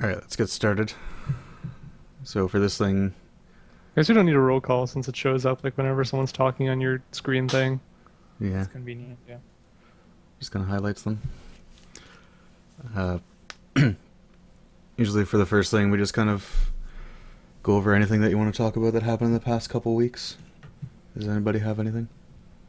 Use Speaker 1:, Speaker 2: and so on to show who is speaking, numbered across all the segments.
Speaker 1: Alright, let's get started. So for this thing,
Speaker 2: I guess we don't need a roll call since it shows up like whenever someone's talking on your screen thing.
Speaker 1: yeah,
Speaker 3: It's convenient, yeah.
Speaker 1: just gonna highlight them. Uh, Usually for the first thing, we just kind of go over anything that you want to talk about that happened in the past couple weeks. Does anybody have anything?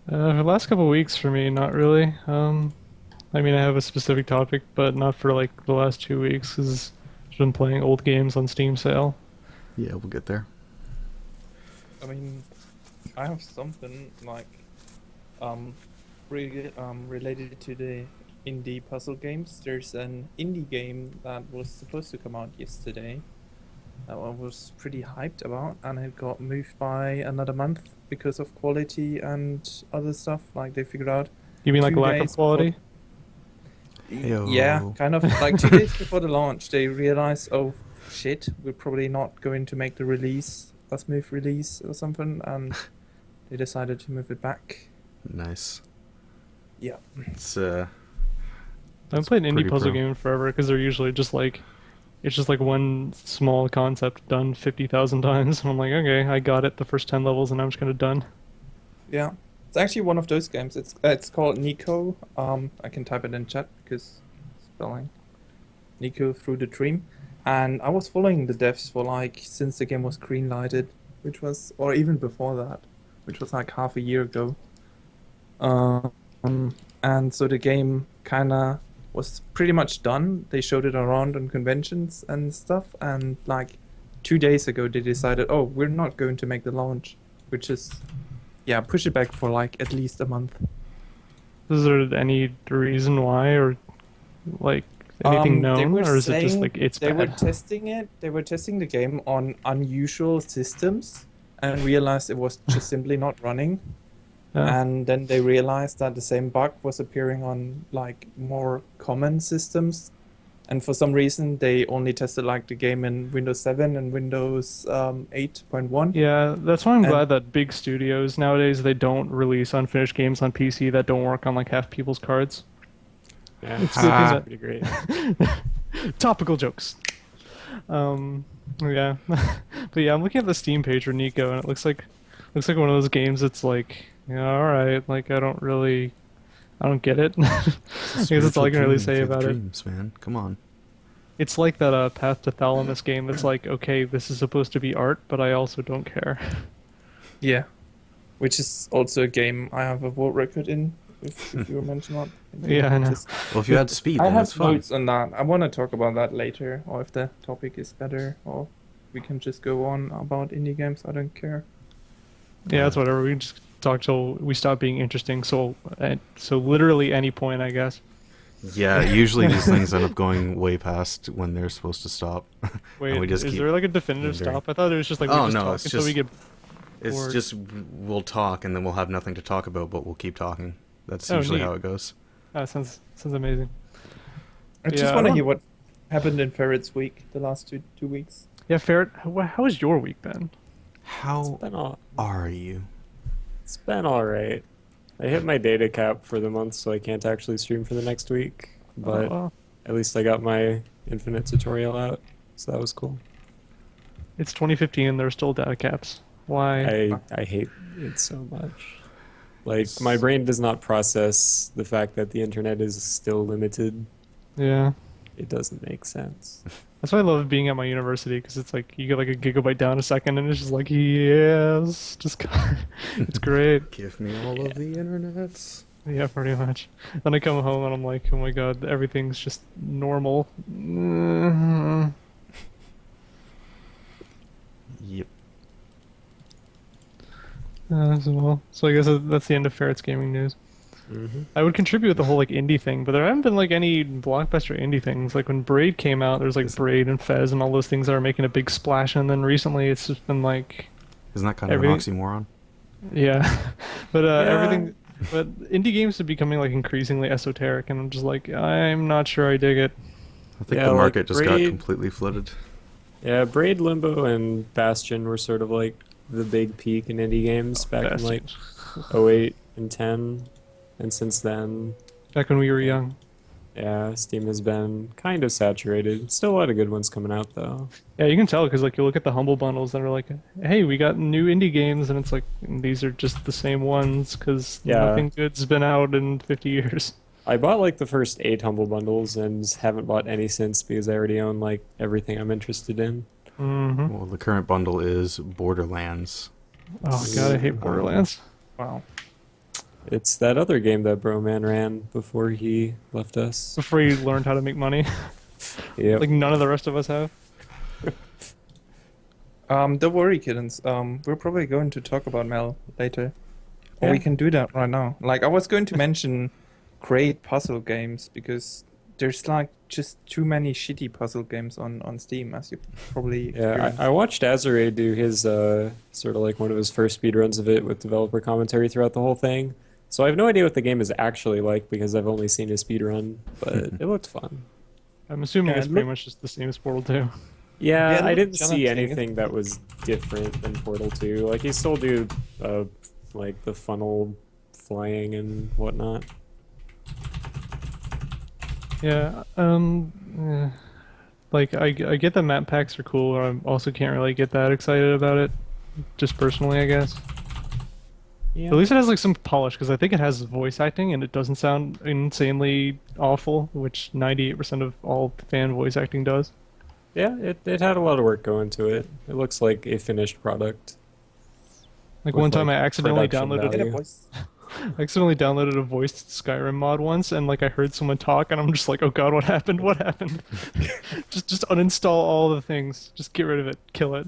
Speaker 2: For the last couple of weeks for me, not really. I mean, I have a specific topic, but not for like the last 2 weeks because I've been playing old games on Steam sale.
Speaker 1: Yeah, we'll get there.
Speaker 3: I mean, I have something like um, related to the indie puzzle games. There's an indie game that was supposed to come out yesterday that I was pretty hyped about, and it got moved by another month because of quality and other stuff. Like they figured out
Speaker 2: You mean like
Speaker 3: two
Speaker 2: lack of
Speaker 3: days before.
Speaker 2: quality?
Speaker 3: Yeah,
Speaker 1: Heyo.
Speaker 3: kind of like 2 days before the launch, they realized, oh shit, we're probably not going to make the release, a smooth release or something, and they decided to move it back.
Speaker 1: Nice.
Speaker 3: Yeah.
Speaker 1: It's
Speaker 2: I haven't
Speaker 1: That's
Speaker 2: played an indie
Speaker 1: pretty
Speaker 2: puzzle
Speaker 1: pro.
Speaker 2: game in forever because they're usually just like it's just like one small concept done 50,000 times. And I'm like, okay, I got it the first 10 levels, and I'm just kind of done.
Speaker 3: Yeah. It's actually one of those games. It's called Nico. I can type it in chat because spelling Nico through the dream. And I was following the devs for like since the game was green lighted, which was or even before that, which was like half a year ago. And so the game kinda was pretty much done. They showed it around on conventions and stuff, and like 2 days ago they decided, oh, we're not going to make the launch, which is yeah, push it back for like at least a month.
Speaker 2: Is there any reason why, or like anything
Speaker 3: They
Speaker 2: known,
Speaker 3: were
Speaker 2: or is it just
Speaker 3: saying
Speaker 2: like it's
Speaker 3: they were
Speaker 2: bad?
Speaker 3: testing it. They were testing the game on unusual systems and realized it was just simply not running.
Speaker 2: Yeah.
Speaker 3: And then they realized that the same bug was appearing on like more common systems. And for some reason, they only tested like the game in Windows 7 and Windows 8.1.
Speaker 2: Yeah, that's why I'm
Speaker 3: And
Speaker 2: glad that big studios nowadays they don't release unfinished games on PC that don't work on like half people's cards.
Speaker 4: Yeah,
Speaker 2: It's a good thing
Speaker 1: Ha!
Speaker 4: pretty great.
Speaker 2: that topical jokes. Yeah, but yeah, I'm looking at the Steam page for Nico, and it looks like one of those games. It's like, yeah, all right, like I don't get it. I guess that's all I can really say about it.
Speaker 1: dreams, man. Come on.
Speaker 2: It's like that Path to Thalamus game. That's like, okay, this is supposed to be art, but I also don't care.
Speaker 3: yeah, which is also a game I have a world record in, if you were mentioning that.
Speaker 2: Yeah, I know.
Speaker 3: Just
Speaker 1: Well, if you had speed,
Speaker 3: I
Speaker 1: then it's
Speaker 3: have
Speaker 1: fun.
Speaker 3: notes on that. I want to talk about that later, or if the topic is better, or we can just go on about indie games. I don't care.
Speaker 2: Yeah, that's whatever. We can just talk till we stop being interesting. So literally any point, I guess.
Speaker 1: Yeah, usually these things end up going way past when they're supposed to stop.
Speaker 2: Wait,
Speaker 1: And we just
Speaker 2: is
Speaker 1: keep
Speaker 2: there like a definitive
Speaker 1: meandering.
Speaker 2: stop? I thought it was just like we
Speaker 1: Oh,
Speaker 2: just
Speaker 1: no,
Speaker 2: talk
Speaker 1: it's
Speaker 2: until we
Speaker 1: just-
Speaker 2: get
Speaker 1: It's
Speaker 2: bored.
Speaker 1: just we'll talk and then we'll have nothing to talk about, but we'll keep talking. That's
Speaker 2: Oh,
Speaker 1: usually
Speaker 2: neat.
Speaker 1: how it goes.
Speaker 2: Sounds amazing.
Speaker 3: I
Speaker 2: Yeah,
Speaker 3: just
Speaker 2: I
Speaker 3: want to
Speaker 2: don't-
Speaker 3: hear what happened in Ferret's week the last two weeks.
Speaker 2: Yeah, Ferret, how was your week been?
Speaker 1: How
Speaker 4: Been all,
Speaker 1: are you?
Speaker 4: it's been all right. I hit my data cap for the month, so I can't actually stream for the next week. But
Speaker 2: Well,
Speaker 4: at least I got my Infinite tutorial out, so that was cool.
Speaker 2: it's 2015 and there are still data caps. Why?
Speaker 4: I hate it so much. Like my brain does not process the fact that the internet is still limited.
Speaker 2: Yeah.
Speaker 4: It doesn't make sense.
Speaker 2: That's why I love being at my university because it's like you get like a gigabyte down a second and it's just like yes, just it's great.
Speaker 1: Give me all of the internets.
Speaker 2: Yeah, pretty much. Then I come home and I'm like, oh my god, everything's just normal.
Speaker 1: Yep.
Speaker 2: So I guess that's the end of Ferret's gaming news.
Speaker 4: Hmm.
Speaker 2: I would contribute with the whole like indie thing, but there haven't been like any blockbuster indie things. Like when Braid came out, there's like Braid and Fez and all those things that are making a big splash, and then recently it's just been like,
Speaker 1: Isn't that kind of an
Speaker 2: Everything-
Speaker 1: oxymoron?
Speaker 2: yeah, but
Speaker 3: Yeah.
Speaker 2: everything. But indie games are becoming like increasingly esoteric, and I'm just like, I'm not sure I dig it.
Speaker 1: I think
Speaker 4: Yeah,
Speaker 1: the
Speaker 4: like
Speaker 1: market just got
Speaker 4: Braid-
Speaker 1: completely flooded.
Speaker 4: Yeah, Braid, Limbo, and Bastion were sort of like the big peak in indie games back in like
Speaker 2: Bastards.
Speaker 4: 08 and 10, and since then,
Speaker 2: Back when we were young.
Speaker 4: Yeah, Steam has been kind of saturated. Still a lot of good ones coming out though.
Speaker 2: Yeah, you can tell because like you look at the humble bundles that are like, hey, we got new indie games, and it's like these are just the same ones because
Speaker 4: Yeah.
Speaker 2: nothing good's been out in 50 years.
Speaker 4: I bought like the first 8 Humble Bundles and haven't bought any since because I already own like everything I'm interested in.
Speaker 2: Mm-hmm.
Speaker 1: Well, the current bundle is Borderlands.
Speaker 2: Oh god, I hate Borderlands.
Speaker 3: Wow.
Speaker 4: It's that other game that Broman ran before he left us.
Speaker 2: Before you learned how to make money,
Speaker 4: Yep.
Speaker 2: like none of the rest of us have.
Speaker 3: Don't worry, kittens. We're probably going to talk about Mel later. Or we
Speaker 2: Yeah.
Speaker 3: can do that right now. Like, I was going to mention great puzzle games because there's like just too many shitty puzzle games on Steam, as you probably
Speaker 4: Yeah,
Speaker 3: experienced.
Speaker 4: I watched Azure do his sort of like one of his first speedruns of it with developer commentary throughout the whole thing. So I have no idea what the game is actually like because I've only seen his speedrun, but it looked fun.
Speaker 2: I'm assuming
Speaker 3: Yeah,
Speaker 2: it's
Speaker 3: it
Speaker 2: pretty
Speaker 3: look-
Speaker 2: much just the same as Portal 2.
Speaker 4: Yeah,
Speaker 3: Yeah, it
Speaker 4: I
Speaker 3: looked
Speaker 4: didn't see
Speaker 3: challenging.
Speaker 4: anything that was different than Portal 2. Like he still do like the funnel flying and whatnot.
Speaker 2: Yeah, like I get the map packs are cool, or I also can't really get that excited about it, just personally, I guess.
Speaker 4: Yeah.
Speaker 2: At least it has like some polish, because I think it has voice acting and it doesn't sound insanely awful, which 98% of all fan voice acting does.
Speaker 4: Yeah, it had a lot of work go into it. It looks like a finished product.
Speaker 2: Like
Speaker 4: With,
Speaker 2: one time
Speaker 4: like,
Speaker 2: I accidentally
Speaker 4: production
Speaker 2: downloaded
Speaker 3: Get a
Speaker 4: value.
Speaker 3: voice.
Speaker 2: I accidentally downloaded a voiced Skyrim mod once, and like I heard someone talk, and I'm just like, oh god, what happened? What happened? just uninstall all the things. Just get rid of it. Kill it.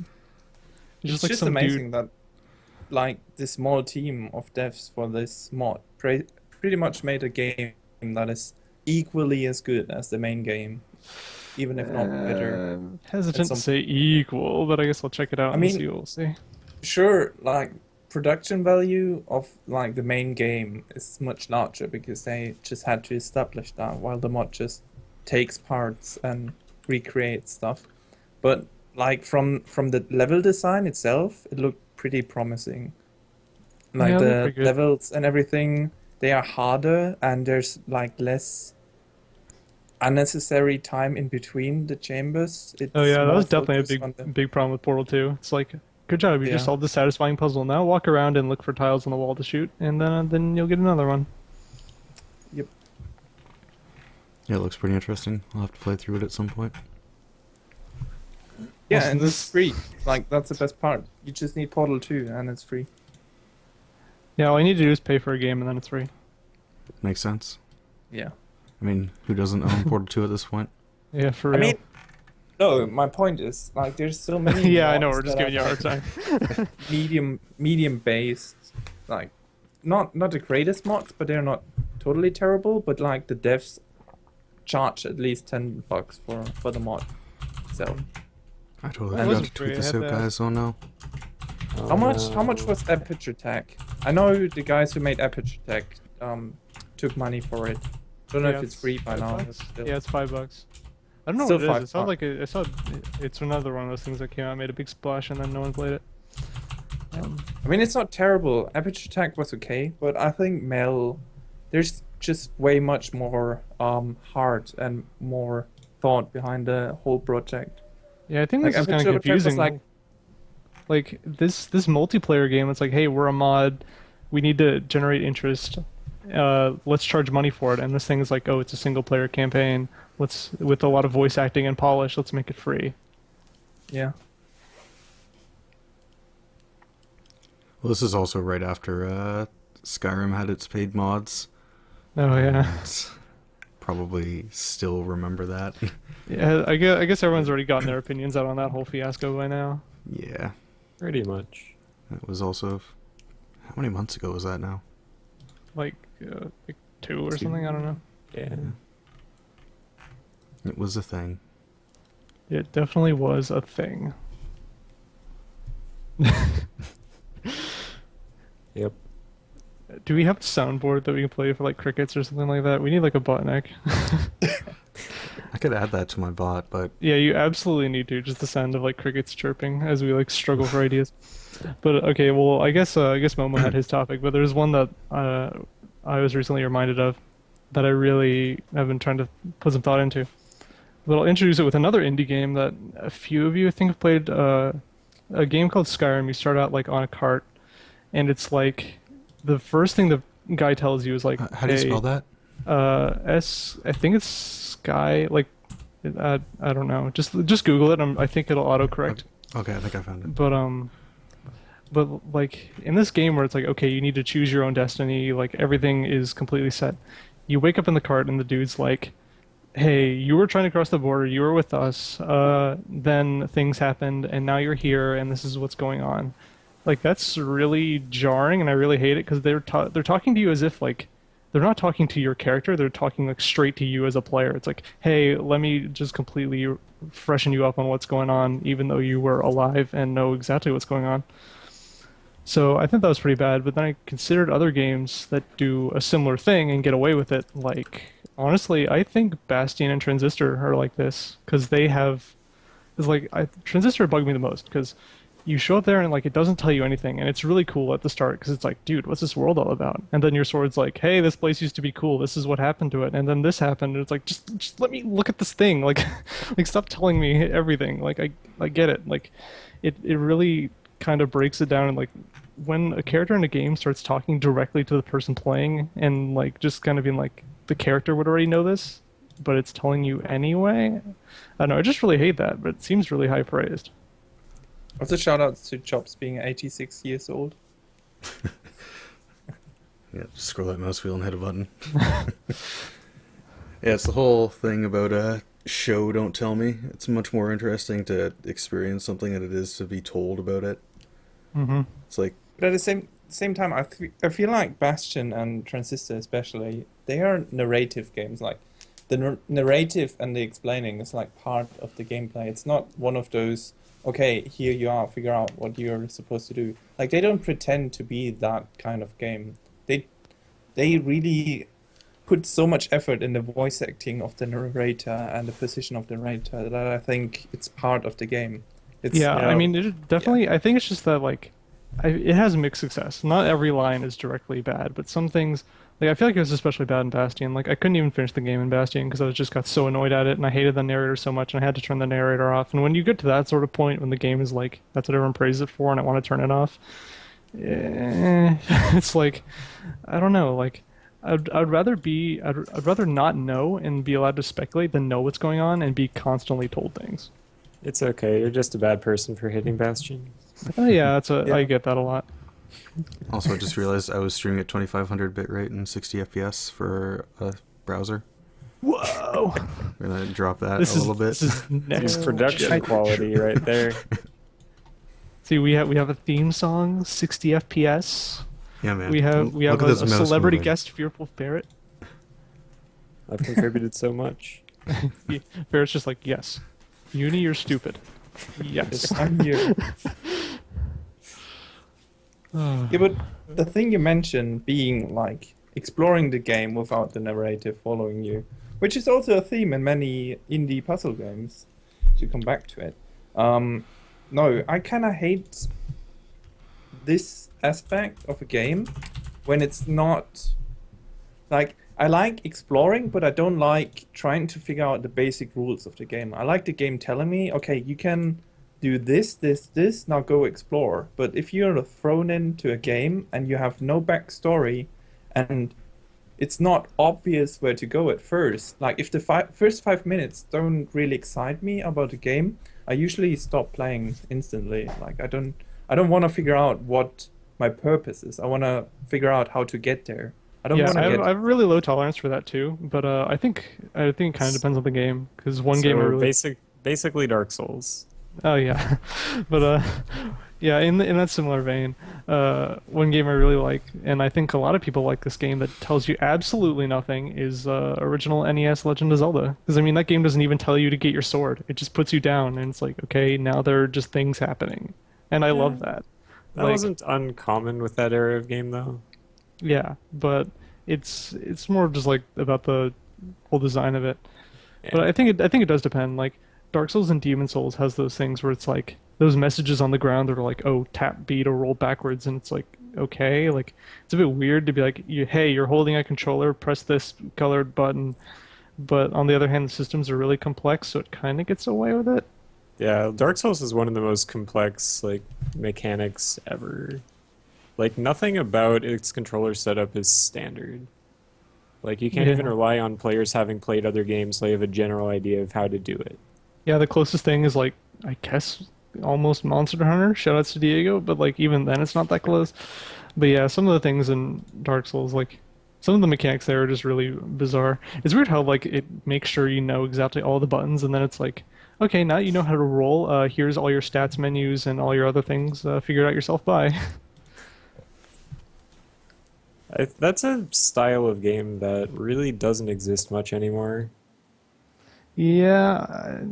Speaker 3: It's
Speaker 2: Just like
Speaker 3: just
Speaker 2: some
Speaker 3: amazing
Speaker 2: dude.
Speaker 3: that like the small team of devs for this mod pretty much made a game that is equally as good as the main game, even if not better.
Speaker 2: Hesitant to
Speaker 3: some-
Speaker 2: say equal, but I guess I'll check it out
Speaker 3: I
Speaker 2: and
Speaker 3: mean-
Speaker 2: see what we'll see.
Speaker 3: Sure, like production value of like the main game is much larger because they just had to establish that, while the mod just takes parts and recreates stuff. But like from the level design itself, it looked pretty promising. Like
Speaker 2: Yeah, it looked
Speaker 3: the
Speaker 2: pretty good.
Speaker 3: levels and everything, they are harder and there's like less unnecessary time in between the chambers. It's
Speaker 2: Oh yeah, that
Speaker 3: more
Speaker 2: was definitely
Speaker 3: focused
Speaker 2: a
Speaker 3: on the-
Speaker 2: big problem with Portal 2. It's like, good job, you just
Speaker 3: Yeah.
Speaker 2: solved the satisfying puzzle. Now walk around and look for tiles on the wall to shoot, and then you'll get another one.
Speaker 1: Yeah, it looks pretty interesting. I'll have to play through it at some point.
Speaker 3: Yeah,
Speaker 2: Also,
Speaker 3: and
Speaker 2: this-
Speaker 3: it's free. Like that's the best part. You just need Portal 2 and it's free.
Speaker 2: Yeah, all you need to do is pay for a game, and then it's free.
Speaker 1: Makes sense.
Speaker 3: Yeah.
Speaker 1: I mean, who doesn't own Portal 2 at this point?
Speaker 2: Yeah, for
Speaker 3: I
Speaker 2: real.
Speaker 3: mean, no, my point is like there's so many.
Speaker 2: yeah, I know.
Speaker 3: mods
Speaker 2: We're just
Speaker 3: that
Speaker 2: giving you a
Speaker 3: are,
Speaker 2: hard time.
Speaker 3: like, medium based, like not the greatest mods, but they're not totally terrible. But like the devs charge at least $10 for the mod. So
Speaker 1: I totally
Speaker 3: That
Speaker 1: forgot
Speaker 2: wasn't
Speaker 1: to
Speaker 2: free,
Speaker 1: tweet
Speaker 2: I
Speaker 1: this
Speaker 2: had
Speaker 1: out,
Speaker 2: to
Speaker 1: guys. Oh no.
Speaker 3: how much was Aperture Tech? I know the guys who made Aperture Tech took money for it. Don't know
Speaker 2: Yeah,
Speaker 3: if it's free by now. but still.
Speaker 2: Yeah, it's $5. I don't know
Speaker 3: Still
Speaker 2: what it is. It sounds
Speaker 3: $5.
Speaker 2: like I saw it's another one of those things that came out, made a big splash, and then no one played it.
Speaker 3: I mean, it's not terrible. Aperture Tech was okay, but I think Mel, there's just way much more heart and more thought behind the whole project.
Speaker 2: Yeah, I think
Speaker 3: Like,
Speaker 2: this is kind of
Speaker 3: Aperture Tech was
Speaker 2: confusing. Like this multiplayer game, it's like, hey, we're a mod, we need to generate interest. Let's charge money for it. And this thing is like, oh, it's a single player campaign. Let's with a lot of voice acting and polish. Let's make it free.
Speaker 3: Yeah.
Speaker 1: Well, this is also right after Skyrim had its paid mods.
Speaker 2: Oh yeah,
Speaker 1: And probably still remember that.
Speaker 2: yeah. I guess everyone's already gotten their opinions out on that whole fiasco by now.
Speaker 1: Yeah.
Speaker 4: Pretty much.
Speaker 1: That was also... How many months ago was that now?
Speaker 2: Like 2 or something. I don't know.
Speaker 4: Yeah.
Speaker 1: It was a thing.
Speaker 2: It definitely was a thing.
Speaker 4: Yep.
Speaker 2: Do we have a soundboard that we can play for like crickets or something like that? We need like a bot neck.
Speaker 1: I could add that to my bot, but
Speaker 2: Yeah, you absolutely need to. Just the sound of like crickets chirping as we like struggle for ideas. But okay, well, I guess Momo had his topic, but there's one that I was recently reminded of. that I really have been trying to put some thought into. But I'll introduce it with another indie game that a few of you I think have played. A game called Skyrim. You start out like on a cart, and it's like the first thing the guy tells you is like,
Speaker 1: How do you
Speaker 2: "Hey,
Speaker 1: spell that?
Speaker 2: I think it's Sky. Like, I don't know. Just Google it. I think it'll autocorrect.
Speaker 1: Okay, I think I found it.
Speaker 2: But like in this game where it's like, okay, you need to choose your own destiny. Like everything is completely set. You wake up in the cart, and the dude's like, "Hey, you were trying to cross the border. You were with us. Then things happened, and now you're here, and this is what's going on." Like that's really jarring, and I really hate it because they're talking to you as if like they're not talking to your character. They're talking like straight to you as a player. It's like, "Hey, let me just completely freshen you up on what's going on, even though you were alive and know exactly what's going on." So I think that was pretty bad, but then I considered other games that do a similar thing and get away with it. Like, honestly, I think Bastion and Transistor are like this because they have. It's like Transistor bugged me the most because you show up there and like it doesn't tell you anything, and it's really cool at the start because it's like, dude, what's this world all about? And then your sword's like, hey, this place used to be cool. This is what happened to it, and then this happened. And it's like, just let me look at this thing. Like, like stop telling me everything. Like I get it. Like, it really kind of breaks it down and like when a character in a game starts talking directly to the person playing and like just kind of being like the character would already know this but it's telling you anyway. I don't know, I just really hate that, but it seems really high praised.
Speaker 3: Also, shout out to Chops being 86 years old.
Speaker 1: Yeah, just scroll that mouse wheel and hit a button. Yeah, it's the whole thing about show, don't tell me. It's much more interesting to experience something than it is to be told about it.
Speaker 2: Mm-hmm.
Speaker 1: It's like,
Speaker 3: But at the same time, I feel like Bastion and Transistor especially, they are narrative games. Like the narrative and the explaining is like part of the gameplay. It's not one of those, okay, here you are, figure out what you're supposed to do. Like they don't pretend to be that kind of game. They really put so much effort in the voice acting of the narrator and the position of the narrator that I think it's part of the game. It's,
Speaker 2: Yeah,
Speaker 3: you know,
Speaker 2: I mean, it definitely. I think it's just that like, it has mixed success. Not every line is directly bad, but some things. Like I feel like it was especially bad in Bastion. Like I couldn't even finish the game in Bastion because just got so annoyed at it, and I hated the narrator so much, and I had to turn the narrator off. And when you get to that sort of point, when the game is like that's what everyone praises it for, and I want to turn it off, it's like, I don't know. Like I'd rather not know and be allowed to speculate than know what's going on and be constantly told things.
Speaker 4: It's okay. You're just a bad person for hitting Bastion.
Speaker 2: Yeah,
Speaker 3: Yeah.
Speaker 2: I get that a lot.
Speaker 1: also I just realized I was streaming at 2500 bitrate and 60 FPS for a browser.
Speaker 2: Whoa!
Speaker 1: I'm gonna drop that
Speaker 2: This
Speaker 1: a
Speaker 2: is
Speaker 1: little bit.
Speaker 2: this is
Speaker 4: It's
Speaker 2: next
Speaker 4: production
Speaker 2: gen.
Speaker 4: quality right there.
Speaker 2: See, we have a theme song, 60 FPS.
Speaker 1: Yeah, man.
Speaker 2: We have
Speaker 1: Look
Speaker 2: a
Speaker 1: at this mouse
Speaker 2: celebrity
Speaker 1: moving.
Speaker 2: guest, Fearful Ferret.
Speaker 4: I've contributed so much.
Speaker 2: Ferret's just like, yes, Uni, you're stupid. Yes.
Speaker 3: I'm here. Yeah, but the thing you mentioned being like exploring the game without the narrative following you, which is also a theme in many indie puzzle games, to come back to it. No, I kind of hate this aspect of a game when it's not like I like exploring, but I don't like trying to figure out the basic rules of the game. I like the game telling me, okay, you can do this, this, this, now go explore. But if you're thrown into a game and you have no backstory and it's not obvious where to go at first, like if the first 5 minutes don't really excite me about the game, I usually stop playing instantly. Like I don't want to figure out what my purpose is. I want to figure out how to get there. I don't
Speaker 2: Yeah,
Speaker 3: want to
Speaker 2: I
Speaker 3: get.
Speaker 2: have a really low tolerance for that too, but I think it kind of depends on the game because one game I
Speaker 4: So
Speaker 2: really
Speaker 4: basically Dark Souls.
Speaker 2: Oh yeah, but yeah, in that similar vein, one game I really like, and I think a lot of people like this game that tells you absolutely nothing is original NES Legend of Zelda. Because I mean that game doesn't even tell you to get your sword; it just puts you down, and it's like, okay, now there are just things happening, and I love that.
Speaker 4: That wasn't uncommon with that era of game though.
Speaker 2: Yeah, but it's more just like about the whole design of it.
Speaker 4: Yeah.
Speaker 2: But I think it does depend. Like Dark Souls and Demon Souls has those things where it's like those messages on the ground that are like, oh, tap beat or roll backwards, and it's like, okay. Like it's a bit weird to be like, hey, you're holding a controller, press this colored button. But on the other hand, the systems are really complex, so it kind of gets away with it.
Speaker 4: Yeah, Dark Souls is one of the most complex like mechanics ever. Like nothing about its controller setup is standard. Like you can't even
Speaker 2: Yeah.
Speaker 4: rely on players having played other games so you have a general idea of how to do it.
Speaker 2: Yeah, the closest thing is like, I guess, almost Monster Hunter. Shout outs to Diego, but like even then, it's not that close. But yeah, some of the things in Dark Souls, like some of the mechanics there are just really bizarre. It's weird how like it makes sure you know exactly all the buttons, and then it's like, okay, now you know how to roll. Here's all your stats menus and all your other things. Figure it out yourself. Bye.
Speaker 4: That's a style of game that really doesn't exist much anymore.
Speaker 2: Yeah, I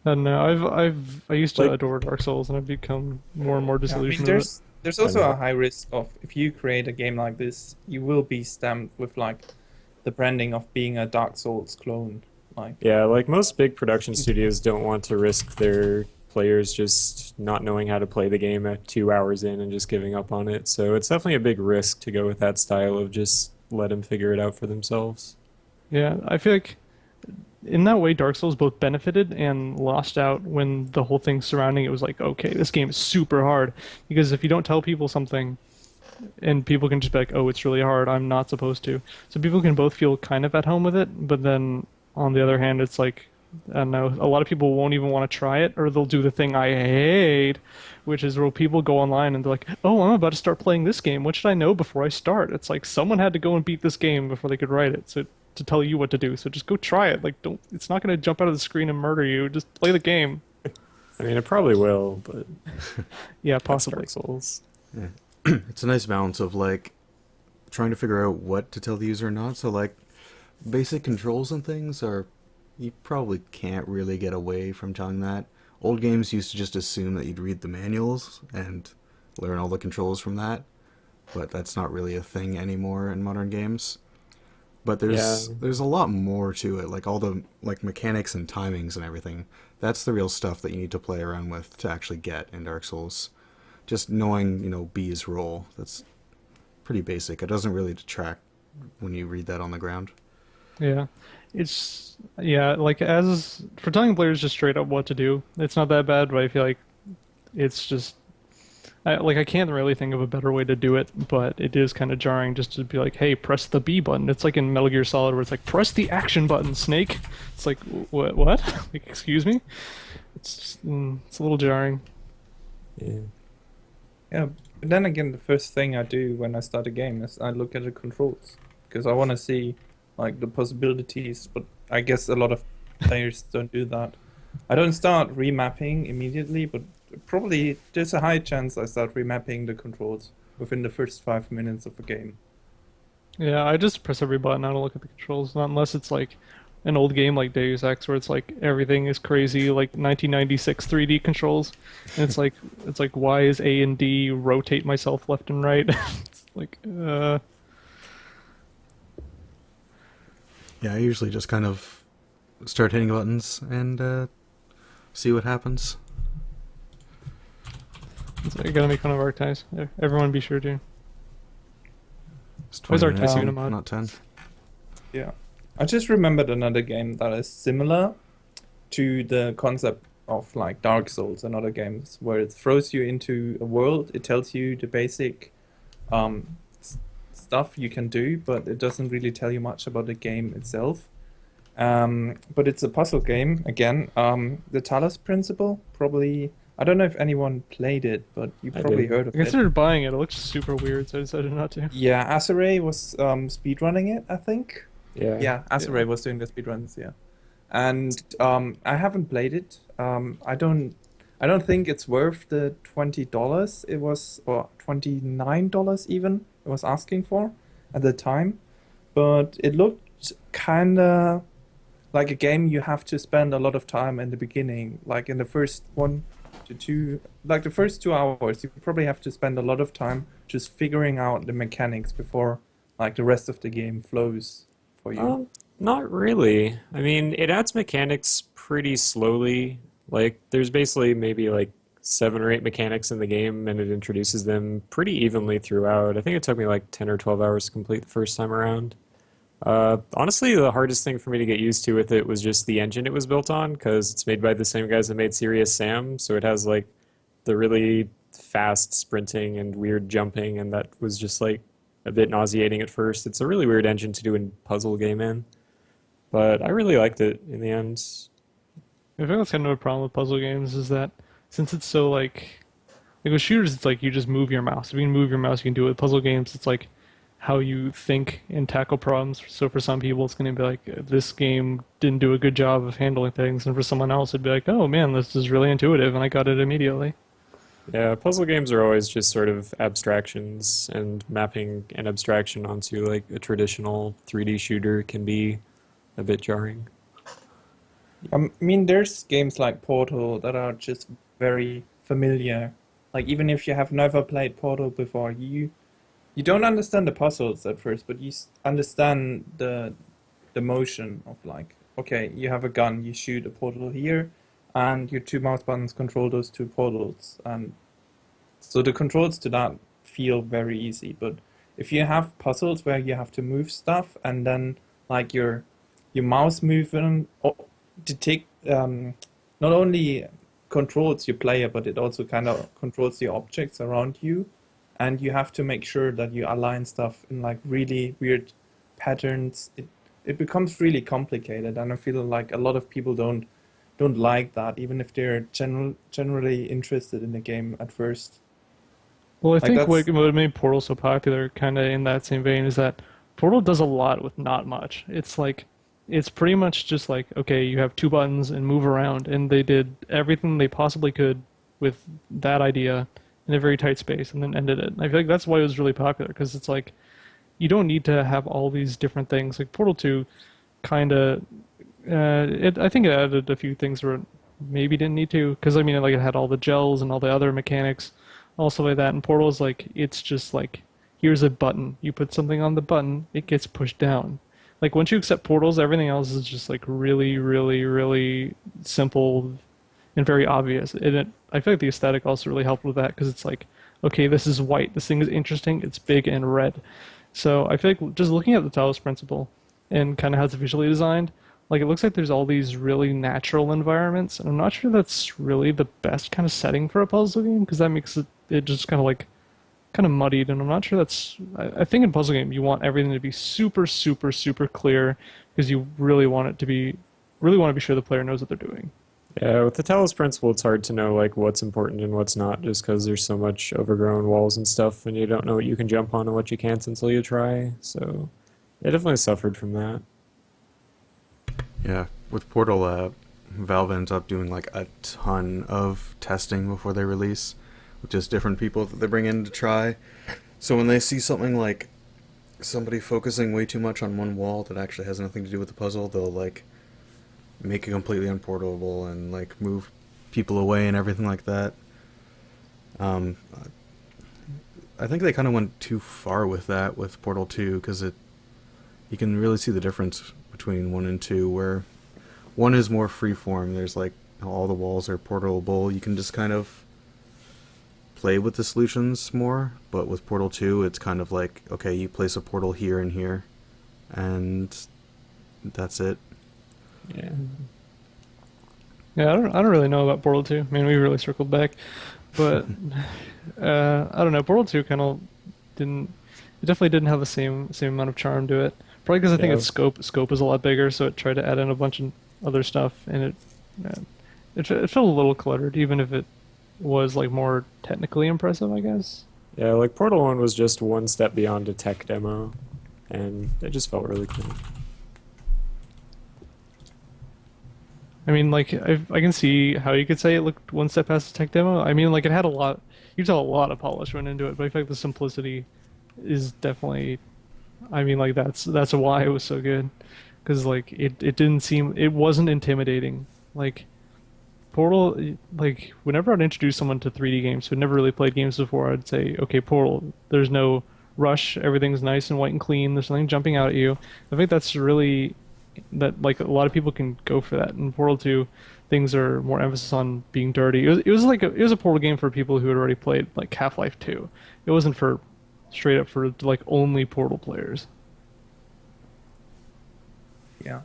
Speaker 2: don't know. I used to
Speaker 4: Like,
Speaker 2: adore Dark Souls, and I've become more and more
Speaker 3: Yeah, I mean,
Speaker 2: disillusioned with it.
Speaker 3: there's
Speaker 4: I
Speaker 3: also
Speaker 4: know.
Speaker 3: a high risk of if you create a game like this, you will be stamped with like the branding of being a Dark Souls clone. Like,
Speaker 4: Yeah, like most big production studios don't want to risk their players just not knowing how to play the game at 2 hours in and just giving up on it. So it's definitely a big risk to go with that style of just let them figure it out for themselves.
Speaker 2: Yeah, I feel like in that way, Dark Souls both benefited and lost out when the whole thing surrounding it was like, okay, this game is super hard. Because if you don't tell people something, and people can just be like, oh, it's really hard, I'm not supposed to. So people can both feel kind of at home with it, but then on the other hand, it's like, I don't know, a lot of people won't even want to try it, or they'll do the thing I hate, which is where people go online and they're like, oh, I'm about to start playing this game. What should I know before I start? It's like someone had to go and beat this game before they could write it. So to tell you what to do. So just go try it. Like don't it's not going to jump out of the screen and murder you. Just play the game.
Speaker 4: I mean, it probably will, but
Speaker 2: Yeah,
Speaker 4: that's
Speaker 2: possibly.
Speaker 4: Dark Souls.
Speaker 1: Yeah. It's a nice balance of like trying to figure out what to tell the user or not. So like basic controls and things are you probably can't really get away from telling that. Old games used to just assume that you'd read the manuals and learn all the controls from that, but that's not really a thing anymore in modern games. But
Speaker 4: Yeah,
Speaker 1: there's a lot more to it, like all the like mechanics and timings and everything. That's the real stuff that you need to play around with to actually get in Dark Souls. Just knowing, B's role, that's pretty basic. It doesn't really detract when you read that on the ground.
Speaker 2: Yeah. It's yeah, like as for telling players just straight up what to do, it's not that bad, but I feel like it's just I can't really think of a better way to do it, but it is kind of jarring just to be like, hey, press the B button. It's like in Metal Gear Solid where it's like, press the action button, Snake. It's like, what? Like, excuse me? It's a little jarring.
Speaker 4: yeah.
Speaker 3: yeah. But then again, the first thing I do when I start a game is I look at the controls because I want to see like the possibilities. But I guess a lot of players don't do that. I don't start remapping immediately, but probably there's a high chance I start remapping the controls within the first 5 minutes of a game.
Speaker 2: Yeah, I just press every button. I don't look at the controls, not unless it's like an old game like Deus Ex where it's like everything is crazy, like 1996 3D controls, and it's like why is A and D rotate myself left and right? It's like
Speaker 1: Yeah, I usually just kind of start hitting buttons and see what happens.
Speaker 2: I gotta make fun of archetypes. Everyone be sure to.
Speaker 1: It's
Speaker 2: Where's
Speaker 1: 20 minutes,
Speaker 2: Arctic
Speaker 3: Um,
Speaker 2: Unimod?
Speaker 1: not 10.
Speaker 3: Yeah. I just remembered another game that is similar to the concept of like Dark Souls and other games where it throws you into a world, it tells you the basic stuff you can do, but it doesn't really tell you much about the game itself. But it's a puzzle game again. The Talos Principle, probably. I don't know if anyone played it, but you
Speaker 4: I
Speaker 3: probably
Speaker 4: did.
Speaker 3: heard
Speaker 2: I
Speaker 3: of it.
Speaker 2: considered buying it. It looks super weird, so I decided not to.
Speaker 3: Yeah, Azure was speedrunning it, I think.
Speaker 4: Yeah.
Speaker 3: Yeah, Azure
Speaker 2: Yeah.
Speaker 3: was doing the speedruns, yeah. And I haven't played it. I don't think it's worth the $20 it was, or $29 even it was asking for at the time. But it looked kinda like a game you have to spend a lot of time in the beginning, like in the first 1 to 2, like the first 2 hours, you probably have to spend a lot of time just figuring out the mechanics before like the rest of the game flows for you.
Speaker 4: Not really. I mean, it adds mechanics pretty slowly. Like, there's basically maybe like 7 or 8 mechanics in the game, and it introduces them pretty evenly throughout. I think it took me like 10 or 12 hours to complete the first time around. Honestly, the hardest thing for me to get used to with it was just the engine it was built on, because it's made by the same guys that made Serious Sam, so it has like the really fast sprinting and weird jumping, and that was just like a bit nauseating at first. It's a really weird engine to do a puzzle game in, but I really liked it in the end.
Speaker 2: I think that's kind of a problem with puzzle games is that since it's so like with shooters, it's like you just move your mouse. If you can move your mouse, you can do it. With puzzle games, it's like how you think and tackle problems. So for some people, it's going to be like this game didn't do a good job of handling things, and for someone else, it'd be like, oh man, this is really intuitive, and I got it immediately.
Speaker 4: Yeah, puzzle games are always just sort of abstractions, and mapping an abstraction onto like a traditional 3D shooter can be a bit jarring.
Speaker 3: I mean, there's games like Portal that are just very familiar. Like even if you have never played Portal before, you don't understand the puzzles at first, but you understand the motion of like, okay, you have a gun, you shoot a portal here, and your two mouse buttons control those two portals, and so the controls to that feel very easy. But if you have puzzles where you have to move stuff, and then like your mouse movement detect not only controls your player, but it also kind of controls the objects around you, and you have to make sure that you align stuff in like really weird patterns. It becomes really complicated, and I feel like a lot of people don't like that, even if they're generally interested in the game at first.
Speaker 2: Well, I
Speaker 3: Like
Speaker 2: think
Speaker 3: that's
Speaker 2: what made Portal so popular, kind of in that same vein, is that Portal does a lot with not much. It's like, it's pretty much just like, okay, you have two buttons and move around, and they did everything they possibly could with that idea in a very tight space, and then ended it. And I feel like that's why it was really popular, because it's like, you don't need to have all these different things. Like Portal 2, kind of, I think it added a few things where it maybe didn't need to, because I mean, like it had all the gels and all the other mechanics, also like that. And Portal is like, it's just like, here's a button. You put something on the button, it gets pushed down. Like once you accept portals, everything else is just like really, really, really simple and very obvious. And I feel like the aesthetic also really helped with that because it's like, okay, this is white. This thing is interesting. It's big and red. So I feel like just looking at the Talos principle and kind of how it's visually designed, like it looks like there's all these really natural environments, and I'm not sure that's really the best kind of setting for a puzzle game because that makes it just kind of like kind of muddied, and I'm not sure that's. I think in puzzle game you want everything to be super, super, super clear because you really want to be sure the player knows what they're doing.
Speaker 4: Yeah, with the Talos principle, it's hard to know like what's important and what's not, just because there's so much overgrown walls and stuff, and you don't know what you can jump on and what you can't until you try. So, it definitely suffered from that.
Speaker 1: Yeah, with Portal, Valve ends up doing like a ton of testing before they release, with just different people that they bring in to try. So when they see something like somebody focusing way too much on one wall that actually has nothing to do with the puzzle, they'll like make it completely unportable and like move people away and everything like that. Um, I think they kind of went too far with that with Portal 2 because you can really see the difference between 1 and 2, where 1 is more freeform. There's like all the walls are portable. You can just kind of play with the solutions more. But with Portal 2, it's kind of like, okay, you place a portal here and here, and that's it.
Speaker 4: Yeah.
Speaker 2: Yeah, I don't really know about Portal 2. I mean, we really circled back, but I don't know. Portal 2 kind of didn't. It definitely didn't have the same amount of charm to it. Probably because I think
Speaker 4: Yeah.
Speaker 2: its scope is a lot bigger, so it tried to add in a bunch of other stuff, and it felt a little cluttered, even if it was like more technically impressive, I guess.
Speaker 4: Yeah, like Portal 1 was just one step beyond a tech demo, and it just felt really cool.
Speaker 2: I mean, like I can see how you could say it looked one step past the tech demo. I mean, like it had a lot. You could tell a lot of polish went into it, but I feel like the simplicity is definitely. I mean, like that's why it was so good, because like it wasn't intimidating. Like Portal, like whenever I'd introduce someone to 3D games who'd never really played games before, I'd say, okay, Portal. There's no rush. Everything's nice and white and clean. There's nothing jumping out at you. I think that's really that like a lot of people can go for that. In Portal 2, things are more emphasis on being dirty. It was a Portal game for people who had already played like Half-Life 2. It wasn't for straight up for like only Portal players.
Speaker 3: Yeah.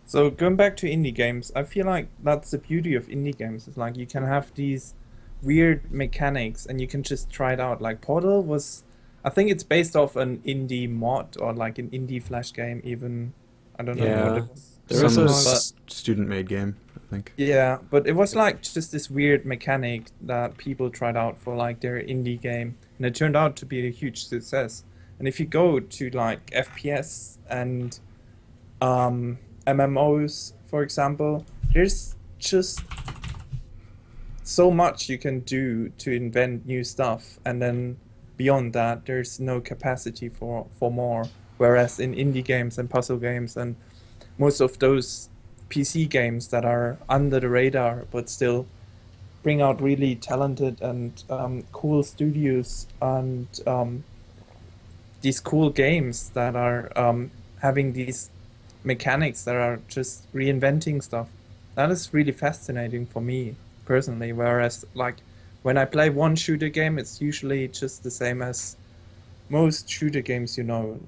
Speaker 3: So going back to indie games, I feel like that's the beauty of indie games. It's like you can have these weird mechanics and you can just try it out. Like Portal was, I think it's based off an indie mod or like an indie Flash game even. I don't know what
Speaker 4: Yeah.
Speaker 3: it was.
Speaker 4: There was
Speaker 1: Some
Speaker 4: a
Speaker 1: student-made game, I think.
Speaker 3: Yeah, but it was like just this weird mechanic that people tried out for like their indie game, and it turned out to be a huge success. And if you go to like FPS and MMOs, for example, there's just so much you can do to invent new stuff, and then beyond that, there's no capacity for more. Whereas in indie games and puzzle games and most of those PC games that are under the radar but still bring out really talented and cool studios and these cool games that are having these mechanics that are just reinventing stuff. That is really fascinating for me personally. Whereas, like, when I play one shooter game, it's usually just the same as most shooter games,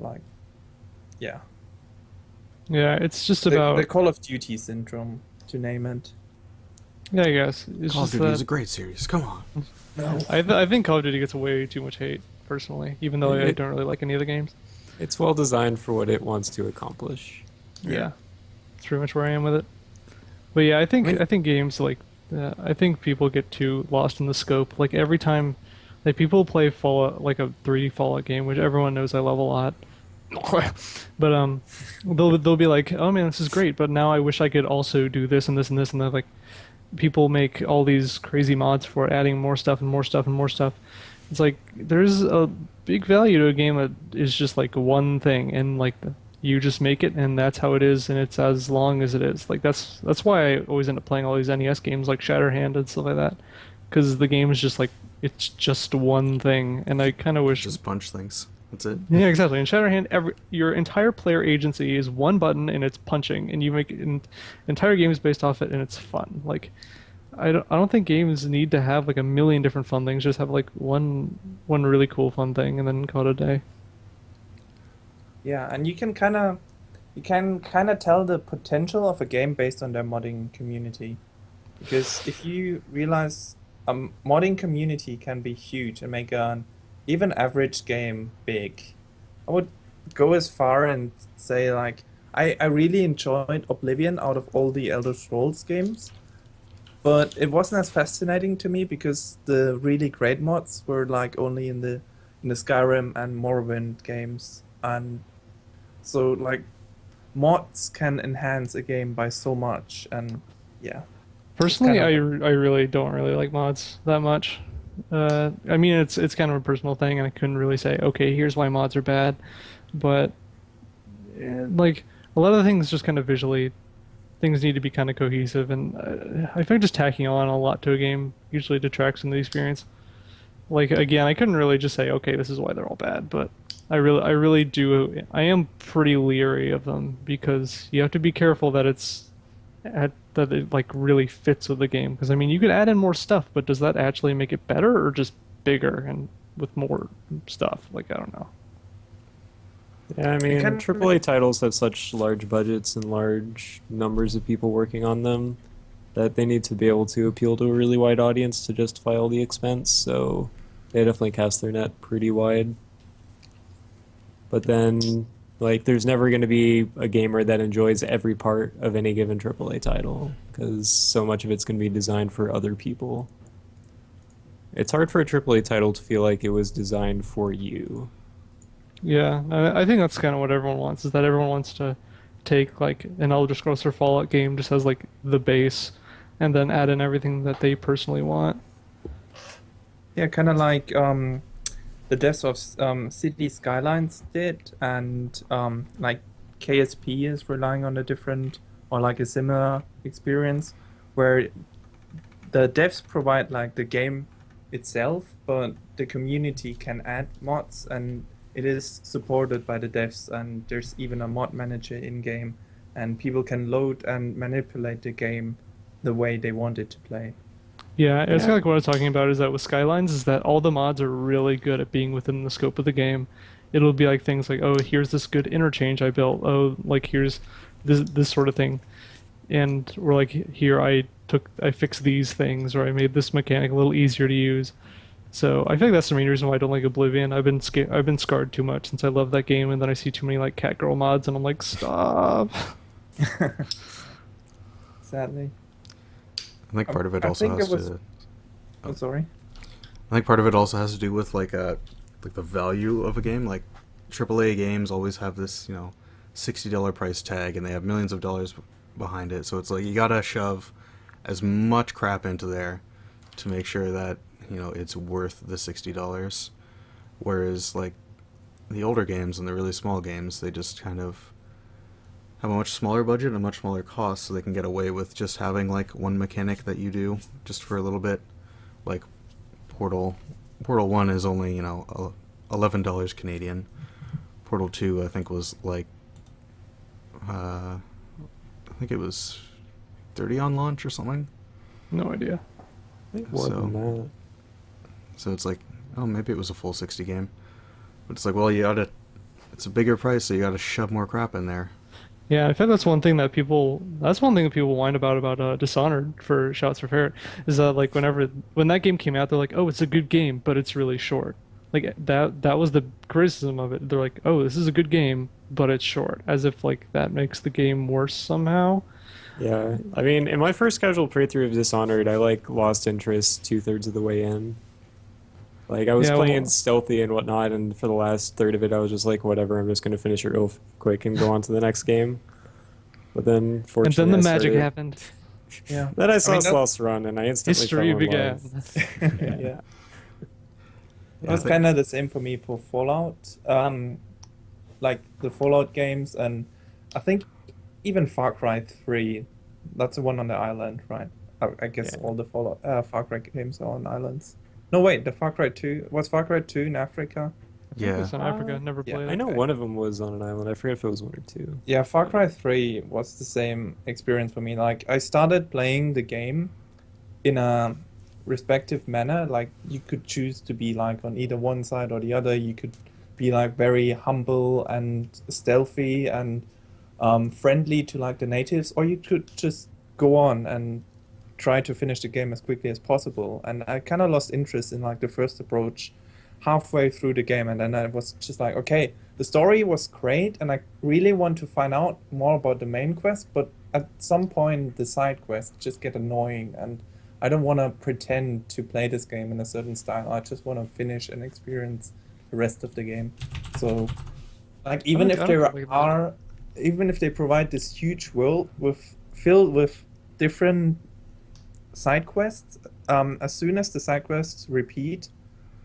Speaker 3: like, yeah.
Speaker 2: Yeah, it's just
Speaker 3: The
Speaker 2: about
Speaker 3: Call of Duty syndrome, to name it.
Speaker 2: yeah, I guess it's
Speaker 1: Call of
Speaker 2: just
Speaker 1: Duty is
Speaker 2: that
Speaker 1: a great series. Come on.
Speaker 3: No.
Speaker 2: I think Call of Duty gets way too much hate personally, even though I don't really like any of the games.
Speaker 4: It's well designed for what it wants to accomplish.
Speaker 2: Yeah, that's pretty much where I am with it. But yeah, I think games like I think people get too lost in the scope. Like every time, like people play Fallout, like a 3D Fallout game, which everyone knows I love a lot. But they'll be like, oh man, this is great, but now I wish I could also do this and this and this and that. Like people make all these crazy mods for adding more stuff and more stuff and more stuff. It's like there's a big value to a game that is just like one thing, and like you just make it, and that's how it is, and it's as long as it is. Like that's why I always end up playing all these NES games like Shatterhand and stuff like that, because the game is just like it's just one thing, and I kind of wish.
Speaker 1: Just punch things. That's it.
Speaker 2: Yeah, exactly. In Shatterhand, your entire player agency is one button, and it's punching, and you make entire games based off it, and it's fun. Like, I don't think games need to have like a million different fun things. Just have like one really cool fun thing, and then call it a day.
Speaker 3: Yeah, and you can kind of tell the potential of a game based on their modding community, because if you realize a modding community can be huge and make an even average game big. I would go as far and say like I really enjoyed Oblivion out of all the Elder Scrolls games, but it wasn't as fascinating to me because the really great mods were like only in the Skyrim and Morrowind games, and so like mods can enhance a game by so much, and yeah.
Speaker 2: Personally,
Speaker 3: kind
Speaker 2: I
Speaker 3: of-
Speaker 2: really don't really like mods that much. I mean, it's kind of a personal thing, and I couldn't really say, okay, here's why mods are bad. But like a lot of the things, just kind of visually, things need to be kind of cohesive, and I think just tacking on a lot to a game usually detracts from the experience. Like again, I couldn't really just say, okay, this is why they're all bad, but I really do. I am pretty leery of them because you have to be careful that that it like really fits with the game. Because I mean, you could add in more stuff, but does that actually make it better or just bigger and with more stuff? Like I don't know.
Speaker 4: Yeah, I mean,
Speaker 3: kind of-
Speaker 4: AAA titles have such large budgets and large numbers of people working on them that they need to be able to appeal to a really wide audience to justify all the expense, so they definitely cast their net pretty wide. But then, like, there's never going to be a gamer that enjoys every part of any given AAA title, because so much of it's going to be designed for other people. It's hard for a AAA title to feel like it was designed for you.
Speaker 2: Yeah, I think that's kind of what everyone wants. Is that everyone wants to take like an Elder Scrolls or Fallout game just as like the base, and then add in everything that they personally want.
Speaker 3: Yeah, kind of like the devs of City Skylines did, and like KSP is relying on a different or like a similar experience where the devs provide like the game itself, but the community can add mods and it is supported by the devs, and there's even a mod manager in game, and people can load and manipulate the game the way they want it to play.
Speaker 2: Yeah, it's
Speaker 4: Yeah.
Speaker 2: kind of like what I was talking about is that with Skylines is that all the mods are really good at being within the scope of the game. It'll be like things like, oh, here's this good interchange I built. Oh, like here's this sort of thing, and or like here I fixed these things or I made this mechanic a little easier to use. So I think that's the main reason why I don't like Oblivion. I've been scarred too much since I love that game, and then I see too many like Catgirl mods, and I'm like, stop.
Speaker 3: Sadly.
Speaker 1: I think part of it
Speaker 3: I
Speaker 1: also
Speaker 3: think
Speaker 1: has
Speaker 3: it was-
Speaker 1: to.
Speaker 3: Oh, sorry.
Speaker 1: I think part of it also has to do with like the value of a game. Like AAA games always have this, $60 price tag, and they have millions of dollars behind it. So it's like you gotta shove as much crap into there to make sure that it's worth the $60. Whereas like the older games and the really small games, they just kind of have a much smaller budget and a much smaller cost, so they can get away with just having like one mechanic that you do just for a little bit. Like Portal 1 is only $11 Canadian. Portal 2 I think was like I think it was 30 on launch or something.
Speaker 2: No idea.
Speaker 4: I think more than that.
Speaker 1: So it's like, oh, maybe it was a full 60 game. But it's like, well, it's a bigger price, so you gotta shove more crap in there.
Speaker 2: Yeah, I think that's one thing that people whine about Dishonored for Shouts for Ferret is that like when that game came out, they're like, oh, it's a good game, but it's really short. Like that was the criticism of it. They're like, oh, this is a good game, but it's short, as if like that makes the game worse somehow.
Speaker 4: Yeah, I mean, in my first casual playthrough of Dishonored, I like lost interest 2/3 of the way in. Like I was
Speaker 2: Yeah,
Speaker 4: playing
Speaker 2: well-
Speaker 4: stealthy and whatnot, and for the last third of it, I was just like, whatever, I'm just gonna finish it real quick and go on to the next game. But then,
Speaker 2: And
Speaker 4: fortunately,
Speaker 2: then the
Speaker 4: I
Speaker 2: magic
Speaker 4: started-
Speaker 2: happened.
Speaker 3: Yeah.
Speaker 4: Then I saw
Speaker 3: mean, that-
Speaker 4: Sloth's run, and I instantly
Speaker 2: History
Speaker 4: fell in
Speaker 2: began.
Speaker 4: love.
Speaker 3: Yeah.
Speaker 1: Yeah,
Speaker 3: It was kind of the same for me for Fallout. Like the Fallout games, and I think even Far Cry 3. That's the one on the island, right? I guess
Speaker 4: Yeah.
Speaker 3: all the Fallout Far Cry games are on islands. No, wait, the Far Cry 2 was Far Cry 2 in Africa.
Speaker 2: I think it's in Africa. Never
Speaker 3: Yeah.
Speaker 2: played
Speaker 4: I
Speaker 2: it.
Speaker 4: know
Speaker 3: Okay.
Speaker 4: one of them was on an island. I forget if it was one or two.
Speaker 3: Yeah, Far Cry 3 was the same experience for me. Like, I started playing the game in a respective manner. Like, you could choose to be like on either one side or the other. You could be like very humble and stealthy and friendly to like the natives, or you could just go on and try to finish the game as quickly as possible. And I kind of lost interest in like the first approach halfway through the game, and then I was just like, okay, the story was great and I really want to find out more about the main quest, but at some point the side quests just get annoying, and I don't want to pretend to play this game in a certain style. I just want to finish and experience the rest of the game. So like even if there are even if they provide this huge world filled with different side quests, as soon as the side quests repeat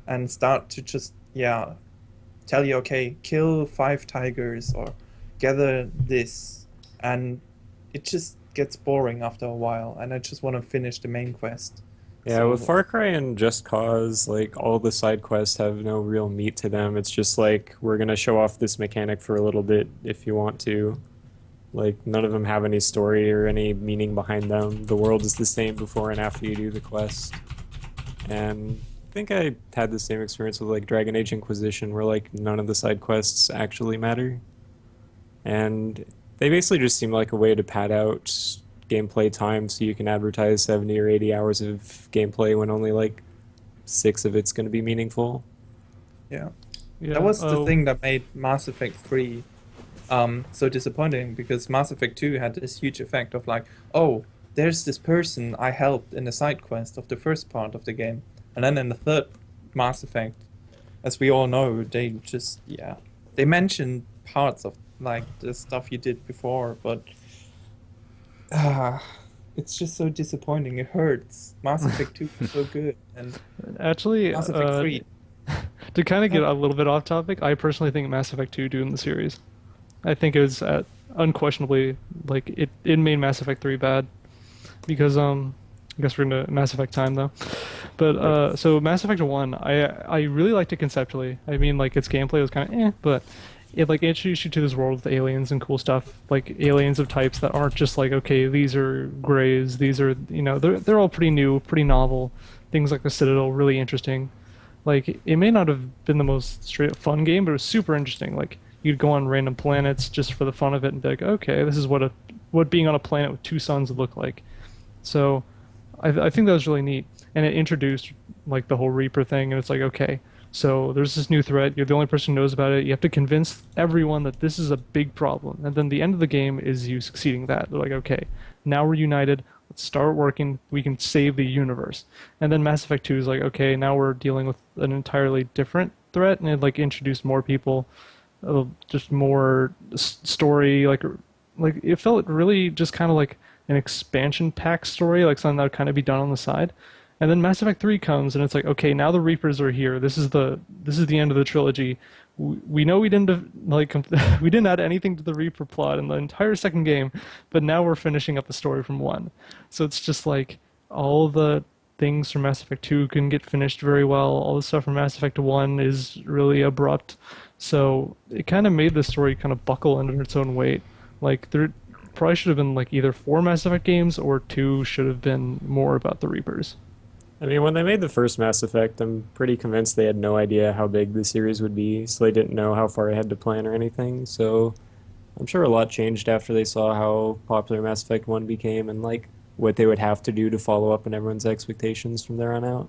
Speaker 3: and start to just tell you, okay, kill 5 tigers or gather this, and it just gets boring after a while, and I just want to finish the main quest.
Speaker 4: Yeah,
Speaker 3: So-
Speaker 4: with Far Cry and Just Cause, like all the side quests have no real meat to them. It's just like we're gonna show off this mechanic for a little bit if you want to. Like none of them have any story or any meaning behind them. The world is the same before and after you do the quest. And I think I had the same experience with like Dragon Age Inquisition, where like none of the side quests actually matter. And they basically just seem like a way to pad out gameplay time so you can advertise 70 or 80 hours of gameplay when only like 6 of it's going to be meaningful.
Speaker 3: Yeah.
Speaker 2: Yeah.
Speaker 3: That was the
Speaker 2: oh,
Speaker 3: thing that made Mass Effect 3 so disappointing, because Mass Effect 2 had this huge effect of like, oh, there's this person I helped in the side quest of the first part of the game. And then in the third Mass Effect, as we all know, they just, they mentioned parts of like the stuff you did before, but it's just so disappointing. It hurts. Mass Effect 2 was so good, and
Speaker 2: Actually,
Speaker 3: Mass Effect 3.
Speaker 2: to kind of get a little bit off topic, I personally think Mass Effect 2 doing the series. I think it was unquestionably like it made Mass Effect 3 bad because I guess we're into Mass Effect time though. But so Mass Effect 1, I really liked it conceptually. I mean, like its gameplay was kind of but it like introduces you to this world with aliens and cool stuff, like aliens of types that aren't just like, okay, these are grays, these are, they're all pretty new, pretty novel. Things like the Citadel, really interesting. Like it may not have been the most straight up fun game, but it was super interesting. Like you'd go on random planets just for the fun of it and be like, okay, this is what being on a planet with two suns would look like. So I think that was really neat, and it introduced like the whole Reaper thing, and it's like, okay, so there's this new threat. You're the only person who knows about it. You have to convince everyone that this is a big problem, and then the end of the game is you succeeding that. They're like, okay, now we're united. Let's start working. We can save the universe. And then Mass Effect 2 is like, okay, now we're dealing with an entirely different threat, and it like introduced more people, just more story, like it felt really just kind of like an expansion pack story, like something that would kind of be done on the side. And then Mass Effect 3 comes and it's like, okay, now the Reapers are here. This is the end of the trilogy. We know we didn't like we didn't add anything to the Reaper plot in the entire second game, but now we're finishing up the story from 1. So it's just like all the things from Mass Effect 2 couldn't get finished very well. All the stuff from Mass Effect 1 is really abrupt. So it kind of made the story kind of buckle under its own weight. Like there probably should have been like either 4 Mass Effect games or 2 should have been more about the Reapers.
Speaker 4: I mean, when they made the first Mass Effect, I'm pretty convinced they had no idea how big the series would be, so they didn't know how far ahead to plan or anything. So I'm sure a lot changed after they saw how popular Mass Effect 1 became and like what they would have to do to follow up on everyone's expectations from there on out.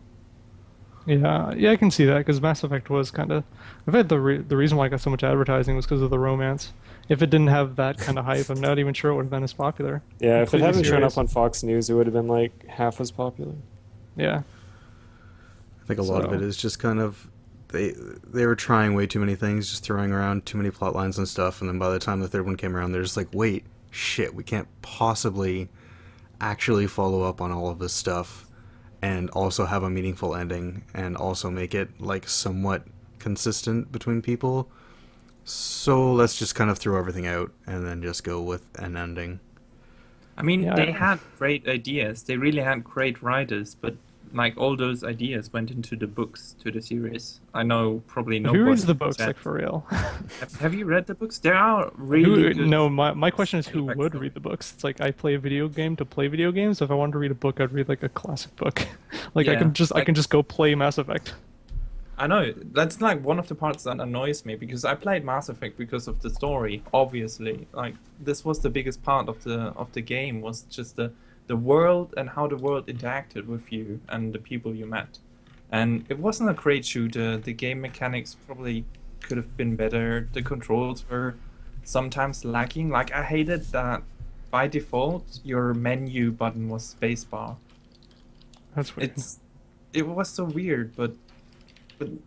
Speaker 2: Yeah, I can see that because Mass Effect was kind of. In fact, the reason why I got so much advertising was because of the romance. If it didn't have that kind of hype, I'm not even sure it would have been as popular.
Speaker 4: Yeah, if it
Speaker 2: Completely
Speaker 4: hadn't shown
Speaker 2: serious.
Speaker 4: up on Fox News, it would have been like half as popular.
Speaker 2: Yeah,
Speaker 1: I think a lot of
Speaker 2: So-
Speaker 1: it is just kind of they were trying way too many things, just throwing around too many plot lines and stuff, and then by the time the third one came around, they're just like, wait, shit, we can't possibly actually follow up on all of this stuff and also have a meaningful ending and also make it like somewhat consistent between people. So let's just kind of throw everything out and then just go with an ending.
Speaker 3: I mean,
Speaker 2: Yeah,
Speaker 3: they had great ideas. They really had great writers, but like all those ideas went into the books to the series. I know probably nobody.
Speaker 2: who reads the books
Speaker 3: said-
Speaker 2: like for real?
Speaker 3: Have you read the books? There are really good.
Speaker 2: No, my question is who
Speaker 3: Backstory.
Speaker 2: would read the books? It's like I play a video game to play video games. If I wanted to read a book, I'd read like a classic book. Like I
Speaker 3: Yeah,
Speaker 2: can just go play Mass Effect.
Speaker 3: I know that's like one of the parts that annoys me because I played Mass Effect because of the story. Obviously, like this was the biggest part of the game was just the world and how the world interacted with you and the people you met. And it wasn't a great shooter. The game mechanics probably could have been better. The controls were sometimes lacking. Like I hated that by default your menu button was spacebar.
Speaker 2: That's weird.
Speaker 3: It was so weird, but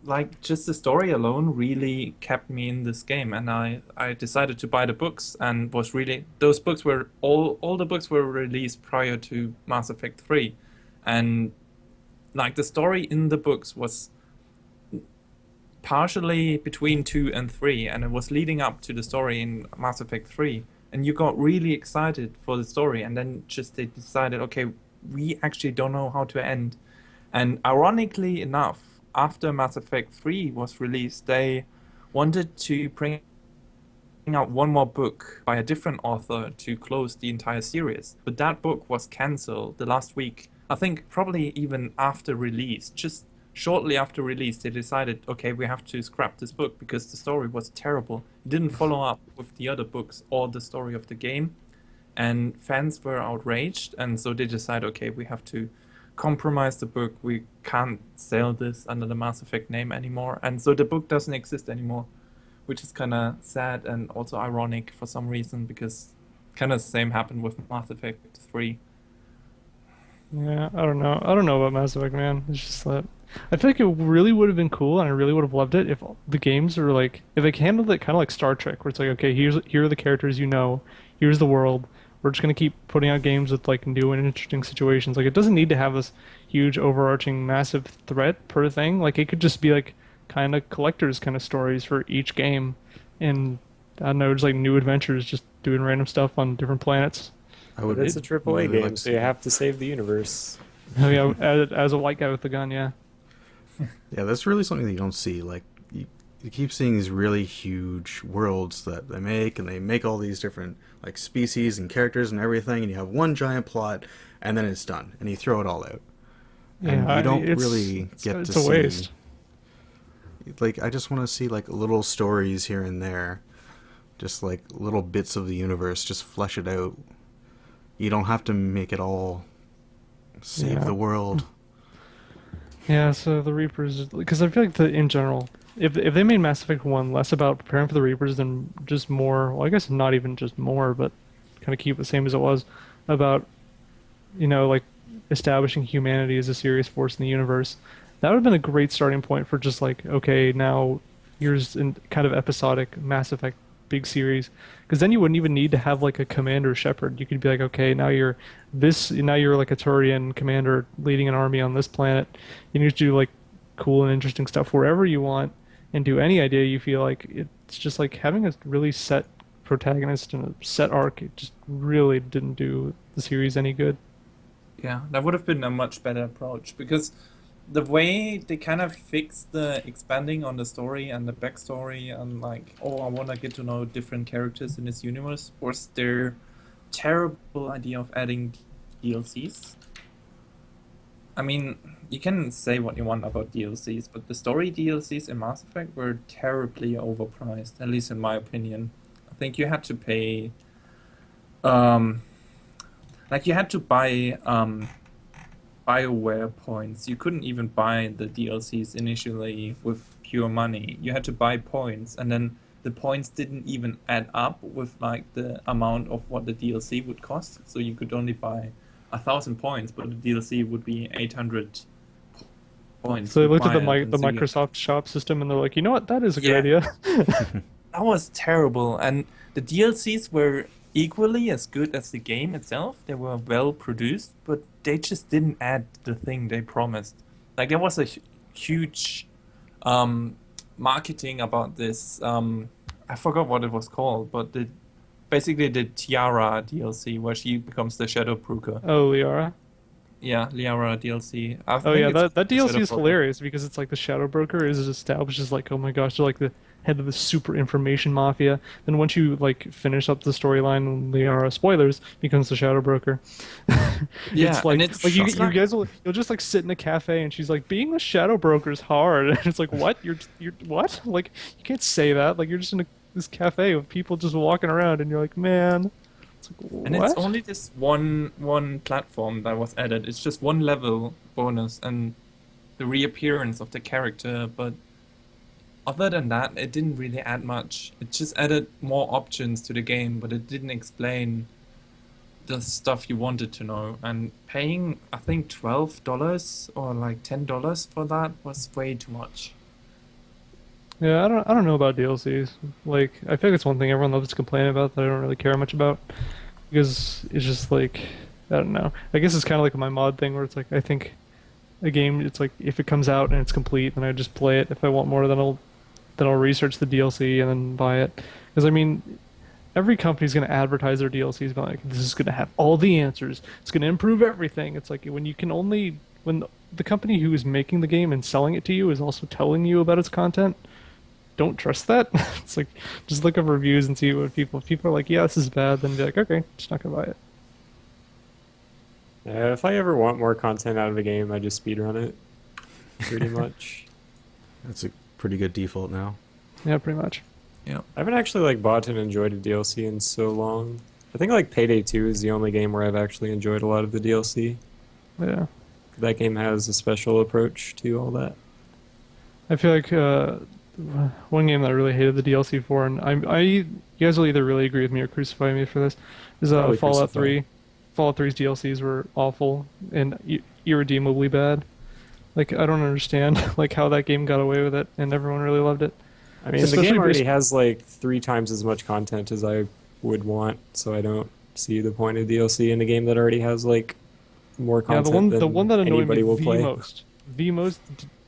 Speaker 3: like just the story alone really kept me in this game, and I decided to buy the books and was really those books were all the books were released prior to Mass Effect 3, and like the story in the books was partially between 2 and 3, and it was leading up to the story in Mass Effect 3, and you got really excited for the story, and then just they decided, okay, we actually don't know how to end. And ironically enough, after Mass Effect 3 was released, they wanted to bring out one more book by a different author to close the entire series. But that book was cancelled the last week. I think probably even after release, just shortly after release, they decided, okay, we have to scrap this book because the story was terrible. It didn't follow up with the other books or the story of the game. And fans were outraged, and so they decided, okay, we have to compromise the book. We can't sell this under the Mass Effect name anymore, and so the book doesn't exist anymore, which is kind of sad and also ironic for some reason because kind of the same happened with Mass Effect 3.
Speaker 2: Yeah, I don't know. I don't know about Mass Effect, man. It's just that I feel like it really would have been cool, and I really would have loved it if the games are like if they handled it kind of like Star Trek, where it's like, okay, here are the characters you know, here's the world. We're just gonna keep putting out games with like new and interesting situations. Like it doesn't need to have this huge overarching massive threat per thing. Like it could just be like kind of collectors kind of stories for each game, and I don't know, just like new adventures, just doing random stuff on different planets.
Speaker 1: I would.
Speaker 4: But it's a AAA
Speaker 1: really like
Speaker 4: game,
Speaker 1: to
Speaker 4: so
Speaker 1: see
Speaker 4: you
Speaker 1: that.
Speaker 4: have to save the universe.
Speaker 2: I mean, as a white guy with the gun, yeah.
Speaker 1: Yeah, that's really something that you don't see. Like, you keep seeing these really huge worlds that they make, and they make all these different like species and characters and everything, and you have one giant plot, and then it's done, and you throw it all out, and
Speaker 2: Yeah,
Speaker 1: you don't
Speaker 2: it's
Speaker 1: really get
Speaker 2: it's
Speaker 1: to
Speaker 2: a
Speaker 1: see.
Speaker 2: waste.
Speaker 1: Like, I just want to see like little stories here and there, just like little bits of the universe, just flesh it out. You don't have to make it all save
Speaker 2: Yeah.
Speaker 1: the world.
Speaker 2: Yeah, so the Reapers, because I feel like in general, if they made Mass Effect 1 less about preparing for the Reapers than just more, well, I guess not even just more, but kind of keep it the same as it was, about, like establishing humanity as a serious force in the universe, that would have been a great starting point for just like, okay, now here's in kind of episodic Mass Effect big series, because then you wouldn't even need to have like a commander Shepard. You could be like, okay, now you're like a Turian commander leading an army on this planet. You need to do like cool and interesting stuff wherever you want and do any idea you feel like. It's just like having a really set protagonist and a set arc. It just really didn't do the series any good.
Speaker 3: Yeah, that would have been a much better approach because the way they kind of fixed the expanding on the story and the backstory and like, oh, I want to get to know different characters in this universe was their terrible idea of adding DLCs. I mean, you can say what you want about DLCs, but the story DLCs in Mass Effect were terribly overpriced, at least in my opinion. I think you had to pay, like you had to buy BioWare points. You couldn't even buy the DLCs initially with pure money. You had to buy points, and then the points didn't even add up with like the amount of what the DLC would cost. So you could only buy 1,000 points, but the DLC would be 800 points.
Speaker 2: So they looked at the
Speaker 3: required,
Speaker 2: the
Speaker 3: and so you-
Speaker 2: Microsoft Shop system and they're like, you know what, that is a good
Speaker 3: Yeah.
Speaker 2: idea.
Speaker 3: That was terrible, and the DLCs were equally as good as the game itself. They were well produced, but they just didn't add the thing they promised. Like there was a huge marketing about this. I forgot what it was called, but basically the Tiara DLC where she becomes the Shadow Broker.
Speaker 2: Oh, Liara.
Speaker 3: Yeah, Liara DLC. I
Speaker 2: Oh
Speaker 3: think
Speaker 2: yeah,
Speaker 3: it's
Speaker 2: that
Speaker 3: the
Speaker 2: DLC
Speaker 3: Shadow
Speaker 2: is
Speaker 3: Broker.
Speaker 2: hilarious because it's like the Shadow Broker is established as like, oh my gosh, they're like the head of the super information mafia. Then once you like finish up the storyline, Liara, spoilers, becomes the Shadow Broker.
Speaker 3: Yeah,
Speaker 2: It's like,
Speaker 3: and it's
Speaker 2: you
Speaker 3: not-
Speaker 2: guys you'll just like sit in a cafe and she's like, being the Shadow Broker is hard. And it's like, what? You're what? Like you can't say that. Like you're just in this cafe with people just walking around and you're like, man. It's like, what?
Speaker 3: And it's only this one platform that was added. It's just one level bonus and the reappearance of the character, but other than that, it didn't really add much. It just added more options to the game, but it didn't explain the stuff you wanted to know. And paying, I think, $12 or like $10 for that was way too much.
Speaker 2: Yeah, I don't know about DLCs. Like, I feel like it's one thing everyone loves to complain about that I don't really care much about because it's just like I don't know. I guess it's kind of like my mod thing where it's like I think a game it's like if it comes out and it's complete, then I just play it. If I want more, then I'll research the DLC and then buy it. Because I mean, every company's going to advertise their DLCs by like this is going to have all the answers. It's going to improve everything. It's like when the company who is making the game and selling it to you is also telling you about its content. Don't trust that. It's like just look up reviews and see what if people are like, yeah, this is bad, then be like, okay, just not gonna buy it.
Speaker 4: Yeah, if I ever want more content out of a game, I just speedrun it, pretty much.
Speaker 1: That's a pretty good default now.
Speaker 2: Yeah, pretty much.
Speaker 3: Yeah.
Speaker 4: I haven't actually like bought and enjoyed a DLC in so long. I think like Payday 2 is the only game where I've actually enjoyed a lot of the DLC.
Speaker 2: Yeah,
Speaker 4: That game has a special approach to all that.
Speaker 2: I feel like one game that I really hated the DLC for, and you guys will either really agree with me or crucify me for this, is
Speaker 4: Probably
Speaker 2: Fallout
Speaker 4: crucify.
Speaker 2: 3. Fallout 3's DLCs were awful and irredeemably bad. Like I don't understand like how that game got away with it, and everyone really loved it.
Speaker 4: I mean,
Speaker 2: Especially
Speaker 4: the game already
Speaker 2: based-
Speaker 4: has like 3 times as much content as I would want, so I don't see the point of DLC in a game that already has like more
Speaker 2: Yeah,
Speaker 4: content
Speaker 2: the
Speaker 4: than
Speaker 2: one that annoyed
Speaker 4: anybody
Speaker 2: me
Speaker 4: will
Speaker 2: the
Speaker 4: play.
Speaker 2: most,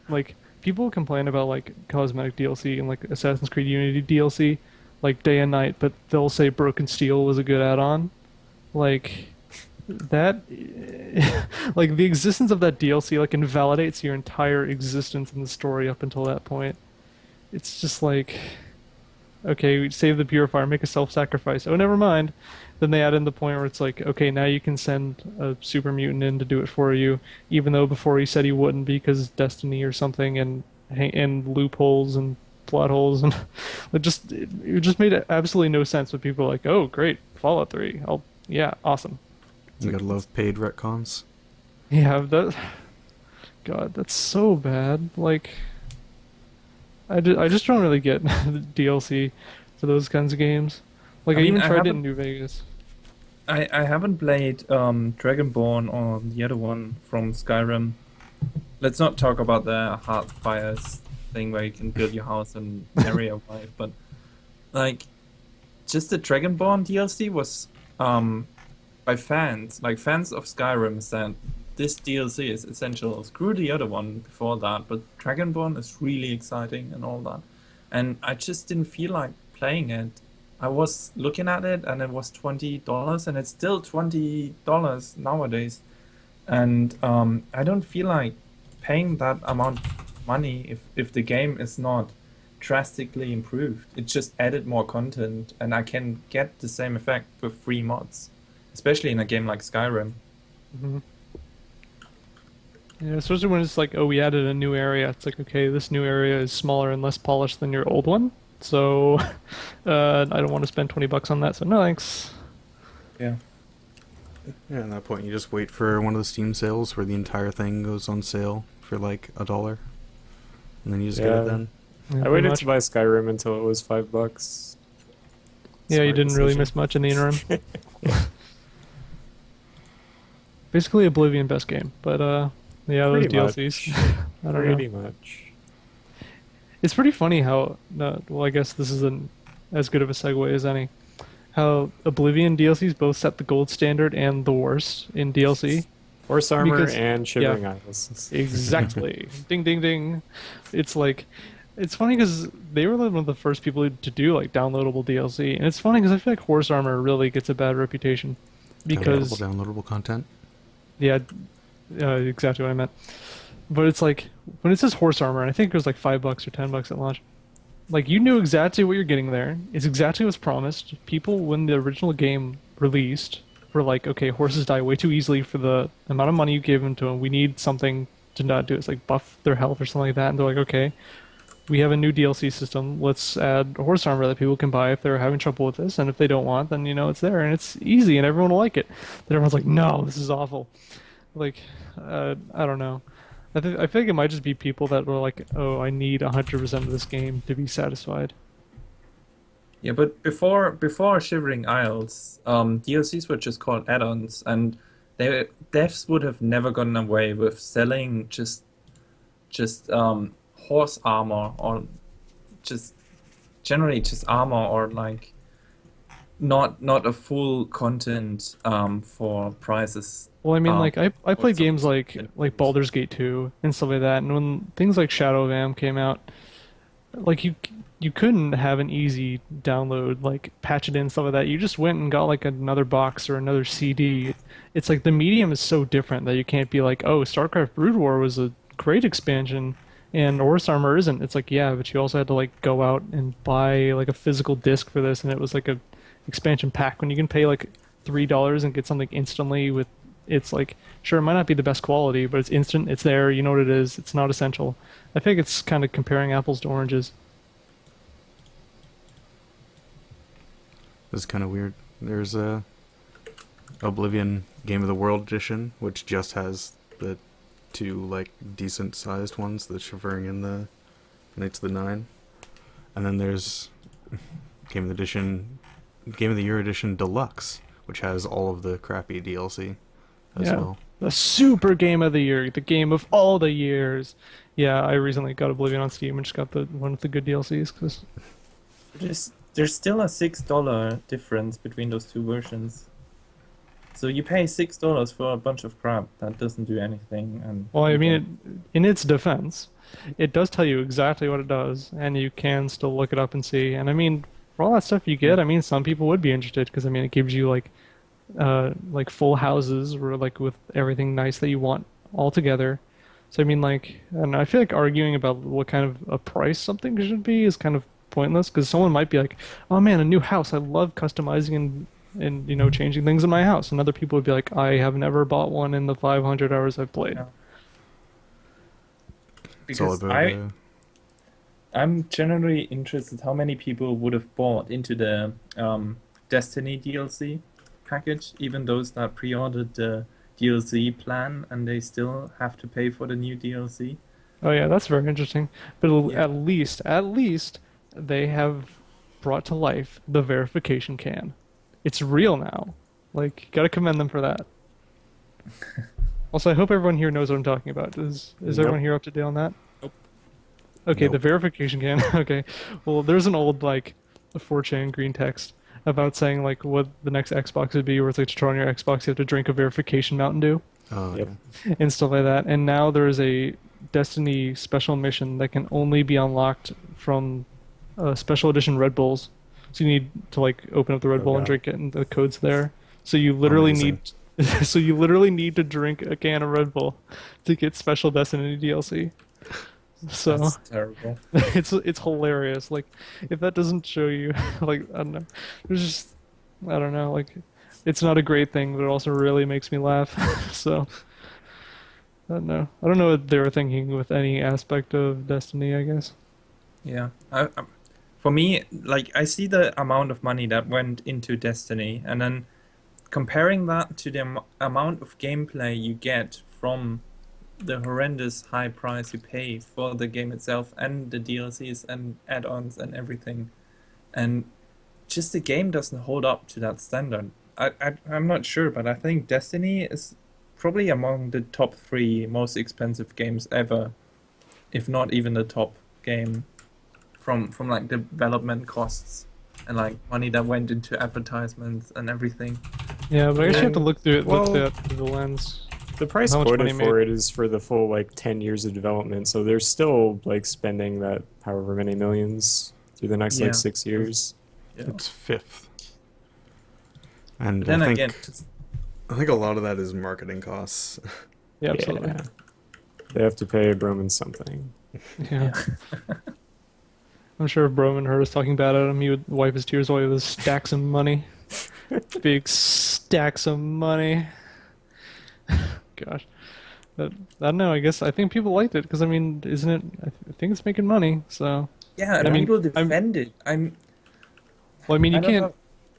Speaker 2: like people complain about like cosmetic DLC and like Assassin's Creed Unity DLC, like day and night, but they'll say Broken Steel was a good add-on, like that, like the existence of that DLC like invalidates your entire existence in the story up until that point. it's just like, okay, save the purifier, make a self-sacrifice. Oh, never mind. Then they add in the point where it's like, okay, now you can send a super mutant in to do it for you, even though before he said he wouldn't because destiny or something, and loopholes and plot holes, and it just made absolutely no sense. But people are like, oh, great, Fallout 3. Oh, yeah, awesome.
Speaker 1: You gotta love paid retcons.
Speaker 2: Yeah, that. God, that's so bad. Like, I just don't really get the DLC for those kinds of games. Like,
Speaker 3: I
Speaker 2: I
Speaker 3: mean,
Speaker 2: even
Speaker 3: I
Speaker 2: tried it in
Speaker 3: haven't
Speaker 2: New Vegas.
Speaker 3: I haven't played Dragonborn or the other one from Skyrim. Let's not talk about the Hearthfires thing where you can build your house in area of life, but like just the Dragonborn DLC was by fans, like fans of Skyrim said this DLC is essential. Screw the other one before that, but Dragonborn is really exciting and all that. And I just didn't feel like playing it. I was looking at it and it was $20 and it's still $20 nowadays. And I don't feel like paying that amount of money if the game is not drastically improved. It just added more content and I can get the same effect with free mods, especially in a game like Skyrim.
Speaker 2: Hmm. Yeah, especially when it's like, oh, we added a new area. It's like, okay, this new area is smaller and less polished than your old one, so I don't want to spend $20 on that. So no thanks.
Speaker 3: Yeah.
Speaker 1: Yeah, at that point you just wait for one of the Steam sales where the entire thing goes on sale for like $1, and then you just get
Speaker 4: Yeah.
Speaker 1: it then.
Speaker 2: Yeah,
Speaker 4: I
Speaker 2: pretty
Speaker 4: waited
Speaker 2: much.
Speaker 4: to buy Skyrim until it was $5.
Speaker 2: Yeah, you
Speaker 4: Smart
Speaker 2: didn't really
Speaker 4: decision.
Speaker 2: miss much in the interim. Basically, Oblivion best game, but yeah, those
Speaker 4: Pretty
Speaker 2: DLCs.
Speaker 4: much.
Speaker 2: I don't know.
Speaker 4: Pretty much.
Speaker 2: It's pretty funny how, well, I guess this isn't as good of a segue as any. How Oblivion DLCs both set the gold standard and the worst in DLC.
Speaker 4: Horse armor
Speaker 2: Because-
Speaker 4: and Shivering
Speaker 2: yeah.
Speaker 4: Isles.
Speaker 2: Exactly. Ding, ding, ding. It's like, it's funny because they were one of the first people to do like downloadable DLC, and it's funny because I feel like Horse Armor really gets a bad reputation because
Speaker 1: Downloadable content.
Speaker 2: yeah, exactly what I meant. But it's like when it says Horse Armor, and I think it was like $5 or $10 at launch. Like you knew exactly what you're getting there. It's exactly what's promised. People, when the original game released, were like, okay, horses die way too easily for the amount of money you gave them to them. We need something to not do it. It's like buff their health or something like that. And they're like, okay, we have a new DLC system. Let's add horse armor that people can buy if they're having trouble with this. And if they don't want, then it's there and it's easy and everyone will like it. Then everyone's like, no, this is awful. Like, I don't know. I feel like it might just be people that were like, oh, I need 100% of this game to be satisfied.
Speaker 3: Yeah, but before Shivering Isles, DLCs were just called add-ons, and devs would have never gotten away with selling just horse armor or just generally just armor or like not a full content for prices.
Speaker 2: Well, I mean, like I
Speaker 3: or
Speaker 2: played games
Speaker 3: something.
Speaker 2: like Baldur's Gate 2 and stuff like that, and when things like Shadow of Am came out, like you couldn't have an easy download, like patch it in stuff like that. You just went and got like another box or another CD. It's like the medium is so different that you can't be like, oh, StarCraft Brood War was a great expansion and Horse Armor isn't. It's like, yeah, but you also had to like go out and buy like a physical disc for this, and it was like a expansion pack when you can pay like $3 and get something instantly with. It's like, sure, it might not be the best quality, but it's instant. It's there. You know what it is. It's not essential. I think it's kind of comparing apples to oranges.
Speaker 1: This is kind of weird. There's a Oblivion Game of the World edition, which just has the two like decent sized ones, the Shivering and the Knights of the Nine, and then there's Game of the Year edition Deluxe, which has all of the crappy DLC as
Speaker 2: Yeah.
Speaker 1: well.
Speaker 2: The super game of the year, the game of all the years. Yeah, I recently got Oblivion on Steam and just got the one with the good DLCs. Cause
Speaker 3: There's still a $6 difference between those two versions. So you pay $6 for a bunch of crap that doesn't do anything. And
Speaker 2: well, I
Speaker 3: you
Speaker 2: mean, in its defense, it does tell you exactly what it does, and you can still look it up and see. And I mean, for all that stuff you get, I mean, some people would be interested because I mean, it gives you like full houses or like with everything nice that you want all together. So I mean, like, I don't know, I feel like arguing about what kind of a price something should be is kind of pointless because someone might be like, "Oh man, a new house! I love customizing and changing things in my house," and other people would be like, "I have never bought one in the 500 hours I've played."
Speaker 3: Yeah.
Speaker 1: It's all
Speaker 3: Because
Speaker 1: about
Speaker 3: I'm generally interested how many people would have bought into the Destiny DLC package, even those that pre-ordered the DLC plan and they still have to pay for the new DLC.
Speaker 2: Oh yeah, that's very interesting. But
Speaker 3: Yeah.
Speaker 2: at least they have brought to life the verification can. It's real now. Like, gotta commend them for that. Also, I hope everyone here knows what I'm talking about. Is
Speaker 4: Nope.
Speaker 2: everyone here up to date on that?
Speaker 3: Nope.
Speaker 2: Okay, the
Speaker 1: Nope.
Speaker 2: verification can. Okay. Well, there's an old like 4chan green text about saying like what the next Xbox would be, where it's like to turn on your Xbox, you have to drink a verification Mountain Dew
Speaker 1: oh,
Speaker 4: Yep.
Speaker 1: yeah.
Speaker 2: and stuff like that. And now there is a Destiny special mission that can only be unlocked from special edition Red Bulls. So you need to like open up the Red
Speaker 4: Oh,
Speaker 2: Bull and
Speaker 4: God.
Speaker 2: drink it, and the code's there. So you literally
Speaker 1: Amazing.
Speaker 2: need, so you literally need to drink a can of Red Bull to get special Destiny DLC. So
Speaker 3: That's terrible.
Speaker 2: it's hilarious. Like if that doesn't show you, like I don't know, there's just I don't know. Like it's not a great thing, but it also really makes me laugh. So. I don't know. I don't know what they were thinking with any aspect of Destiny, I guess.
Speaker 3: Yeah. For me, like I see the amount of money that went into Destiny, and then comparing that to the amount of gameplay you get from the horrendous high price you pay for the game itself and the DLCs and add-ons and everything, and just the game doesn't hold up to that standard. I'm not sure, but I think Destiny is probably among the top three most expensive games ever, if not even the top game from like development costs and like money that went into advertisements and everything.
Speaker 2: Yeah, but I guess you have to
Speaker 4: And,
Speaker 2: look through it,
Speaker 4: well,
Speaker 2: look at through the lens.
Speaker 4: The price
Speaker 2: How much
Speaker 4: quoted
Speaker 2: money
Speaker 4: for
Speaker 2: made?
Speaker 4: it is for the full like 10 years of development, so they're still like spending that however many millions through the next
Speaker 3: Yeah.
Speaker 4: like 6 years.
Speaker 3: Yeah.
Speaker 1: It's fifth. And
Speaker 3: But then
Speaker 1: I think
Speaker 3: again,
Speaker 1: I think a lot of that is marketing costs.
Speaker 2: Yeah, absolutely.
Speaker 4: Yeah. They have to pay Broman something.
Speaker 2: Yeah. I'm sure if Broman heard us talking bad at him, he would wipe his tears away with his stacks of money. Big stacks of money. Gosh. But, I don't know, I think people liked it, because, I mean, isn't it? I think it's making money, so.
Speaker 3: yeah,
Speaker 2: I mean,
Speaker 3: people defend it.
Speaker 2: Well, I mean, you
Speaker 3: I don't
Speaker 2: can't.
Speaker 3: know.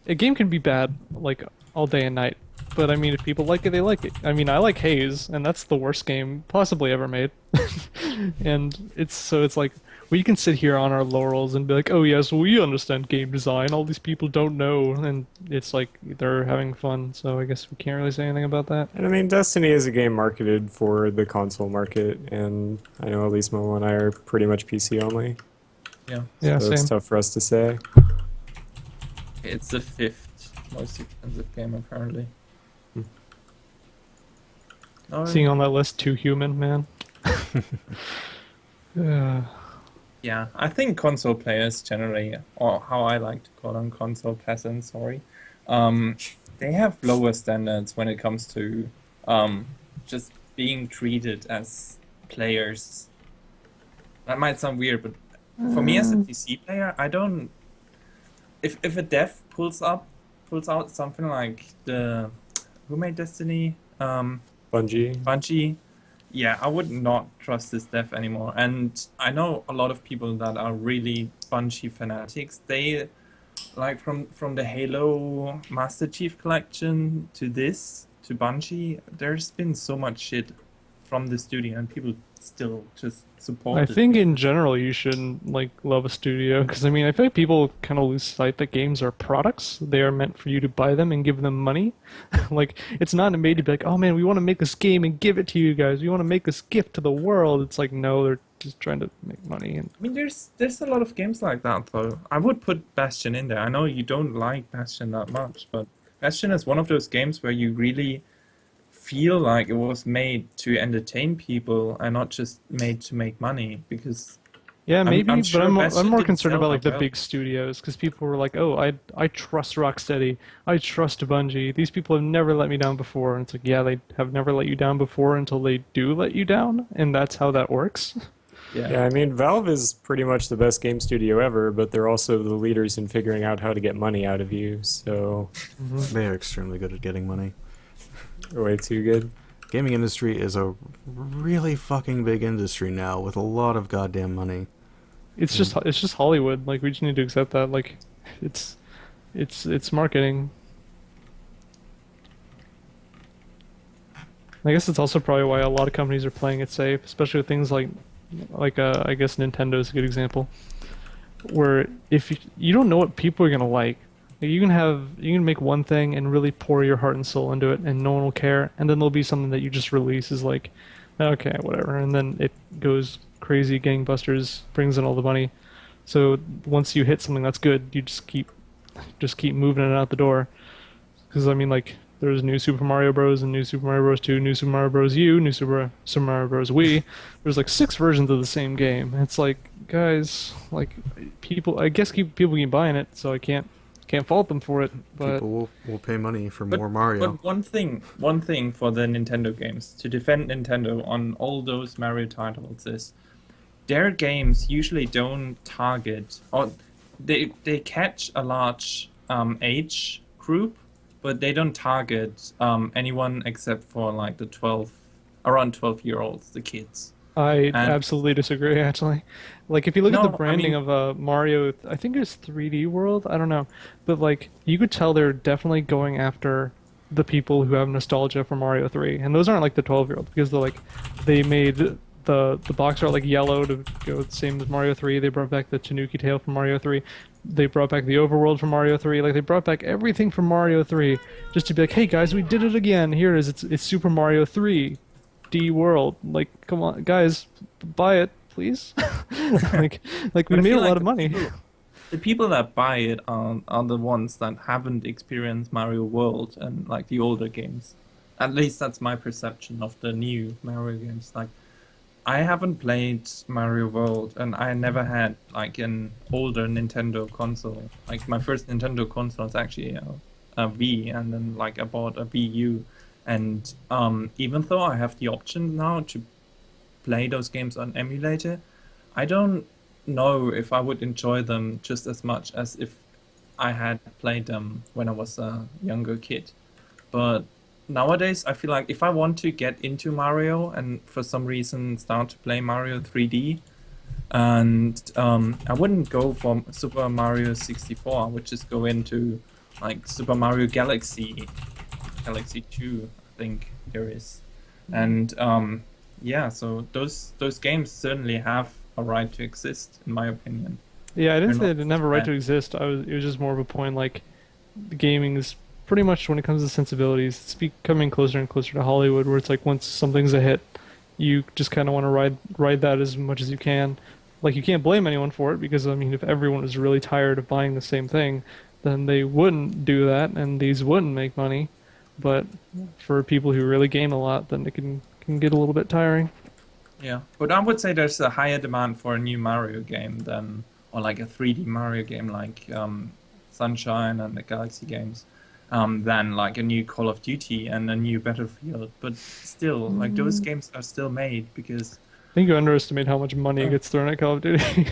Speaker 2: A game can be bad, like, all day and night. But, I mean, if people like it, they like it. I mean, I like Haze, and that's the worst game possibly ever made. And it's like, we can sit here on our laurels and be like, oh, yes, we understand game design. All these people don't know. And it's like, they're having fun, so I guess we can't really say anything about that.
Speaker 4: And I mean, Destiny is a game marketed for the console market, and I know at least Mo and I are pretty much PC only,
Speaker 3: Yeah,
Speaker 2: Yeah,
Speaker 4: so it's
Speaker 2: same.
Speaker 4: tough for us to say.
Speaker 3: it's the fifth most expensive game apparently. Oh,
Speaker 2: Seeing on that list, Too Human, man. Yeah.
Speaker 3: yeah, I think console players generally, or how I like to call them, console peasants, sorry, they have lower standards when it comes to just being treated as players. That might sound weird, but for me as a PC player, I don't. If a dev pulls out something like who made Destiny,
Speaker 4: Bungie.
Speaker 3: Bungie, yeah, I would not trust this dev anymore. And I know a lot of people that are really Bungie fanatics. They like from the Halo Master Chief Collection to this to Bungie. There's been so much shit from the studio, and people still just support
Speaker 2: I
Speaker 3: it.
Speaker 2: think in general you shouldn't like love a studio because I mean I feel like people kind of lose sight that games are products. They are meant for you to buy them and give them money. Like it's not made to be like, oh man, we want to make this game and give it to you guys. We want to make this gift to the world. It's like no, they're just trying to make money. And
Speaker 3: I mean, there's a lot of games like that though. I would put Bastion in there. I know you don't like Bastion that much, but Bastion is one of those games where you really feel like it was made to entertain people and not just made to make money. Because
Speaker 2: Yeah, maybe,
Speaker 3: I'm
Speaker 2: but
Speaker 3: sure
Speaker 2: I'm
Speaker 3: Bastion
Speaker 2: more
Speaker 3: didn't
Speaker 2: concerned
Speaker 3: sell
Speaker 2: about like
Speaker 3: that
Speaker 2: the
Speaker 3: well.
Speaker 2: big studios because people were like, "Oh, I trust Rocksteady, I trust Bungie. These people have never let me down before." And it's like, yeah, they have never let you down before until they do let you down, and that's how that works.
Speaker 3: Yeah.
Speaker 4: Yeah, I mean, Valve is pretty much the best game studio ever, but they're also the leaders in figuring out how to get money out of you, so
Speaker 1: They are extremely good at getting money.
Speaker 4: way too good.
Speaker 1: Gaming industry is a really fucking big industry now with a lot of goddamn money.
Speaker 2: It's just Hollywood. Like we just need to accept that. Like, it's it's marketing. I guess it's also probably why a lot of companies are playing it safe, especially with things like I guess Nintendo is a good example, where if you don't know what people are gonna like you can make one thing and really pour your heart and soul into it, and no one will care, and then there'll be something that you just release is like, okay, whatever, and then it goes crazy, gangbusters, brings in all the money. So once you hit something that's good, you just keep moving it out the door. Because I mean, like, there's new Super Mario Bros. And new Super Mario Bros. 2, new Super Mario Bros. U, new Super Mario Bros. Wii. There's like 6 versions of the same game. It's like, guys, like, people. I guess people keep buying it, so I can't fault them for it. But
Speaker 1: People will pay money for
Speaker 3: But,
Speaker 1: more Mario.
Speaker 3: but one thing for the Nintendo games to defend Nintendo on all those Mario titles is their games usually don't target, or they catch a large age group, but they don't target anyone except for like the 12-year-olds, the kids.
Speaker 2: I
Speaker 3: And
Speaker 2: absolutely disagree, actually. Like, if you look at the
Speaker 3: no, I
Speaker 2: branding
Speaker 3: mean,
Speaker 2: of Mario, I think it was 3D World, I don't know. But, like, you could tell they're definitely going after the people who have nostalgia for Mario 3. And those aren't, like, the 12-year-olds, because they made the box art, like, yellow to go the same as Mario 3. They brought back the Tanuki tail from Mario 3. They brought back the overworld from Mario 3. Like, they brought back everything from Mario 3 just to be like, hey, guys, we did it again. Here it is. It's Super Mario 3. D World. Like, come on, guys, buy it, please. like, like we
Speaker 3: but I
Speaker 2: made a
Speaker 3: feel
Speaker 2: lot
Speaker 3: like
Speaker 2: of money.
Speaker 3: the people that buy it are the ones that haven't experienced Mario World and like the older games. At least that's my perception of the new Mario games. Like, I haven't played Mario World, and I never had like an older Nintendo console. Like my first Nintendo console is actually a Wii, and then like I bought a Wii U. And even though I have the option now to play those games on emulator, I don't know if I would enjoy them just as much as if I had played them when I was a younger kid. But nowadays, I feel like if I want to get into Mario and for some reason start to play Mario 3D, and I wouldn't go for Super Mario 64, I would just go into like Super Mario Galaxy 2, I think there is. And yeah, so those games certainly have a right to exist, in my opinion.
Speaker 2: Yeah, I
Speaker 3: They're
Speaker 2: didn't say
Speaker 3: not
Speaker 2: it didn't have a right
Speaker 3: bad.
Speaker 2: to exist. It was just more of a point. Like, the gaming is pretty much, when it comes to sensibilities, it's becoming closer and closer to Hollywood, where it's like once something's a hit, you just kind of want to ride that as much as you can. Like, you can't blame anyone for it because I mean, if everyone was really tired of buying the same thing, then they wouldn't do that, and these wouldn't make money. But for people who really game a lot, then it can get a little bit tiring.
Speaker 3: Yeah, but I would say there's a higher demand for a new Mario game than, or like a 3D Mario game like Sunshine and the Galaxy games, than like a new Call of Duty and a new Battlefield. But still, like those games are still made because
Speaker 2: I think you underestimate how much money gets thrown at Call of Duty.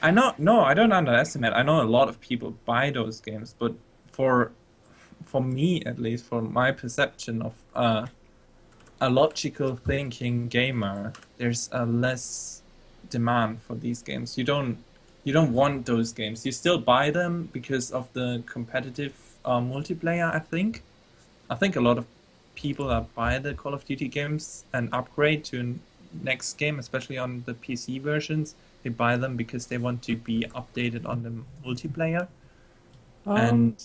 Speaker 3: I know, no, I don't underestimate. I know a lot of people buy those games, but for for me at least, for my perception of a logical thinking gamer, there's a less demand for these games. You don't want those games. You still buy them because of the competitive multiplayer. I think a lot of people that buy the Call of Duty games and upgrade to next game, especially on the PC versions, they buy them because they want to be updated on the multiplayer. And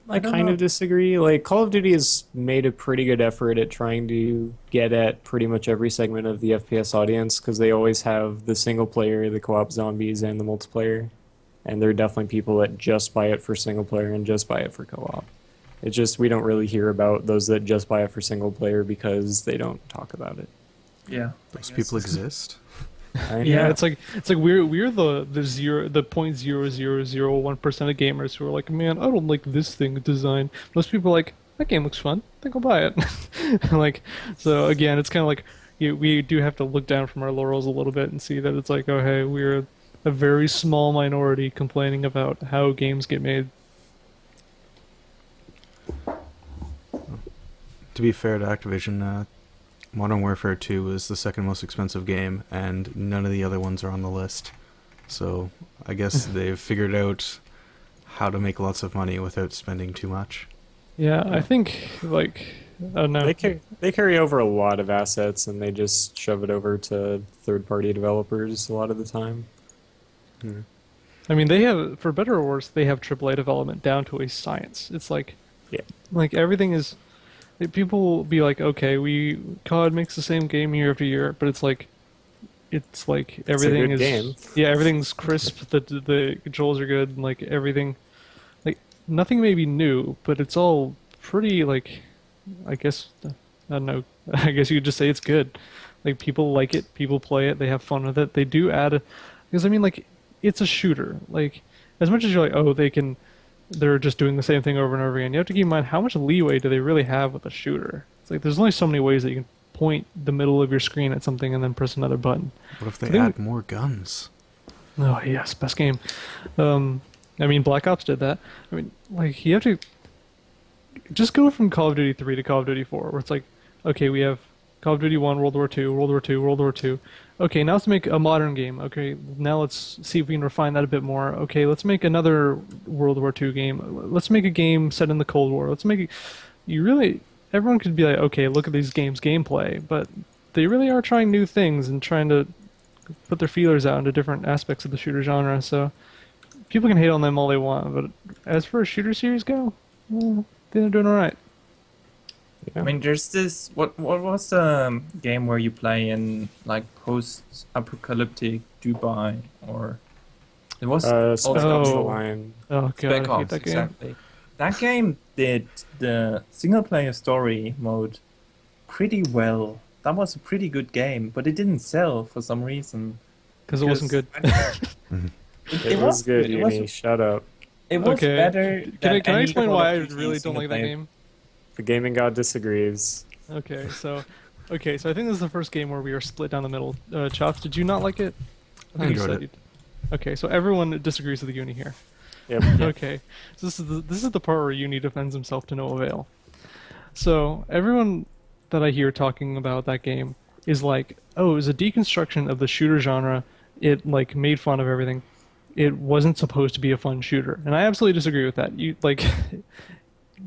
Speaker 4: I
Speaker 3: don't
Speaker 4: kind
Speaker 3: know.
Speaker 4: of disagree. Like, Call of Duty has made a pretty good effort at trying to get at pretty much every segment of the FPS audience because they always have the single player, the co-op zombies, and the multiplayer. And there are definitely people that just buy it for single player and just buy it for co-op. It's just we don't really hear about those that just buy it for single player because they don't talk about it.
Speaker 3: Yeah, I
Speaker 1: Those
Speaker 3: guess.
Speaker 1: people exist.
Speaker 4: I
Speaker 2: Yeah,
Speaker 4: know.
Speaker 2: it's like we're the 0.0001% of gamers who are like, man, I don't like this thing design. Most people are like, that game looks fun. I think I'll buy it. Like, so again, it's kind of like we do have to look down from our laurels a little bit and see that it's like, oh hey, we're a very small minority complaining about how games get made.
Speaker 1: To be fair to Activision, Modern Warfare 2 is the second most expensive game, and none of the other ones are on the list. So I guess they've figured out how to make lots of money without spending too much.
Speaker 2: Yeah, I think like I don't know.
Speaker 4: They carry over a lot of assets and they just shove it over to third-party developers a lot of the time.
Speaker 1: Hmm.
Speaker 2: I mean, they have, for better or worse, they have AAA development down to a science. It's
Speaker 4: Yeah.
Speaker 2: like everything is. People will be like, okay, COD makes the same game year after year, but it's like
Speaker 4: It's a
Speaker 2: everything
Speaker 4: good
Speaker 2: is,
Speaker 4: game.
Speaker 2: yeah, everything's crisp. The controls are good, and like everything, like nothing may be new, but it's all pretty like, I guess, I don't know. I guess you could just say it's good. Like people like it, people play it, they have fun with it. They do add, because I mean, like it's a shooter. Like as much as you're like, oh, they're just doing the same thing over and over again. You have to keep in mind how much leeway do they really have with a shooter. It's like there's only so many ways that you can point the middle of your screen at something and then press another button.
Speaker 1: What if they
Speaker 2: I think-
Speaker 1: add more guns?
Speaker 2: Oh yes, best game. I mean Black Ops did that. I mean, like you have to just go from Call of Duty 3 to Call of Duty 4, where it's like, okay, we have Call of Duty 1, World War 2, World War 2, World War 2. Okay, now let's make a modern game. Okay, now let's see if we can refine that a bit more. Okay, let's make another World War 2 game. Let's make a game set in the Cold War. Let's make it. Everyone could be like, okay, look at these games' gameplay, but they really are trying new things and trying to put their feelers out into different aspects of the shooter genre. So people can hate on them all they want, but as for a shooter series go, well, they're doing all right.
Speaker 4: Yeah.
Speaker 3: I mean, there's this. What was the game where you play in like post-apocalyptic Dubai, or it was
Speaker 4: Spec
Speaker 3: also
Speaker 4: Ops: The
Speaker 2: Oh.
Speaker 4: Line.
Speaker 2: Oh god,
Speaker 3: Spec
Speaker 2: I hate
Speaker 3: Ops,
Speaker 2: that game.
Speaker 3: exactly. That game did the single-player story mode pretty well. That was a pretty good game, but it didn't sell for some reason.
Speaker 2: Because it wasn't good.
Speaker 4: It was good,
Speaker 3: It was,
Speaker 4: Uni. Shut up.
Speaker 3: it was
Speaker 2: Okay.
Speaker 3: better.
Speaker 2: Can I
Speaker 3: any
Speaker 2: explain
Speaker 3: Call
Speaker 2: why
Speaker 3: of
Speaker 2: I
Speaker 3: Duty
Speaker 2: really don't like that
Speaker 3: single-player.
Speaker 2: game?
Speaker 4: The gaming god disagrees.
Speaker 2: Okay, so I think this is the first game where we are split down the middle. Chops, did you not like it?
Speaker 1: I
Speaker 2: think you
Speaker 1: enjoyed
Speaker 2: said
Speaker 1: it.
Speaker 2: you did. Okay, so everyone disagrees with the Uni here.
Speaker 4: Yep.
Speaker 2: Okay, so this is the part where Uni defends himself to no avail. So everyone that I hear talking about that game is like, oh, it was a deconstruction of the shooter genre. It like made fun of everything. It wasn't supposed to be a fun shooter, and I absolutely disagree with that. You like,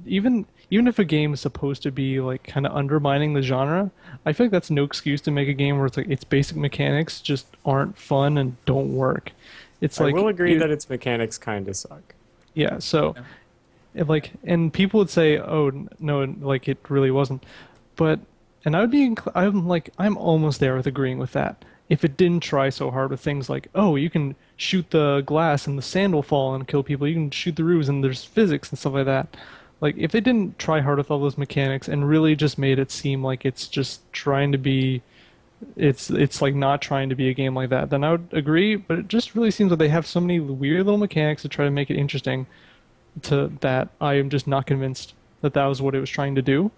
Speaker 2: even if a game is supposed to be like kind of undermining the genre, I feel like that's no excuse to make a game where it's like its basic mechanics just aren't fun and don't work. It's
Speaker 4: I
Speaker 2: like
Speaker 4: will agree that its mechanics kind of suck.
Speaker 2: yeah, so like, and people would say, "Oh no, like it really wasn't," but and I would be, I'm almost there with agreeing with that. If it didn't try so hard with things like, oh, you can shoot the glass and the sand will fall and kill people. You can shoot the roofs and there's physics and stuff like that. Like if they didn't try hard with all those mechanics and really just made it seem like it's just trying to be it's like not trying to be a game like that, then I would agree. But it just really seems like they have so many weird little mechanics to try to make it interesting. To that, I am just not convinced that that was what it was trying to do.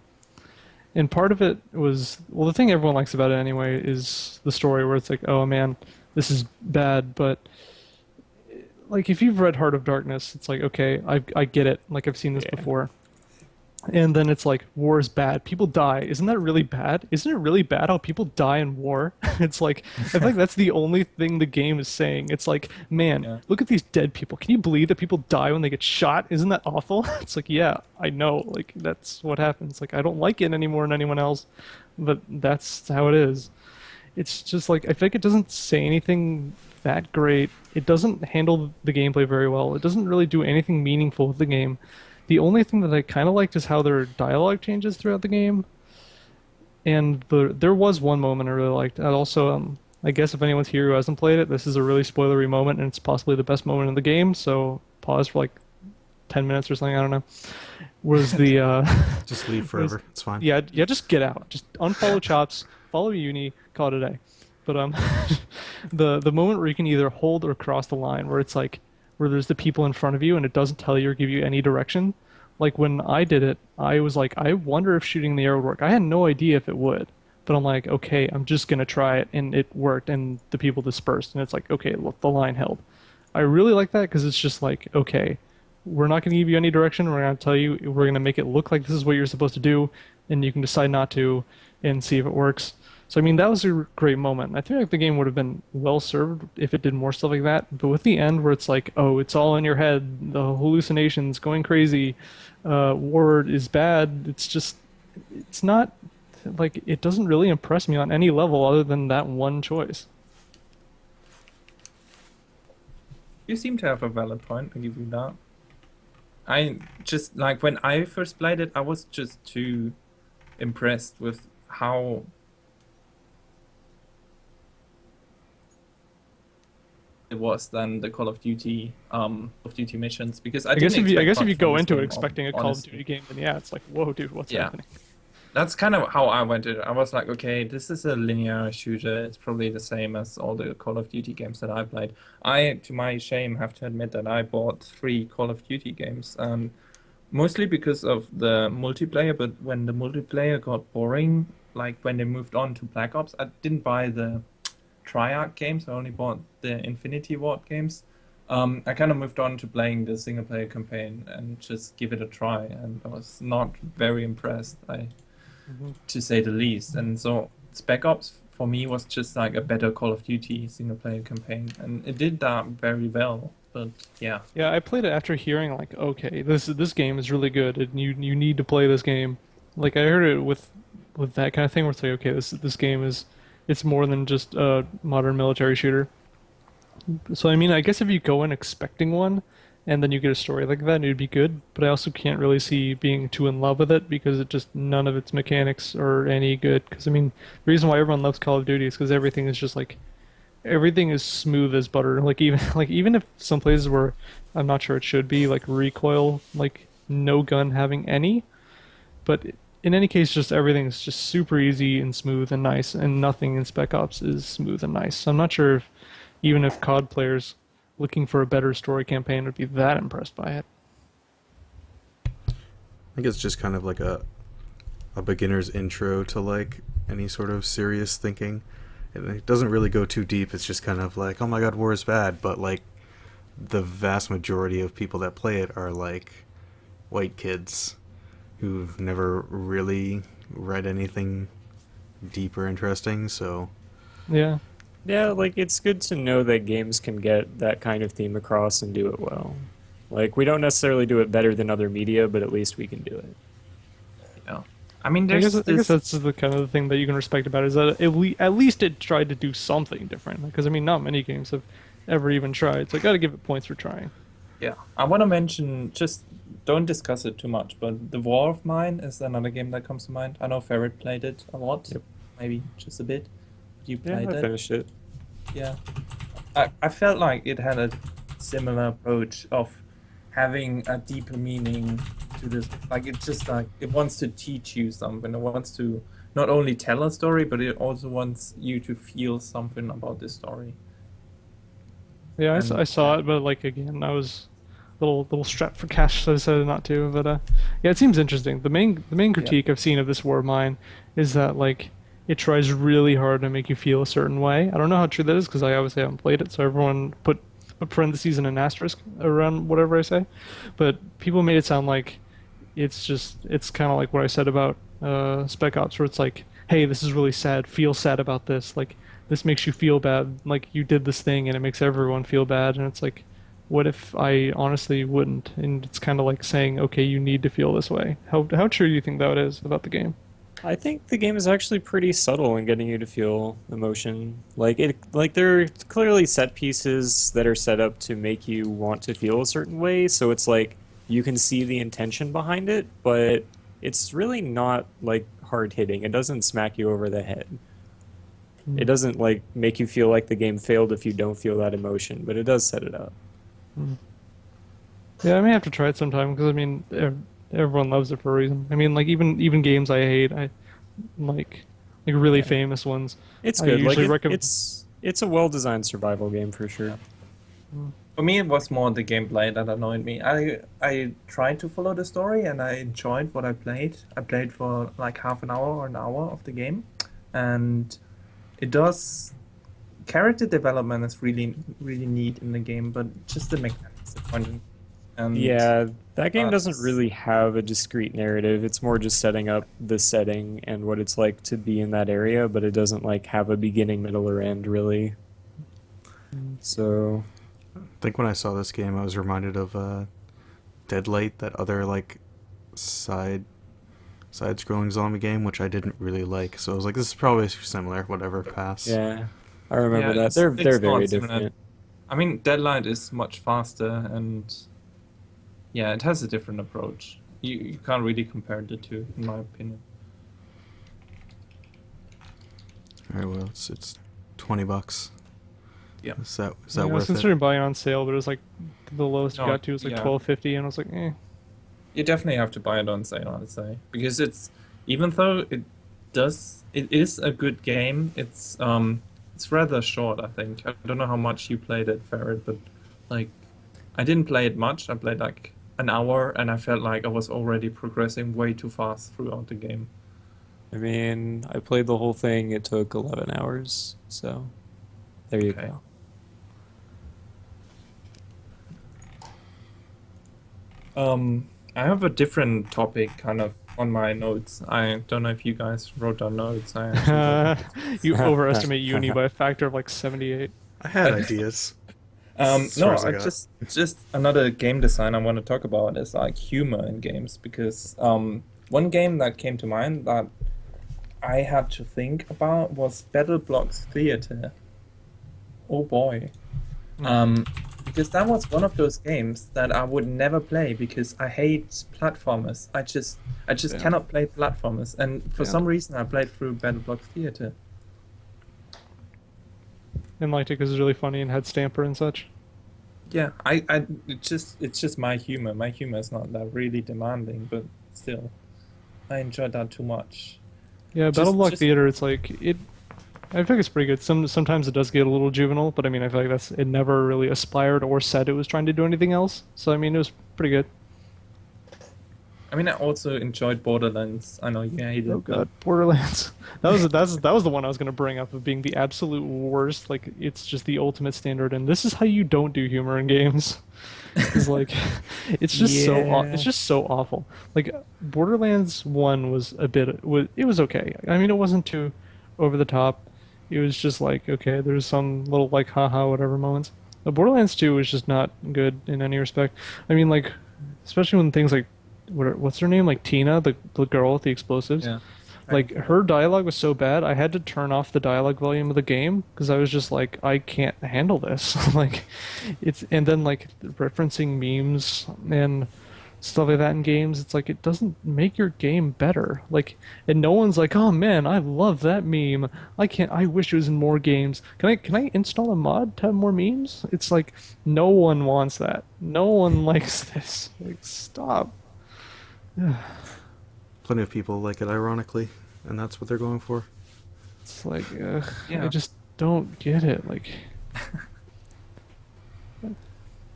Speaker 2: And part of it was, well, the thing everyone likes about it anyway is the story, where it's like, oh man, this is bad. But like if you've read Heart of Darkness, it's like, okay, I get it. Like I've seen this before. And then it's like, war is bad. People die. Isn't that really bad? Isn't it really bad how people die in war? It's like, I feel like that's the only thing the game is saying. It's like, man, look at these dead people. Can you believe that people die when they get shot? Isn't that awful? It's like, yeah, I know. Like, that's what happens. Like, I don't like it any more than anyone else, but that's how it is. It's just like, I feel like it doesn't say anything that great. It doesn't handle the gameplay very well. It doesn't really do anything meaningful with the game. The only thing that I kind of liked is how their dialogue changes throughout the game. And there was one moment I really liked. And also, I guess if anyone's here who hasn't played it, this is a really spoilery moment, and it's possibly the best moment in the game. So pause for like 10 minutes or something. I don't know. Was the
Speaker 1: Just leave forever. It's fine.
Speaker 2: yeah, just get out. Just unfollow Chops, follow Uni, call it a day. but the moment where you can either hold or cross the line, where it's like where there's the people in front of you and it doesn't tell you or give you any direction. Like when I did it, I was like, I wonder if shooting the arrow would work. I had no idea if it would, but I'm like, okay, I'm just gonna try it, and it worked, and the people dispersed, and it's like, okay, look, the line held. I really like that because it's just like, okay, we're not going to give you any direction. We're going to tell you, we're going to make it look like this is what you're supposed to do, and you can decide not to and see if it works. So, I mean, that was a great moment. I feel like the game would have been well served if it did more stuff like that. But with the end where it's like, oh, it's all in your head, the hallucinations going crazy, Ward is bad, it's just, it's not, like, it doesn't really impress me on any level other than that one choice.
Speaker 3: You seem to have a valid point. I give you that. I just like when I first played it, I was just too impressed with how it was than the Call of Duty missions because I didn't
Speaker 2: I
Speaker 3: expect
Speaker 2: guess if
Speaker 3: much
Speaker 2: you
Speaker 3: from
Speaker 2: go
Speaker 3: this
Speaker 2: into it
Speaker 3: game,
Speaker 2: expecting a Call of
Speaker 3: honestly.
Speaker 2: Duty game, then yeah, it's like, whoa, dude, what's
Speaker 3: Yeah.
Speaker 2: happening?
Speaker 3: That's kind of how I went to it. I was like, okay, this is a linear shooter. It's probably the same as all the Call of Duty games that I played. I, to my shame, have to admit that I bought 3 Call of Duty games, mostly because of the multiplayer. But when the multiplayer got boring, like when they moved on to Black Ops, I didn't buy the Triarch games. I only bought the Infinity Ward games. I kind of moved on to playing the single player campaign and just give it a try, and I was not very impressed. To say the least. And so Spec Ops for me was just like a better Call of Duty single player campaign, and it did that very well. But yeah,
Speaker 2: Yeah, I played it after hearing like, okay, this game is really good, and you need to play this game. Like I heard it with that kind of thing where it's like, okay, this game is it's more than just a modern military shooter. So I mean, I guess if you go in expecting one, and then you get a story like that, it'd be good. But I also can't really see being too in love with it because it just none of its mechanics are any good. Because I mean, the reason why everyone loves Call of Duty is because everything is just like everything is smooth as butter. Like even like even if some places where I'm not sure it should be like recoil, like no gun having any, but in any case, just everything is just super easy and smooth and nice, and nothing in Spec Ops is smooth and nice. So I'm not sure if even if COD players looking for a better story campaign would be that impressed by it.
Speaker 1: I think it's just kind of like a beginner's intro to like any sort of serious thinking. And it doesn't really go too deep. It's just kind of like, oh my god, war is bad. But like the vast majority of people that play it are like white kids who've never really read anything deep or interesting. So
Speaker 2: Yeah.
Speaker 4: Yeah, like it's good to know that games can get that kind of theme across and do it well. Like we don't necessarily do it better than other media, but at least we can do it.
Speaker 3: yeah. I mean,
Speaker 2: I
Speaker 3: there's
Speaker 2: guess
Speaker 3: this.
Speaker 2: that's the kind of thing that you can respect about it, is that at least it tried to do something different. Because I mean, not many games have ever even tried. So I got to give it points for trying.
Speaker 3: Yeah, I want to mention just don't discuss it too much, but The War of Mine is another game that comes to mind. I know Ferret played it a lot,
Speaker 4: Yep.
Speaker 3: maybe just a bit. You
Speaker 4: Yeah,
Speaker 3: played
Speaker 4: I
Speaker 3: it?
Speaker 4: finished it.
Speaker 3: Yeah. I felt like it had a similar approach of having a deeper meaning to this. Like it just like it wants to teach you something. It wants to not only tell a story, but it also wants you to feel something about this story.
Speaker 2: Yeah,
Speaker 3: And
Speaker 2: I saw it, but like again, I was little strapped for cash, so I decided not to. But yeah, it seems interesting. The main critique I've seen of this War of Mine is that like it tries really hard to make you feel a certain way. I don't know how true that is because I obviously haven't played it, so everyone put a parentheses and an asterisk around whatever I say. But people made it sound like it's kind of like what I said about Spec Ops, where it's like, hey, this is really sad. Feel sad about this. Like this makes you feel bad. Like you did this thing and it makes everyone feel bad. And it's like, what if I honestly wouldn't? And it's kind of like saying, okay, you need to feel this way. How true do you think that is about the game?
Speaker 4: I think the game is actually pretty subtle in getting you to feel emotion. Like there are clearly set pieces that are set up to make you want to feel a certain way, so it's like you can see the intention behind it, but it's really not like hard hitting. It doesn't smack you over the head. It doesn't like make you feel like the game failed if you don't feel that emotion, but it does set it up.
Speaker 2: Yeah, I may have to try it sometime because I mean, everyone loves it for a reason. I mean, like even games I hate, I like like really
Speaker 4: Yeah.
Speaker 2: famous ones.
Speaker 4: It's
Speaker 2: I
Speaker 4: good. Like
Speaker 2: usually recommend.
Speaker 4: it's a well-designed survival game for sure.
Speaker 3: For me, it was more the gameplay that annoyed me. I tried to follow the story and I enjoyed what I played. I played for like half an hour or an hour of the game, and it does character development is really neat in the game, but just the mechanics are disappointing. And
Speaker 4: Yeah, that game doesn't
Speaker 3: that's-
Speaker 4: really have a discrete narrative. It's more just setting up the setting and what it's like to be in that area, but it doesn't like have a beginning, middle, or end really. So
Speaker 1: I think when I saw this game, I was reminded of Deadlight, that other like side-scrolling zombie game, which I didn't really like. So I was like, this is probably similar. Whatever, pass.
Speaker 4: yeah, I remember
Speaker 3: Yeah,
Speaker 4: that.
Speaker 3: it's-
Speaker 4: They're
Speaker 3: it's
Speaker 4: very
Speaker 3: not similar.
Speaker 4: different.
Speaker 3: I mean, Deadlight is much faster, and yeah, it has a different approach. You can't really compare the two, in my opinion.
Speaker 1: All right, well, it's $20.
Speaker 3: Yeah.
Speaker 1: Is that
Speaker 2: I was
Speaker 1: worth it?
Speaker 2: considering buying on sale, but it was like the lowest
Speaker 3: No,
Speaker 2: I got to was like
Speaker 3: yeah.
Speaker 2: $12.50, and I was like, eh.
Speaker 3: You definitely have to buy it on sale, I'd say, because even though it is a good game. It's rather short, I think. I don't know how much you played it, Ferret, but like, I didn't play it much. I played like an hour, and I felt like I was already progressing way too fast throughout the game.
Speaker 4: I mean, I played the whole thing. It took 11 hours. So there you
Speaker 3: Okay.
Speaker 4: go.
Speaker 3: I have a different topic kind of on my notes. I don't know if you guys wrote down notes. I actually
Speaker 2: You overestimate uni by a factor of like 78.
Speaker 1: I had ideas. As
Speaker 3: no,
Speaker 1: far as I
Speaker 3: I
Speaker 1: got.
Speaker 3: just another game design I want to talk about is like humor in games, because one game that came to mind that I had to think about was Battle Blocks Theater. Oh boy. Because that was one of those games that I would never play because I hate platformers. I just
Speaker 2: Yeah.
Speaker 3: cannot play platformers, and for
Speaker 2: Yeah.
Speaker 3: some reason I played through Battle Blocks Theater.
Speaker 2: And liked it because it was really funny and had Stamper and such.
Speaker 3: Yeah, it's just my humor. My humor is not that really demanding, but still, I enjoyed that too much.
Speaker 2: Yeah,
Speaker 3: Just-
Speaker 2: Battle Block
Speaker 3: just-
Speaker 2: Theater, it's like it. I think it's pretty good. Sometimes it does get a little juvenile, but I mean, I feel like it never really aspired or said it was trying to do anything else. So I mean, it was pretty good.
Speaker 3: I mean, I also enjoyed Borderlands. I know you hate it.
Speaker 2: Oh god, Borderlands. That was the one I was gonna bring up of being the absolute worst. Like it's just the ultimate standard, and this is how you don't do humor in games. It's like it's just it's just so awful. Like Borderlands 1 was it was okay. I mean, it wasn't too over the top. It was just like, okay, there's some little like haha whatever moments. But Borderlands 2 was just not good in any respect. I mean, like especially when things like what's her name, like Tina, the girl with the explosives.
Speaker 3: Yeah.
Speaker 2: Like her dialogue was so bad, I had to turn off the dialogue volume of the game because I was just like, I can't handle this. Like, and then like referencing memes and stuff like that in games. It's like it doesn't make your game better. Like, and no one's like, oh man, I love that meme. I wish it was in more games. Can I install a mod to have more memes? It's like no one wants that. No one likes this. Like, stop.
Speaker 1: Plenty of people like it, ironically, and that's what they're going for.
Speaker 2: It's like,
Speaker 3: Yeah.
Speaker 2: I just don't get it. Like,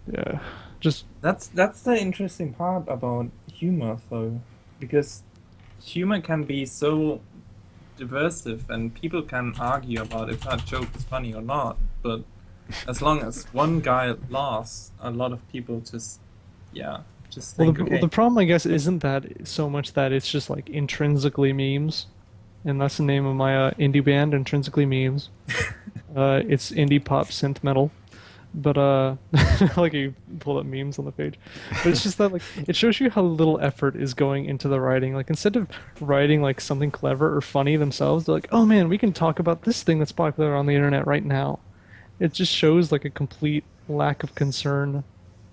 Speaker 2: yeah, just
Speaker 3: That's the interesting part about humor, though, because humor can be so diversive, and people can argue about if that joke is funny or not. But as long as one guy laughs, a lot of people just
Speaker 2: well,
Speaker 3: think,
Speaker 2: the
Speaker 3: okay,
Speaker 2: problem, I guess, isn't that so much that it's just like intrinsically memes, and that's the name of my indie band, Intrinsically Memes. It's indie pop synth metal. But like you pull up memes on the page, but it's just that like it shows you how little effort is going into the writing. Like instead of writing like something clever or funny themselves, they're like, oh man, we can talk about this thing that's popular on the internet right now. It just shows like a complete lack of concern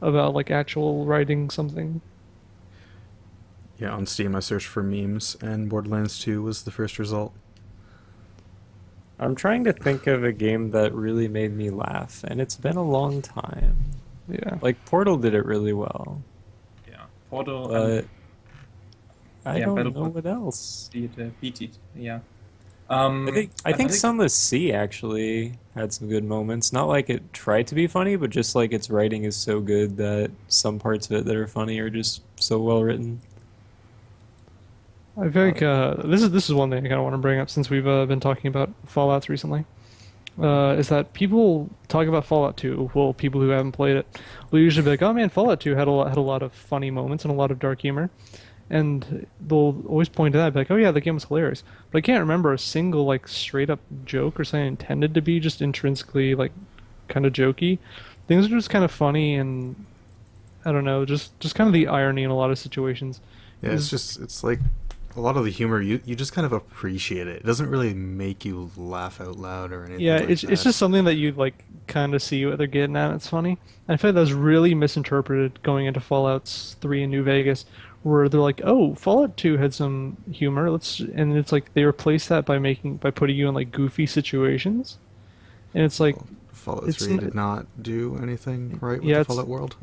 Speaker 2: about like actual writing something.
Speaker 1: Yeah, on Steam I searched for memes, and Borderlands 2 was the first result.
Speaker 4: I'm trying to think of a game that really made me laugh, and it's been a long time.
Speaker 2: Yeah.
Speaker 4: Like Portal did it really well,
Speaker 3: yeah, Portal
Speaker 4: but
Speaker 3: and
Speaker 4: I
Speaker 3: yeah,
Speaker 4: don't
Speaker 3: Battle
Speaker 4: know
Speaker 3: Block
Speaker 4: what else.
Speaker 3: Theater, beat it, yeah.
Speaker 4: I think Sunless Sea actually had some good moments. Not like it tried to be funny, but just like its writing is so good that some parts of it that are funny are just so well written.
Speaker 2: I think this is one thing I kind of want to bring up since we've been talking about Fallouts recently. Is that people talk about Fallout 2? Well, people who haven't played it will usually be like, "Oh man, Fallout 2 had a lot of funny moments and a lot of dark humor," and they'll always point to that, be like, "Oh yeah, the game was hilarious." But I can't remember a single like straight up joke or something intended to be just intrinsically like kind of jokey. Things are just kind of funny and I don't know, just kind of the irony in a lot of situations.
Speaker 1: Yeah, it's like a lot of the humor you just kind of appreciate it. It doesn't really make you laugh out loud or anything
Speaker 2: Yeah,
Speaker 1: like
Speaker 2: it's
Speaker 1: that.
Speaker 2: just something that you like kind of see what they're getting at. It's funny. And I feel like that was really misinterpreted going into Fallout 3 in New Vegas, where they're like, "Oh, Fallout 2 had some humor. And it's like they replaced that by putting you in like goofy situations, and it's like
Speaker 1: Well, Fallout
Speaker 2: it's
Speaker 1: 3 did not do anything right with
Speaker 2: yeah,
Speaker 1: the
Speaker 2: it's
Speaker 1: Fallout world.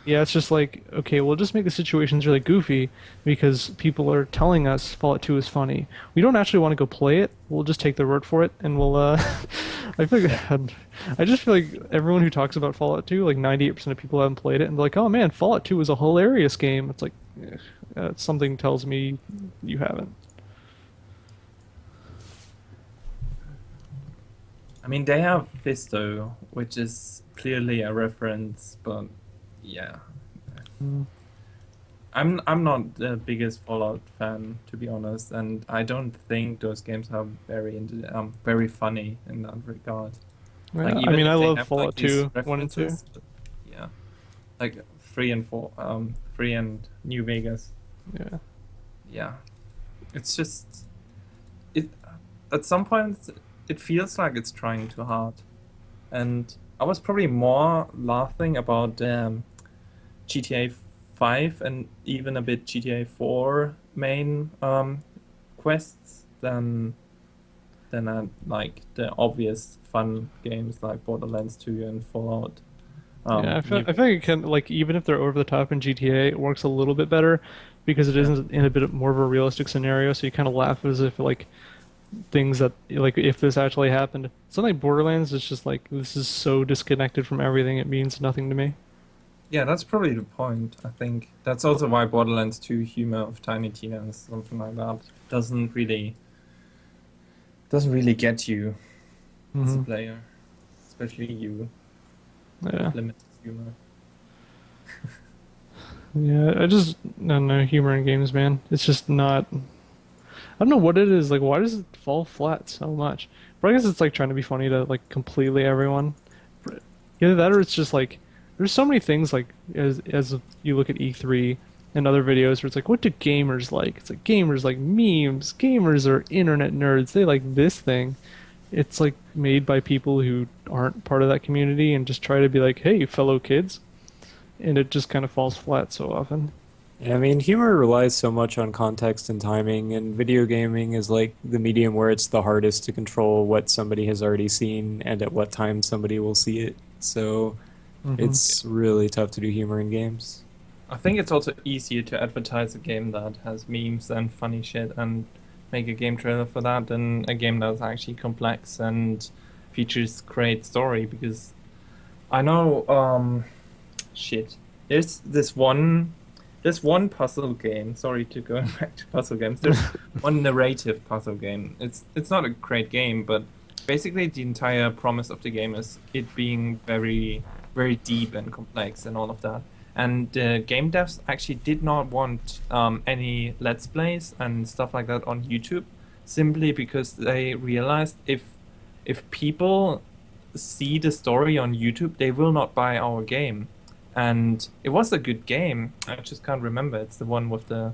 Speaker 2: yeah, it's just like, okay, we'll just make the situations really goofy because people are telling us Fallout 2 is funny. We don't actually want to go play it. We'll just take their word for it, and we'll. I feel like I just feel like everyone who talks about Fallout 2, like 98% of people haven't played it, and they're like, "Oh man, Fallout 2 is a hilarious game." It's like, something tells me you haven't.
Speaker 3: I mean, they have Fisto, which is clearly a reference, but yeah.
Speaker 2: Mm.
Speaker 3: I'm not the biggest Fallout fan, to be honest, and I don't think those games are very funny in that regard. Like
Speaker 2: Yeah, I
Speaker 3: even
Speaker 2: mean, I
Speaker 3: if they
Speaker 2: love
Speaker 3: have
Speaker 2: Fallout
Speaker 3: like these
Speaker 2: 2, 1 and 2.
Speaker 3: references, but yeah, like 3 and 4, 3 and New Vegas.
Speaker 2: Yeah.
Speaker 3: Yeah, it's just it. At some point, it feels like it's trying too hard, and I was probably more laughing about GTA 5 and even a bit GTA 4 main quests than like the obvious fun games like Borderlands 2 and Fallout.
Speaker 2: Yeah,
Speaker 3: New
Speaker 2: I feel like it can like even if they're over the top in GTA, it works a little bit better because it
Speaker 3: Yeah.
Speaker 2: isn't in a bit more of a realistic scenario. So you kind of laugh as if like things that like if this actually happened. Something like Borderlands is just like this is so disconnected from everything. It means nothing to me.
Speaker 3: Yeah, that's probably the point. I think that's also why Borderlands 2 humor of Tiny Tina and something like that doesn't really get you as a
Speaker 2: Hmm.
Speaker 3: player, especially you
Speaker 2: Yeah,
Speaker 3: with limited humor.
Speaker 2: yeah. I just don't know humor in games, man. It's just not. I don't know what it is. Like, why does it fall flat so much? But I guess it's like trying to be funny to like completely everyone. Either that or it's just like there's so many things like as you look at E3 and other videos where it's like what do gamers like? It's like gamers like memes. Gamers are internet nerds. They like this thing. It's like made by people who aren't part of that community and just try to be like, "Hey, fellow kids." And it just kind of falls flat so often.
Speaker 4: I mean, humor relies so much on context and timing, and video gaming is like the medium where it's the hardest to control what somebody has already seen and at what time somebody will see it. So
Speaker 2: Hmm.
Speaker 4: it's really tough to do humor in games.
Speaker 3: I think it's also easier to advertise a game that has memes and funny shit and make a game trailer for that than a game that's actually complex and features great story because I know shit. There's one puzzle game. Sorry to go back to puzzle games. There's one narrative puzzle game. It's not a great game, but basically the entire promise of the game is it being very very deep and complex and all of that. And game devs actually did not want any let's plays and stuff like that on YouTube, simply because they realized if people see the story on YouTube, they will not buy our game. And it was a good game. I just can't remember. It's the one with the.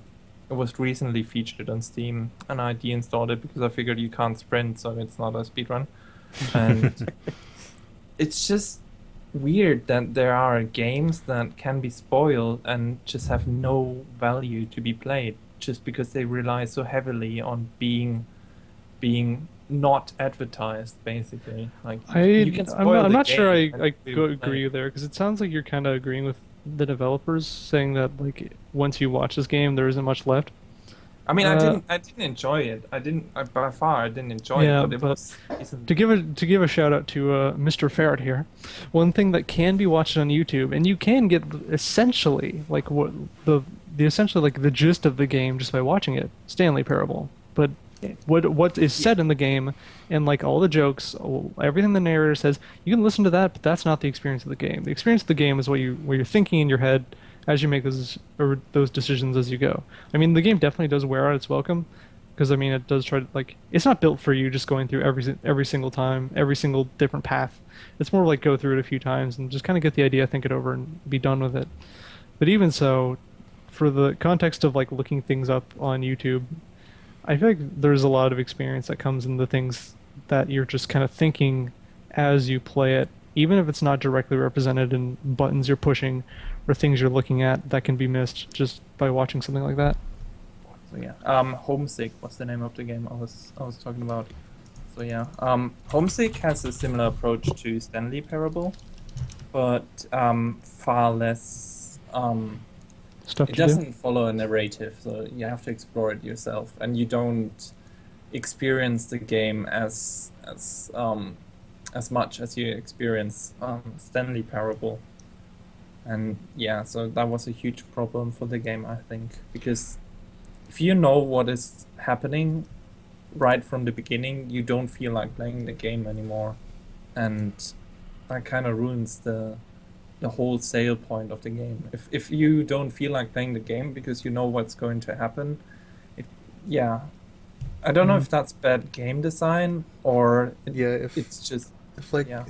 Speaker 3: It was recently featured on Steam, and I deinstalled it because I figured you can't sprint, so it's not a speedrun. And it's just weird that there are games that can be spoiled and just have no value to be played just because they rely so heavily on being not advertised, basically. Like you can spoil
Speaker 2: I'm
Speaker 3: the
Speaker 2: not sure
Speaker 3: game and
Speaker 2: agree there because it sounds like you're kind of agreeing with the developers saying that like once you watch this game there isn't much left.
Speaker 3: I mean,
Speaker 2: Uh,
Speaker 3: I didn't enjoy it. By far, I didn't enjoy it,
Speaker 2: yeah,
Speaker 3: but it
Speaker 2: but
Speaker 3: was decent.
Speaker 2: to give a shout out to Mr. Ferret here, one thing that can be watched on YouTube, and you can get essentially like what the essentially like the gist of the game just by watching it, Stanley Parable. But
Speaker 3: Yeah.
Speaker 2: what is
Speaker 3: Yeah.
Speaker 2: said in the game and like all the jokes, everything the narrator says, you can listen to that, but that's not the experience of the game. The experience of the game is what you're thinking in your head as you make those decisions as you go. I mean, the game definitely does wear out its welcome because I mean, it does try to like it's not built for you just going through every single time, every single different path. It's more like go through it a few times and just kind of get the idea, think it over, and be done with it. But even so, for the context of like looking things up on YouTube, I feel like there's a lot of experience that comes in the things that you're just kind of thinking as you play it, even if it's not directly represented in buttons you're pushing or things you're looking at that can be missed just by watching something like that.
Speaker 3: So yeah, Homesick was the name of the game I was talking about. So yeah, Homesick has a similar approach to Stanley Parable, but far less.
Speaker 2: Stuff
Speaker 3: It
Speaker 2: to do.
Speaker 3: doesn't follow a narrative, so you have to explore it yourself, and you don't experience the game as much as you experience Stanley Parable. And yeah, so that was a huge problem for the game, I think, because if you know what is happening right from the beginning, you don't feel like playing the game anymore, and that kind of ruins the whole sale point of the game. If you don't feel like playing the game because you know what's going to happen, it yeah, I don't know
Speaker 2: Mhm.
Speaker 3: if that's bad game design or
Speaker 1: Yeah,
Speaker 3: it's just
Speaker 1: if like
Speaker 3: yeah.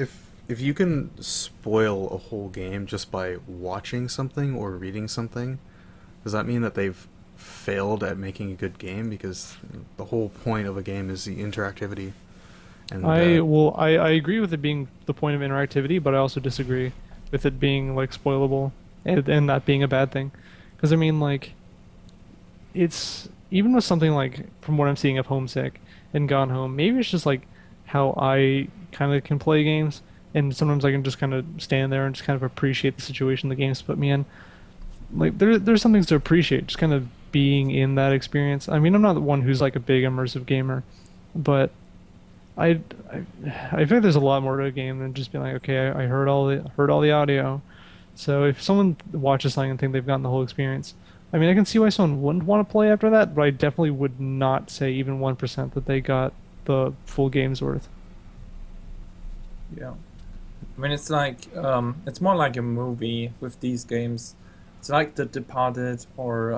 Speaker 1: if you can spoil a whole game just by watching something or reading something, does that mean that they've failed at making a good game? Because the whole point of a game is the interactivity, and
Speaker 2: I agree with it being the point of interactivity, but I also disagree with it being like spoilable and that being a bad thing. Because I mean, like, it's even with something like from what I'm seeing of Homesick and Gone Home, maybe it's just like how I kind of can play games, and sometimes I can just kind of stand there and just kind of appreciate the situation the game's put me in. Like there's some things to appreciate, just kind of being in that experience. I mean, I'm not the one who's like a big immersive gamer, but I, I, I feel like there's a lot more to a game than just being like, okay, I heard all the audio. So if someone watches something and think they've gotten the whole experience, I mean, I can see why someone wouldn't want to play after that, but I definitely would not say even 1% that they got the full game's worth.
Speaker 3: Yeah. I mean, it's like it's more like a movie with these games. It's like The Departed or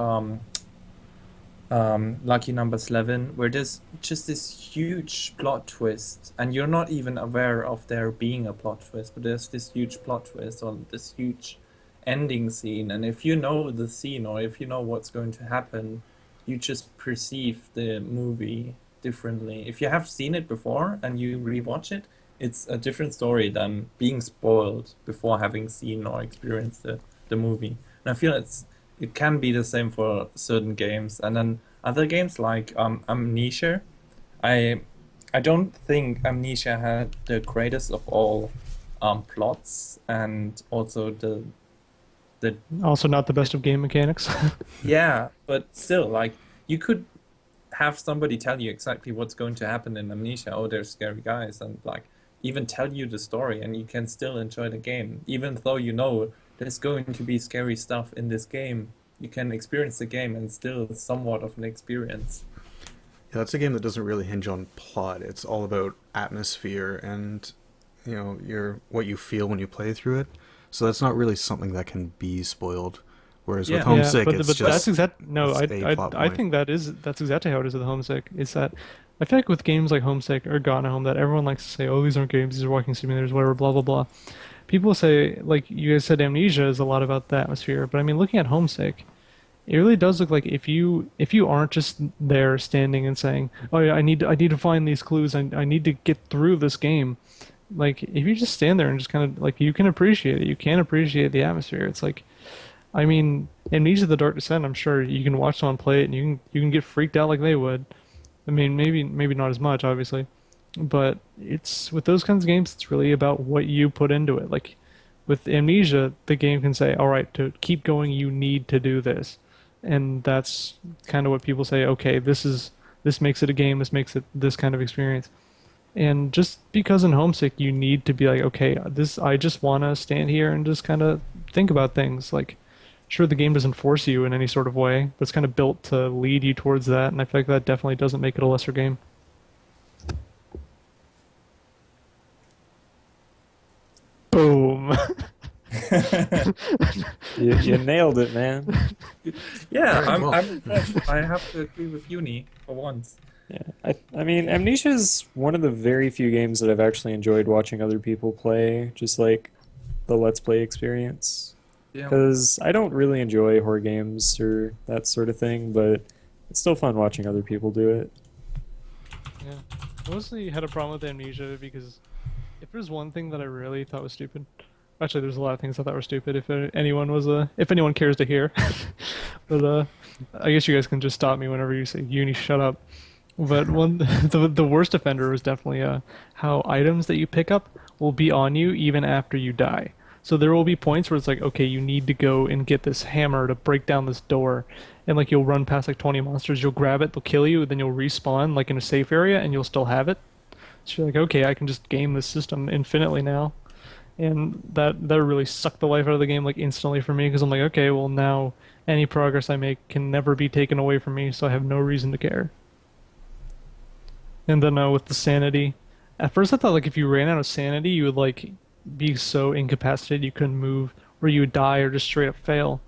Speaker 3: Lucky Number 11, where there's just this huge plot twist, and you're not even aware of there being a plot twist, but there's this huge plot twist or this huge ending scene, and if you know the scene or if you know what's going to happen, you just perceive the movie differently. If you have seen it before and you rewatch it, it's a different story than being spoiled before having seen or experienced the movie. And I feel it can be the same for certain games. And then other games like Amnesia, I I don't think Amnesia had the greatest of all plots, and also the
Speaker 2: Also, not the best of game mechanics.
Speaker 3: yeah, but still, like, you could have somebody tell you exactly what's going to happen in Amnesia. Oh, there's scary guys, and like even tell you the story, and you can still enjoy the game, even though you know there's going to be scary stuff in this game. You can experience the game and still somewhat of an experience.
Speaker 1: yeah, that's a game that doesn't really hinge on plot. It's all about atmosphere and your what you feel when you play through it. So that's not really something that can be spoiled. Whereas with
Speaker 3: Yeah,
Speaker 2: Yeah,
Speaker 1: Homesick,
Speaker 2: but
Speaker 1: it's
Speaker 2: that's
Speaker 1: just
Speaker 2: exact. No,
Speaker 1: it's a plot
Speaker 2: I
Speaker 1: point.
Speaker 2: think that's exactly how it is with Homesick. Is that I feel like with games like Homesick or Gone Home that everyone likes to say, oh, these aren't games, these are walking simulators, whatever, blah blah blah. People say like you guys said, Amnesia is a lot about the atmosphere, but I mean, looking at Homesick, it really does look like if you aren't just there standing and saying, oh yeah, I need to find these clues, I need to get through this game. Like if you just stand there and just kind of like you can appreciate it, you can appreciate the atmosphere. It's like I mean, Amnesia: The Dark Descent, I'm sure you can watch someone play it and you can get freaked out like they would. I mean, maybe not as much, obviously, but it's with those kinds of games, it's really about what you put into it. Like with Amnesia, the game can say, "All right, to keep going, you need to do this," and that's kind of what people say. Okay, this makes it a game. This makes it this kind of experience. And just because in Homesick you need to be like, okay, this I just want to stand here and just kind of think about things. Like, sure, the game doesn't force you in any sort of way, but it's kind of built to lead you towards that, and I feel like that definitely doesn't make it a lesser game. Boom.
Speaker 4: You nailed it, man.
Speaker 3: Yeah,
Speaker 1: Very well.
Speaker 3: I'm impressed. I have to agree with Uni for once.
Speaker 4: Yeah, I mean, Amnesia is one of the very few games that I've actually enjoyed watching other people play, just like the Let's Play experience.
Speaker 3: Yeah.
Speaker 4: Because I don't really enjoy horror games or that sort of thing, but it's still fun watching other people do it.
Speaker 2: Yeah. Mostly had a problem with Amnesia because if there's one thing that I really thought was stupid, actually there's a lot of things I thought were stupid. If anyone cares to hear, but I guess you guys can just stop me whenever you say "Uni, shut up." But one, the worst offender was definitely how items that you pick up will be on you even after you die. So there will be points where it's like, okay, you need to go and get this hammer to break down this door, and like you'll run past like 20 monsters, you'll grab it, they'll kill you, then you'll respawn like in a safe area, and you'll still have it. So you're like, okay, I can just game this system infinitely now, and that really sucked the life out of the game like instantly for me because I'm like, okay, well now any progress I make can never be taken away from me, so I have no reason to care. And then with the sanity, at first I thought like if you ran out of sanity, you would like be so incapacitated you couldn't move, or you would die or just straight up fail.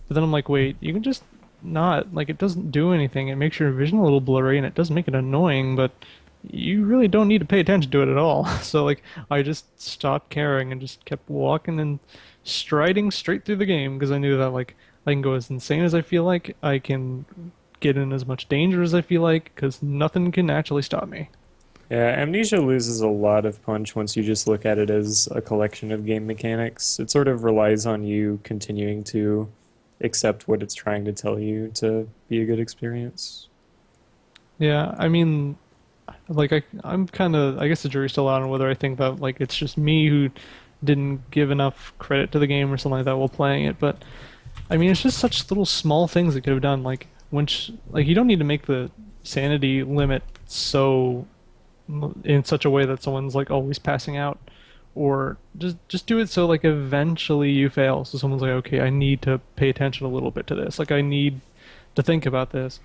Speaker 2: But then I'm like, wait, you can just not like it doesn't do anything. It makes your vision a little blurry and it does make it annoying, but you really don't need to pay attention to it at all. So like I just stopped caring and just kept walking and striding straight through the game because I knew that like I can go as insane as I feel like, I can get in as much danger as I feel like, because nothing can actually stop me.
Speaker 4: Yeah, Amnesia loses a lot of punch once you just look at it as a collection of game mechanics. It sort of relies on you continuing to accept what it's trying to tell you to be a good experience.
Speaker 2: Yeah, I mean, like I'm kind of I guess the jury's still out on whether I think that like it's just me who didn't give enough credit to the game or something like that while playing it, but I mean it's just such little small things it could have done. Like like you don't need to make the sanity limit so in such a way that someone's like always passing out, or just do it so like eventually you fail, so someone's like, okay, I need to pay attention a little bit to this, like I need to think about this,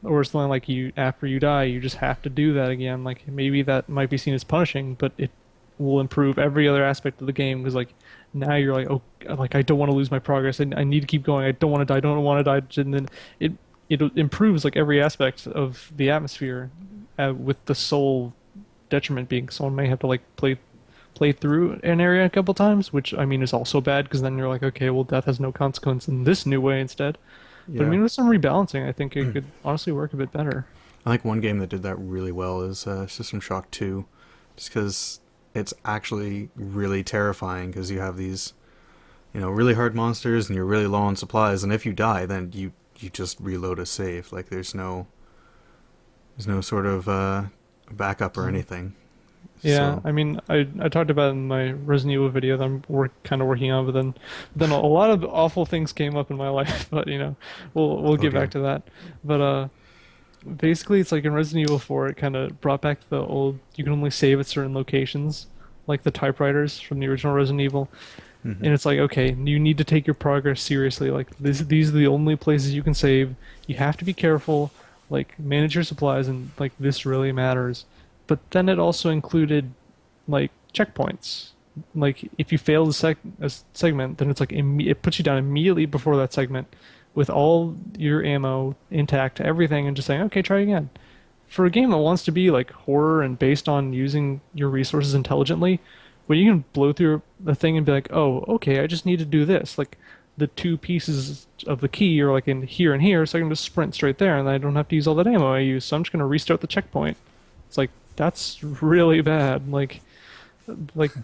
Speaker 2: or something like you after you die you just have to do that again. Like maybe that might be seen as punishing, but it will improve every other aspect of the game because like now you're like, oh, like I don't want to lose my progress, I need to keep going, I don't want to die, I don't want to die, and then it it improves like every aspect of the atmosphere, with the sole detriment being someone may have to like play through an area a couple times, which I mean is also bad because then you're like, okay, well, death has no consequence in this new way instead. But I
Speaker 1: Yeah.
Speaker 2: mean, with some rebalancing, I think it could honestly work a bit better.
Speaker 1: I think one game that did that really well is System Shock 2, just because it's actually really terrifying because you have these, really hard monsters and you're really low on supplies, and if you die, then you just reload a save. Like there's no sort of backup or anything.
Speaker 2: Yeah,
Speaker 1: So
Speaker 2: I mean, I talked about it in my Resident Evil video that I'm kind of working on, but then a lot of awful things came up in my life. But we'll get
Speaker 1: okay.
Speaker 2: back to that. But basically, it's like in Resident Evil 4, it kind of brought back the old you can only save at certain locations, like the typewriters from the original Resident Evil.
Speaker 1: Hmm.
Speaker 2: And it's like, okay, you need to take your progress seriously. Like these are the only places you can save. You have to be careful, like manage your supplies, and like this really matters. But then it also included like checkpoints. Like if you fail a segment, then it's like it puts you down immediately before that segment with all your ammo intact, everything, and just saying, okay, try again. For a game that wants to be like horror and based on using your resources intelligently, where you can blow through the thing and be like, oh, okay, I just need to do this. Like the two pieces of the key are like in here and here, so I can just sprint straight there, and I don't have to use all that ammo I use. So I'm just gonna restart the checkpoint. It's like that's really bad. Like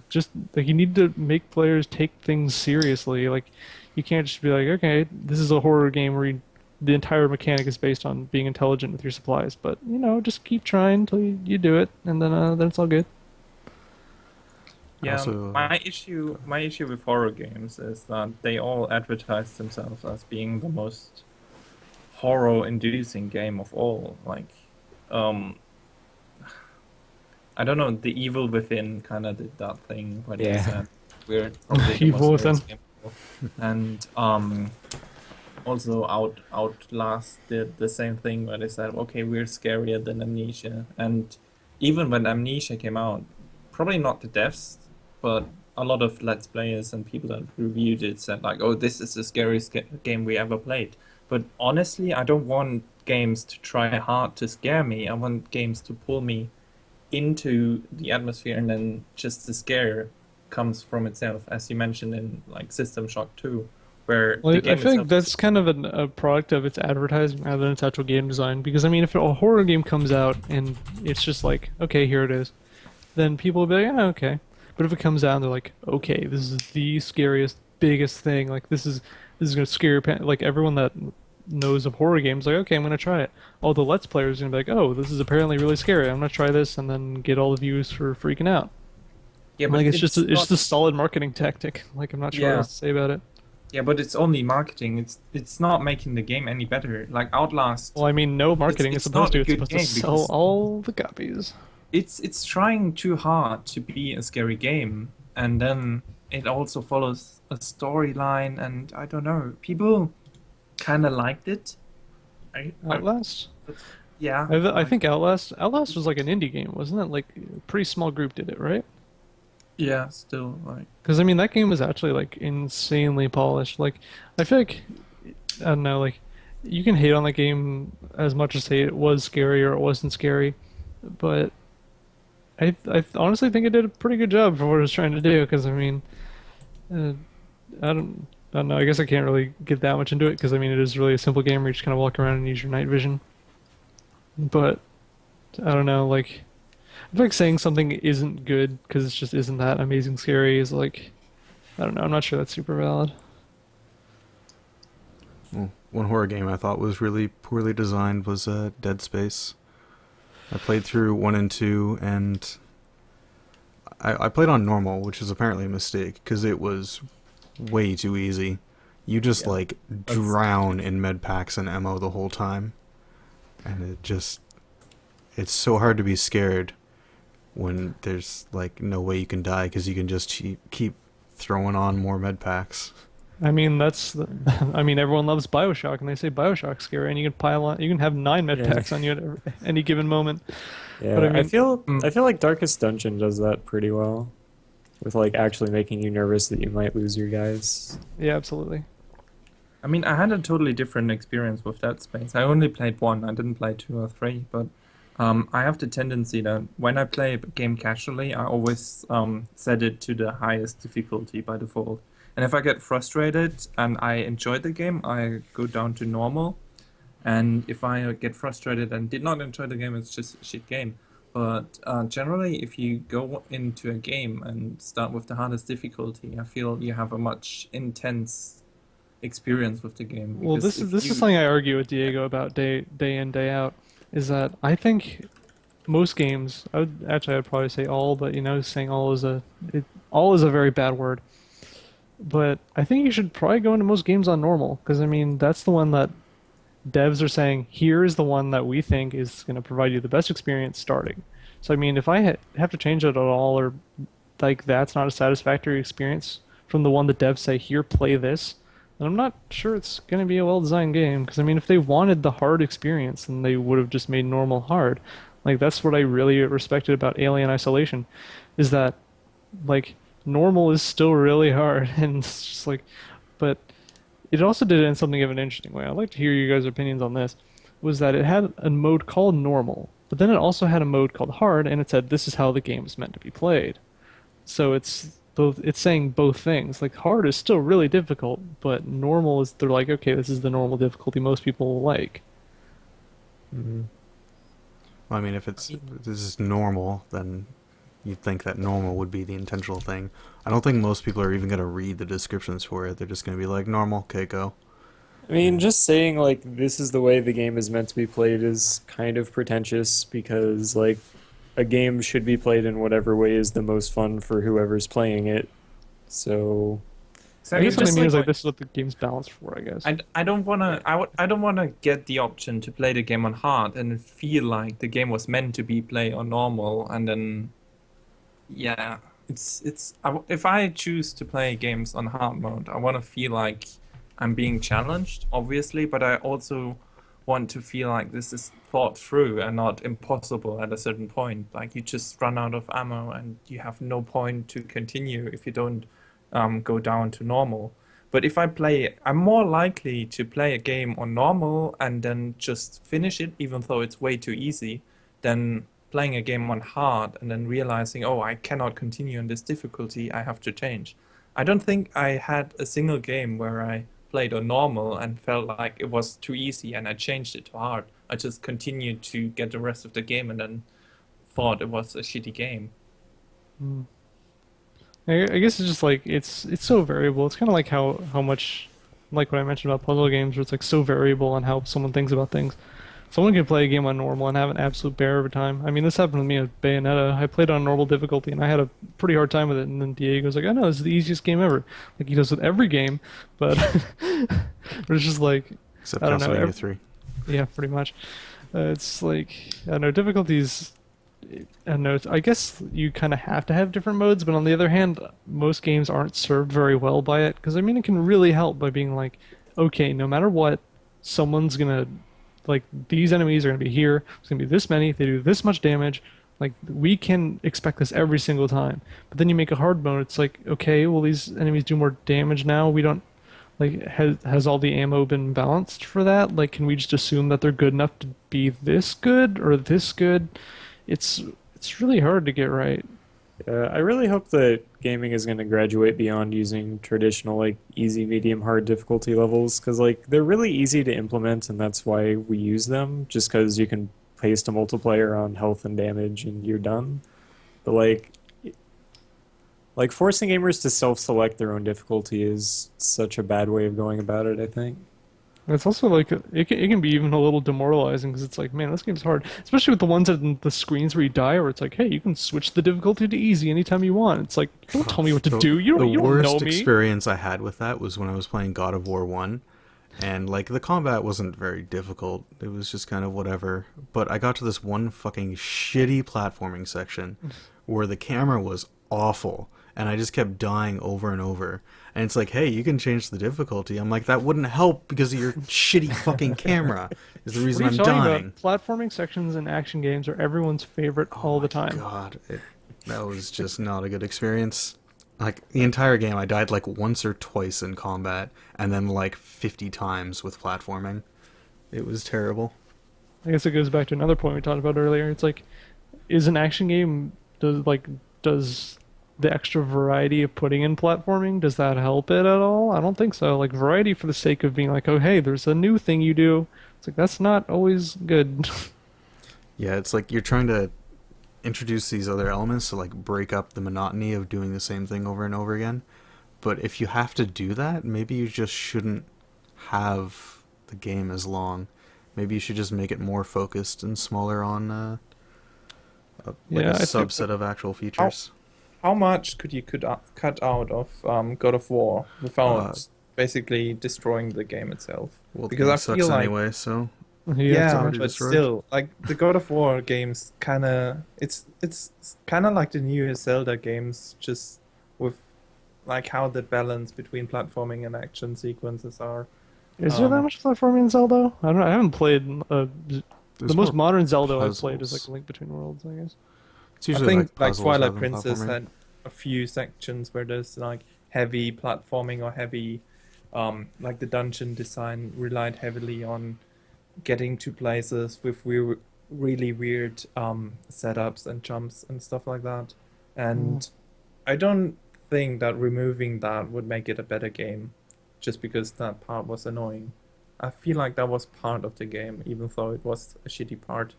Speaker 2: just like you need to make players take things seriously. Like you can't just be like, okay, this is a horror game where the entire mechanic is based on being intelligent with your supplies. But just keep trying until you do it, and then it's all good.
Speaker 3: Yeah,
Speaker 1: Also,
Speaker 3: my issue with horror games is that they all advertise themselves as being the most horror-inducing game of all. Like, um, I don't know, The Evil Within kind of did that thing where they
Speaker 4: Yeah.
Speaker 3: said we're probably the
Speaker 2: Evil
Speaker 3: most
Speaker 2: Within.
Speaker 3: scariest game of all. And also Outlast did the same thing where they said, okay, we're scarier than Amnesia. And even when Amnesia came out, probably not the devs, but a lot of Let's Players and people that reviewed it said like, oh, this is the scariest game we ever played. But honestly, I don't want games to try hard to scare me. I want games to pull me into the atmosphere, and then just the scare comes from itself, as you mentioned in like System Shock 2, where
Speaker 2: Well,
Speaker 3: the
Speaker 2: I
Speaker 3: game
Speaker 2: feel like
Speaker 3: itself
Speaker 2: that's kind of a product of its advertising rather than its actual game design. Because I mean, if a horror game comes out and it's just like, okay, here it is, then people will be like, yeah, okay. But if it comes out and they're like, okay, this is the scariest, biggest thing, like this is gonna scare your like everyone that knows of horror games, like, okay, I'm gonna try it. All the Let's Players are gonna be like, oh, this is apparently really scary. I'm gonna try this, and then get all the views for freaking out.
Speaker 3: yeah, but
Speaker 2: Like it's just
Speaker 3: it's
Speaker 2: it's
Speaker 3: not
Speaker 2: just a solid marketing tactic. Like I'm not sure what
Speaker 3: yeah
Speaker 2: else to say about it.
Speaker 3: yeah, but it's only marketing. It's not making the game any better. Like Outlast,
Speaker 2: Well, I mean, no marketing is
Speaker 3: it's
Speaker 2: supposed
Speaker 3: not
Speaker 2: to.
Speaker 3: a
Speaker 2: It's
Speaker 3: good
Speaker 2: supposed to
Speaker 3: game
Speaker 2: sell
Speaker 3: because
Speaker 2: all the copies.
Speaker 3: it's trying too hard to be a scary game, and then it also follows a storyline, and I don't know, people kind of liked it. I
Speaker 2: Outlast.
Speaker 3: yeah,
Speaker 2: I
Speaker 3: like,
Speaker 2: think Outlast was like an indie game, wasn't it? Like a pretty small group did it, right?
Speaker 3: yeah, still like
Speaker 2: Because I mean, that game was actually like insanely polished. Like I feel like I don't know, like you can hate on that game as much as say it was scary or it wasn't scary, but I honestly think it did a pretty good job for what it was trying to do. Because I mean, uh, I don't know. I guess I can't really get that much into it because I mean, it is really a simple game where you just kind of walk around and use your night vision. But I don't know, like I feel like saying something isn't good because it just isn't that amazing scary is like I don't know. I'm not sure that's super valid.
Speaker 1: Well, one horror game I thought was really poorly designed was Dead Space. I played through 1 and 2, and I played on normal, which is apparently a mistake, because it was way too easy. You just,
Speaker 3: yeah,
Speaker 1: like,
Speaker 3: that's
Speaker 1: drown in med packs and ammo the whole time. And it's so hard to be scared when there's, like, no way you can die, because you can just keep throwing on more med packs.
Speaker 2: I mean, I mean, everyone loves BioShock, and they say BioShock's scary, and you can pile on, you can have 9 med
Speaker 4: Yeah.
Speaker 2: packs on you at any given moment.
Speaker 4: Yeah,
Speaker 2: But I
Speaker 4: I
Speaker 2: mean,
Speaker 4: feel
Speaker 3: mm,
Speaker 4: I feel like Darkest Dungeon does that pretty well, with like actually making you nervous that you might lose your guys.
Speaker 2: yeah, absolutely.
Speaker 3: I mean, I had a totally different experience with Dead Space. I only played 1. I didn't play 2 or 3, but I have the tendency that when I play a game casually, I always set it to the highest difficulty by default. And if I get frustrated and I enjoy the game, I go down to normal. And if I get frustrated and did not enjoy the game, it's just a shit game. But generally, if you go into a game and start with the hardest difficulty, I feel you have a much intense experience with the game.
Speaker 2: Well,
Speaker 3: Because
Speaker 2: this
Speaker 3: if
Speaker 2: is
Speaker 3: you,
Speaker 2: something I argue with Diego about day in day out. Is that I think most games, I'd probably say all, but you know, saying all is a very bad word. But I think you should probably go into most games on normal because I mean that's the one that devs are saying here is the one that we think is going to provide you the best experience starting. So I mean, if I have to change it at all or like that's not a satisfactory experience from the one the devs say here play this, then I'm not sure it's going to be a well-designed game because I mean if they wanted the hard experience then they would have just made normal hard. Like that's what I really respected about Alien Isolation is that like normal is still really hard and it's just like but it also did it in something of an interesting way. I'd like to hear you guys' opinions on this. Was that it had a mode called normal, but then it also had a mode called hard, and it said this is how the game is meant to be played. So it's both. It's saying both things. Like hard is still really difficult, but normal is they're like okay, this is the normal difficulty most people will like.
Speaker 4: Hmm.
Speaker 1: Well, I mean, if this is normal, then you'd think that normal would be the intentional thing. I don't think most people are even going to read the descriptions for it. They're just going to be like, normal, okay, go.
Speaker 4: I mean, just saying like this is the way the game is meant to be played is kind of pretentious because like a game should be played in whatever way is the most fun for whoever's playing it. So
Speaker 3: So
Speaker 2: I guess what I
Speaker 3: just
Speaker 2: mean is like
Speaker 3: like
Speaker 2: this is what the game's balanced for, I guess.
Speaker 3: I don't wanna I don't wanna get the option to play the game on hard and feel like the game was meant to be played on normal, and then yeah, if I choose to play games on hard mode, I want to feel like I'm being challenged, obviously, but I also want to feel like this is thought through and not impossible at a certain point. Like you just run out of ammo and you have no point to continue if you don't go down to normal. But if I'm more likely to play a game on normal and then just finish it, even though it's way too easy, than playing a game on hard and then realizing, oh, I cannot continue on this difficulty, I have to change. I don't think I had a single game where I played on normal and felt like it was too easy and I changed it to hard. I just continued to get the rest of the game and then thought it was a shitty game.
Speaker 2: Hmm. I guess it's just like it's so variable. It's kind of like how much like what I mentioned about puzzle games, where it's like so variable on how someone thinks about things. Someone can play a game on normal and have an absolute bear every time. I mean, this happened with me at Bayonetta. I played on normal difficulty and I had a pretty hard time with it. And then Diego's like, "I know this is the easiest game ever," like he does with every game. But but it's just like
Speaker 1: Except
Speaker 2: I don't know.
Speaker 1: Castlevania 3.
Speaker 2: Yeah, pretty much. It's like I don't know difficulties. I don't know. I guess you kind of have to have different modes, but on the other hand, most games aren't served very well by it. Because I mean, it can really help by being like, okay, no matter what, someone's gonna like these enemies are gonna be here. It's gonna be this many. They do this much damage. Like we can expect this every single time. But then you make a hard mode. It's like, okay, well these enemies do more damage now. We don't like has all the ammo been balanced for that? Like, can we just assume that they're good enough to be this good or this good? It's really hard to get right.
Speaker 4: I really hope that gaming is going to graduate beyond using traditional like easy, medium, hard difficulty levels because like they're really easy to implement and that's why we use them. Just because you can paste a multiplayer on health and damage and you're done. But like forcing gamers to self-select their own difficulty is such a bad way of going about it, I think.
Speaker 2: It's also like it can be even a little demoralizing because it's like, man, this game's hard, especially with the ones in the screens where you die, where it's like, hey, you can switch the difficulty to easy anytime you want. It's like, don't tell me what to do. You
Speaker 1: The
Speaker 2: don't
Speaker 1: worst
Speaker 2: know me.
Speaker 1: experience I had with that was when I was playing God of War 1. And, like, the combat wasn't very difficult. It was just kind of whatever. But I got to this one fucking shitty platforming section where the camera was awful. And I just kept dying over and over. And it's like, hey, you can change the difficulty. I'm like, that wouldn't help because of your shitty fucking camera is the reason
Speaker 2: What are
Speaker 1: I'm
Speaker 2: you talking
Speaker 1: dying.
Speaker 2: about? Platforming sections in action games are everyone's favorite all the time.
Speaker 1: God, that was just not a good experience. Like, the entire game, I died like once or twice in combat, and then like 50 times with platforming. It was terrible.
Speaker 2: I guess it goes back to another point we talked about earlier. It's like, is an action game does the extra variety of putting in platforming, does that help it at all? I don't think so. Like variety for the sake of being like, oh hey, there's a new thing you do. It's like that's not always good.
Speaker 1: Yeah, it's like you're trying to introduce these other elements to like break up the monotony of doing the same thing over and over again. But if you have to do that, maybe you just shouldn't have the game as long. Maybe you should just make it more focused and smaller on like
Speaker 2: Yeah,
Speaker 1: a
Speaker 2: I think-
Speaker 1: subset of actual features.
Speaker 3: How much could you cut out of God of War without
Speaker 1: Uh,
Speaker 3: basically destroying the game itself?
Speaker 1: Well,
Speaker 3: because
Speaker 1: the
Speaker 3: I
Speaker 1: game sucks
Speaker 3: feel like
Speaker 1: anyway, so
Speaker 3: yeah,
Speaker 1: already
Speaker 3: but
Speaker 1: destroyed.
Speaker 3: still, like the God of War games, it's kind of like the new Zelda games, just with like how the balance between platforming and action sequences are.
Speaker 2: Is there that much platforming in Zelda? I don't know. I haven't played the
Speaker 1: there's
Speaker 2: most
Speaker 1: more
Speaker 2: modern Zelda I've played is like
Speaker 1: puzzles.
Speaker 2: A Link Between Worlds, I guess.
Speaker 1: It's
Speaker 3: I
Speaker 1: usually
Speaker 3: think
Speaker 1: like
Speaker 3: like
Speaker 1: puzzles
Speaker 3: Twilight
Speaker 1: rather than
Speaker 3: Princess
Speaker 1: platforming.
Speaker 3: had a few sections where there's like heavy platforming or heavy, like the dungeon design relied heavily on getting to places with really weird setups and jumps and stuff like that. And I don't think that removing that would make it a better game, just because that part was annoying. I feel like that was part of the game, even though it was a shitty part.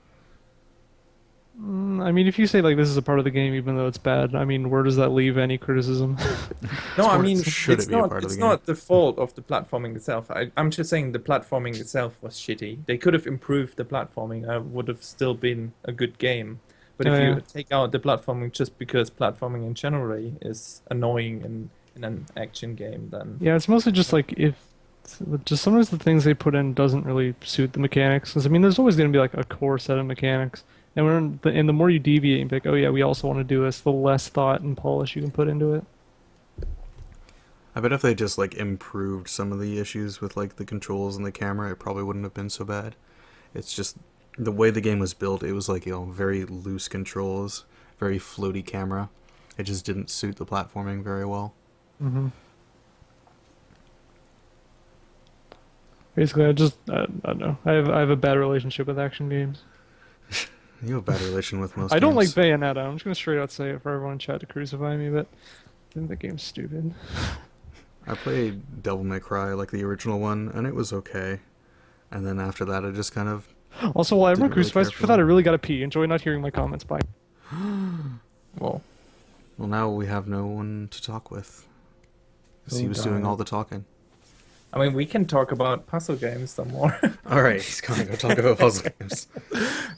Speaker 2: I mean, if you say like this is a part of the game, even though it's bad, I mean, where does that leave any criticism?
Speaker 3: No, I
Speaker 1: more,
Speaker 3: mean,
Speaker 1: should
Speaker 3: it's
Speaker 1: it be a
Speaker 3: not.
Speaker 1: part of
Speaker 3: It's
Speaker 1: the game?
Speaker 3: not the fault of the platforming itself. I'm just saying the platforming itself was shitty. They could have improved the platforming. I would have still been a good game. But
Speaker 2: Oh,
Speaker 3: if
Speaker 2: yeah.
Speaker 3: you take out the platforming just because platforming in general is annoying and in an action game, then
Speaker 2: Yeah, it's mostly just like if just sometimes the things they put in doesn't really suit the mechanics. 'Cause, I mean, there's always going to be like a core set of mechanics, and and the more you deviate and be like, oh yeah, we also want to do this, the less thought and polish you can put into it.
Speaker 1: I bet if they just like improved some of the issues with like the controls and the camera, it probably wouldn't have been so bad. It's just the way the game was built. It was like, very loose controls, very floaty camera. It just didn't suit the platforming very well.
Speaker 2: hmm Basically, I don't know. I have a bad relationship with action games.
Speaker 1: You have a bad relation with most
Speaker 2: I don't like
Speaker 1: games.
Speaker 2: Bayonetta. I'm just gonna straight out say it for everyone in chat to crucify me, but I think the game's stupid.
Speaker 1: I played Devil May Cry, like the original one, and it was okay. And then after that, I just kind of
Speaker 2: Also, while everyone
Speaker 1: didn't really
Speaker 2: crucifies
Speaker 1: care
Speaker 2: me
Speaker 1: for
Speaker 2: for that, I
Speaker 1: them.
Speaker 2: really gotta pee. Enjoy not hearing my comments. Bye.
Speaker 3: well,
Speaker 1: Well, now we have no one to talk with. 'Cause he
Speaker 3: Oh,
Speaker 1: was doing
Speaker 3: darn.
Speaker 1: all the talking.
Speaker 3: I mean, we can talk about puzzle games some more.
Speaker 1: Alright, he's gonna go talk about puzzle games.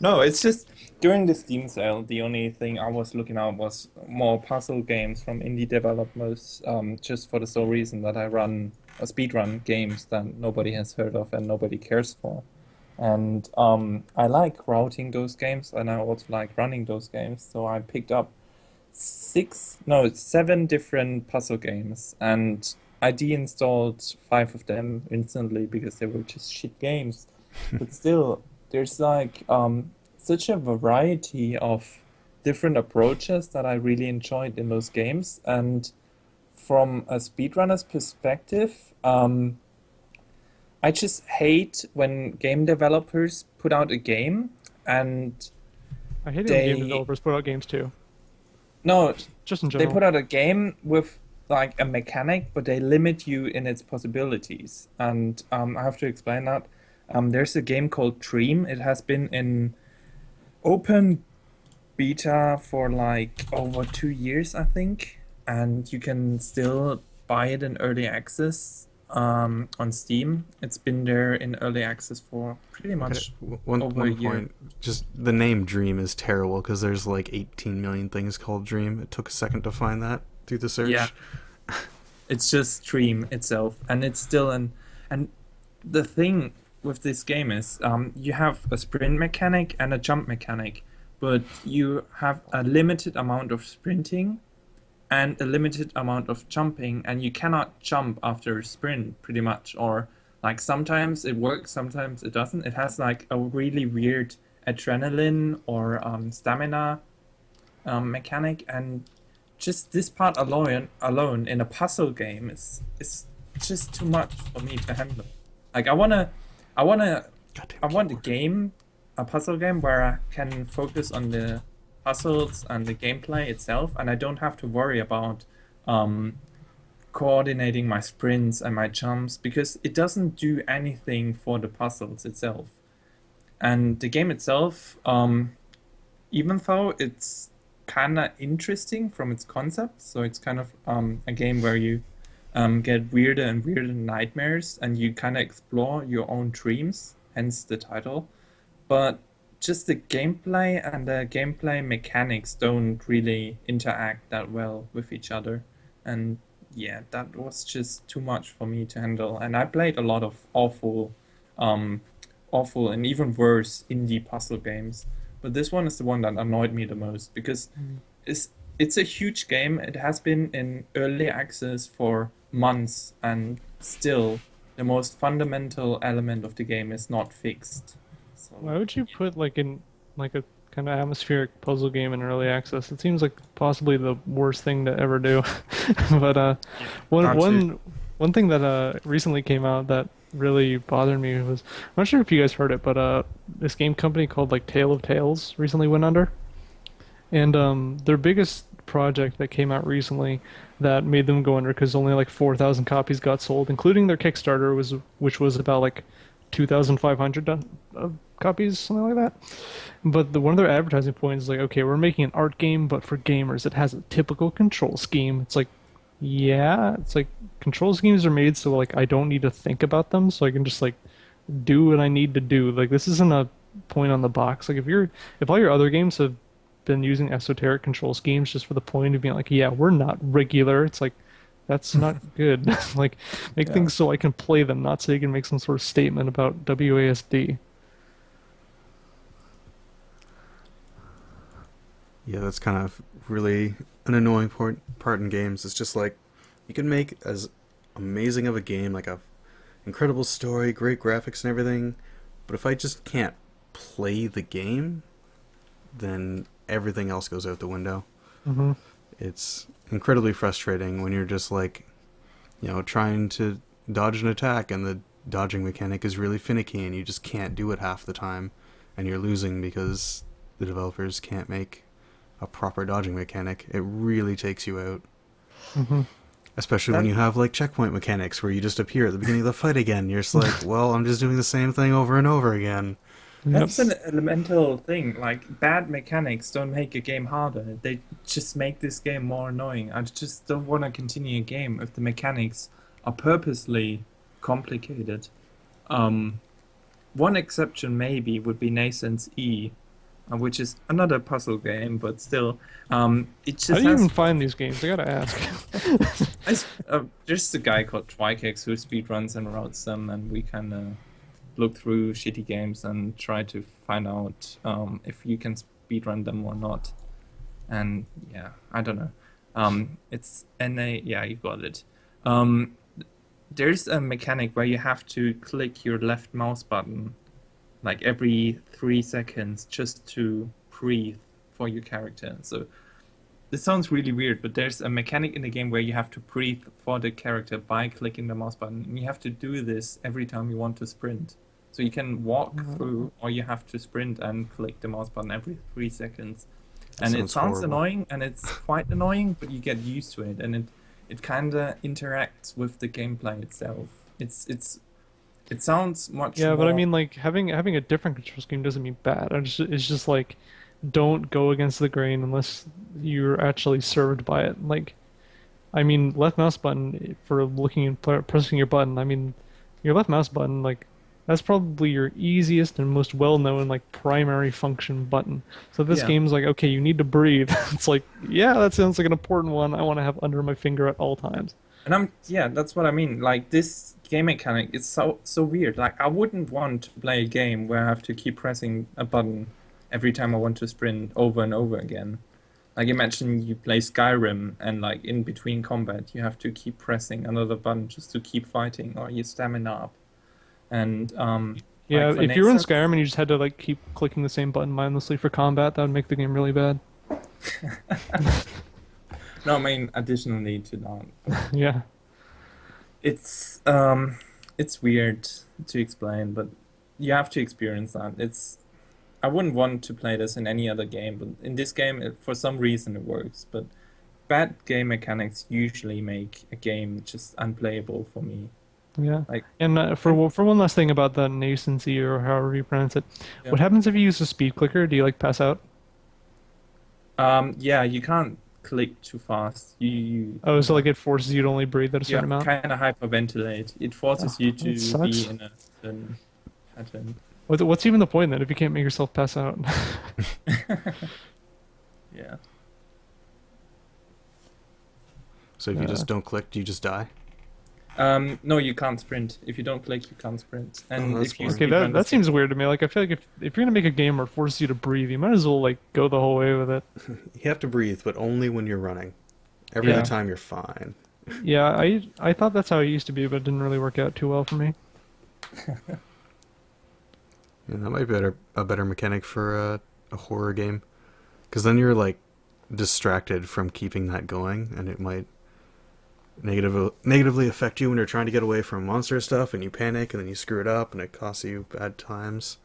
Speaker 3: No, it's just during the Steam sale, the only thing I was looking at was more puzzle games from indie developers, just for the sole reason that I run a speedrun games that nobody has heard of and nobody cares for. And I like routing those games, and I also like running those games. So I picked up it's 7 different puzzle games, and I deinstalled 5 of them instantly because they were just shit games. But still, there's like such a variety of different approaches that I really enjoyed in those games. And from a speedrunner's perspective, I just hate when game developers put out a game and
Speaker 2: I hate it when game
Speaker 3: they
Speaker 2: developers put out games too.
Speaker 3: no,
Speaker 2: Just in
Speaker 3: they
Speaker 2: general.
Speaker 3: put out a game with like a mechanic, but they limit you in its possibilities. And I have to explain that. There's a game called Dream. It has been in open beta for like over 2 years, I think, and you can still buy it in early access on Steam. It's been there in early access for pretty much
Speaker 1: One
Speaker 3: over a
Speaker 1: one
Speaker 3: year.
Speaker 1: point, just the name Dream is terrible because there's like 18 million things called Dream. It took a second to find that through the search.
Speaker 3: Yeah. It's just Dream itself, and it's still an. And the thing with this game is, you have a sprint mechanic and a jump mechanic, but you have a limited amount of sprinting and a limited amount of jumping, and you cannot jump after a sprint, pretty much. Or like sometimes it works, sometimes it doesn't. It has like a really weird adrenaline or stamina mechanic, and just this part alone in a puzzle game is just too much for me to handle. Like I wanna
Speaker 1: Goddamn
Speaker 3: I want a
Speaker 1: keyboard.
Speaker 3: game, a puzzle game where I can focus on the puzzles and the gameplay itself, and I don't have to worry about coordinating my sprints and my jumps because it doesn't do anything for the puzzles itself. And the game itself, even though it's kind of interesting from its concept, so it's kind of a game where you get weirder and weirder nightmares and you kind of explore your own dreams, hence the title. But just the gameplay and the gameplay mechanics don't really interact that well with each other. And yeah, that was just too much for me to handle. And I played a lot of um, awful and even worse indie puzzle games. But this one is the one that annoyed me the most because it's it's a huge game. It has been in early access for months, and still the most fundamental element of the game is not fixed. So
Speaker 2: Why would you put like a kind of atmospheric puzzle game in early access? It seems like possibly the worst thing to ever do. But one
Speaker 3: Not
Speaker 2: one one thing that recently came out that really bothered me was I'm not sure if you guys heard it, but this game company called like Tale of Tales recently went under, and their biggest project that came out recently that made them go under because only like 4,000 copies got sold, including their Kickstarter, which was about like 2,500 copies, something like that. But one of their advertising points is like, okay, we're making an art game, but for gamers, it has a typical control scheme. It's like, yeah, it's like control schemes are made so like I don't need to think about them, so I can just like do what I need to do. Like this isn't a point on the box. Like if all your other games have been using esoteric control schemes just for the point of being like, yeah, we're not regular. It's like, that's not good. Like, make
Speaker 3: Yeah.
Speaker 2: things so I can play them, not so you can make some sort of statement about WASD.
Speaker 1: Yeah, that's kind of really an annoying part in games. It's just like you can make as amazing of a game, like a incredible story, great graphics and everything, but if I just can't play the game, then everything else goes out the window.
Speaker 2: Hmm.
Speaker 1: It's incredibly frustrating when you're just like, trying to dodge an attack and the dodging mechanic is really finicky and you just can't do it half the time and you're losing because the developers can't make a proper dodging mechanic. It really takes you out.
Speaker 2: Hmm.
Speaker 1: Especially when
Speaker 3: That
Speaker 1: you have like checkpoint mechanics where you just appear at the beginning of the fight again. You're just like, well, I'm just doing the same thing over and over again.
Speaker 2: Yep.
Speaker 3: That's an elemental thing. Like, bad mechanics don't make a game harder. They just make this game more annoying. I just don't want to continue a game if the mechanics are purposely complicated. Um, One exception maybe would be Nascent's E, which is another puzzle game, but still, it
Speaker 2: How
Speaker 3: just
Speaker 2: do you even
Speaker 3: has.
Speaker 2: find these games? I gotta ask.
Speaker 3: There's a guy called Twikex who speedruns and routes them, and we kind of look through shitty games and try to find out if you can speedrun them or not. And yeah, I don't know. It's NA. Yeah, you got it. Um, there's a mechanic where you have to click your left mouse button like every 3 seconds just to breathe for your character. So this sounds really weird, but there's a mechanic in the game where you have to breathe for the character by clicking the mouse button. And you have to do this every time you want to sprint. So you can walk through, or you have to sprint and click the mouse button every 3 seconds. And it
Speaker 1: sounds
Speaker 3: sounds
Speaker 1: horrible.
Speaker 3: annoying, and it's quite annoying, but you get used to it, and it kind of interacts with the gameplay itself. It sounds much
Speaker 2: Yeah, but I
Speaker 3: more.
Speaker 2: mean, like having a different control scheme doesn't mean bad. It's just like don't go against the grain unless you're actually served by it. Like, I mean, left mouse button for looking and pressing your button. I mean, your left mouse button, like that's probably your easiest and most well-known like primary function button. So this
Speaker 3: Yeah.
Speaker 2: game's like, okay, you need to breathe. It's like, yeah, that sounds like an important one. I want to have under my finger at all times.
Speaker 3: And yeah, that's what I mean. Like, this game mechanic is so weird. Like, I wouldn't want to play a game where I have to keep pressing a button every time I want to sprint over and over again. Like, imagine you play Skyrim and like in between combat you have to keep pressing another button just to keep fighting or your stamina up. And
Speaker 2: Yeah,
Speaker 3: like for
Speaker 2: if you were in
Speaker 3: Nascent,
Speaker 2: Skyrim and you just had to like keep clicking the same button mindlessly for combat, that would make the game really bad.
Speaker 3: no, I mean additionally to that.
Speaker 2: Yeah.
Speaker 3: It's weird to explain, but you have to experience that. I wouldn't want to play this in any other game, but in this game, for some reason, it works. But bad game mechanics usually make a game just unplayable for me.
Speaker 2: Yeah.
Speaker 3: Like,
Speaker 2: And for one last thing about the nascency or however you pronounce it,
Speaker 3: yeah,
Speaker 2: what happens if you use a speed clicker? Do you like pass out?
Speaker 3: yeah, you can't click too fast.
Speaker 2: Oh, so like it forces you to only breathe at a certain amount?
Speaker 3: kind of hyperventilate. It forces you
Speaker 2: that
Speaker 3: to
Speaker 2: sucks.
Speaker 3: be in a certain pattern.
Speaker 2: What's even the point then if you can't make yourself pass out?
Speaker 3: Yeah.
Speaker 1: So if you just don't click, do you just die?
Speaker 3: No, you can't sprint. If you don't click, you can't sprint. And
Speaker 1: that's
Speaker 3: if you
Speaker 1: boring.
Speaker 2: Okay,
Speaker 3: speedrun
Speaker 2: that
Speaker 3: the
Speaker 2: seems weird to me. Like I feel like if you're gonna make a game where it forces you to breathe, you might as well like go the whole way with it.
Speaker 1: You have to breathe, but only when you're running. Every
Speaker 2: Yeah.
Speaker 1: other time you're fine.
Speaker 2: Yeah, I thought that's how it used to be, but it didn't really work out too well for me.
Speaker 1: And that might be a better mechanic for a horror game. Because then you're like distracted from keeping that going, and it might negatively affect you when you're trying to get away from monster stuff, and you panic, and then you screw it up, and it costs you bad times.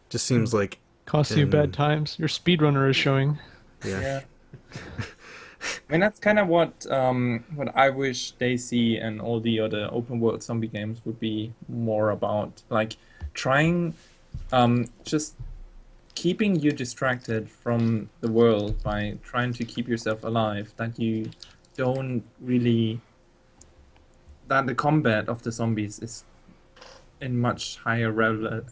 Speaker 1: Just seems like
Speaker 2: Costs you
Speaker 1: in-
Speaker 2: bad times. Your speedrunner is showing.
Speaker 1: yeah.
Speaker 3: Yeah. I mean, that's kind of what I wish Daisy and all the other open world zombie games would be more about. Like trying, just keeping you distracted from the world by trying to keep yourself alive. That you don't really. That the combat of the zombies is in much higher relevance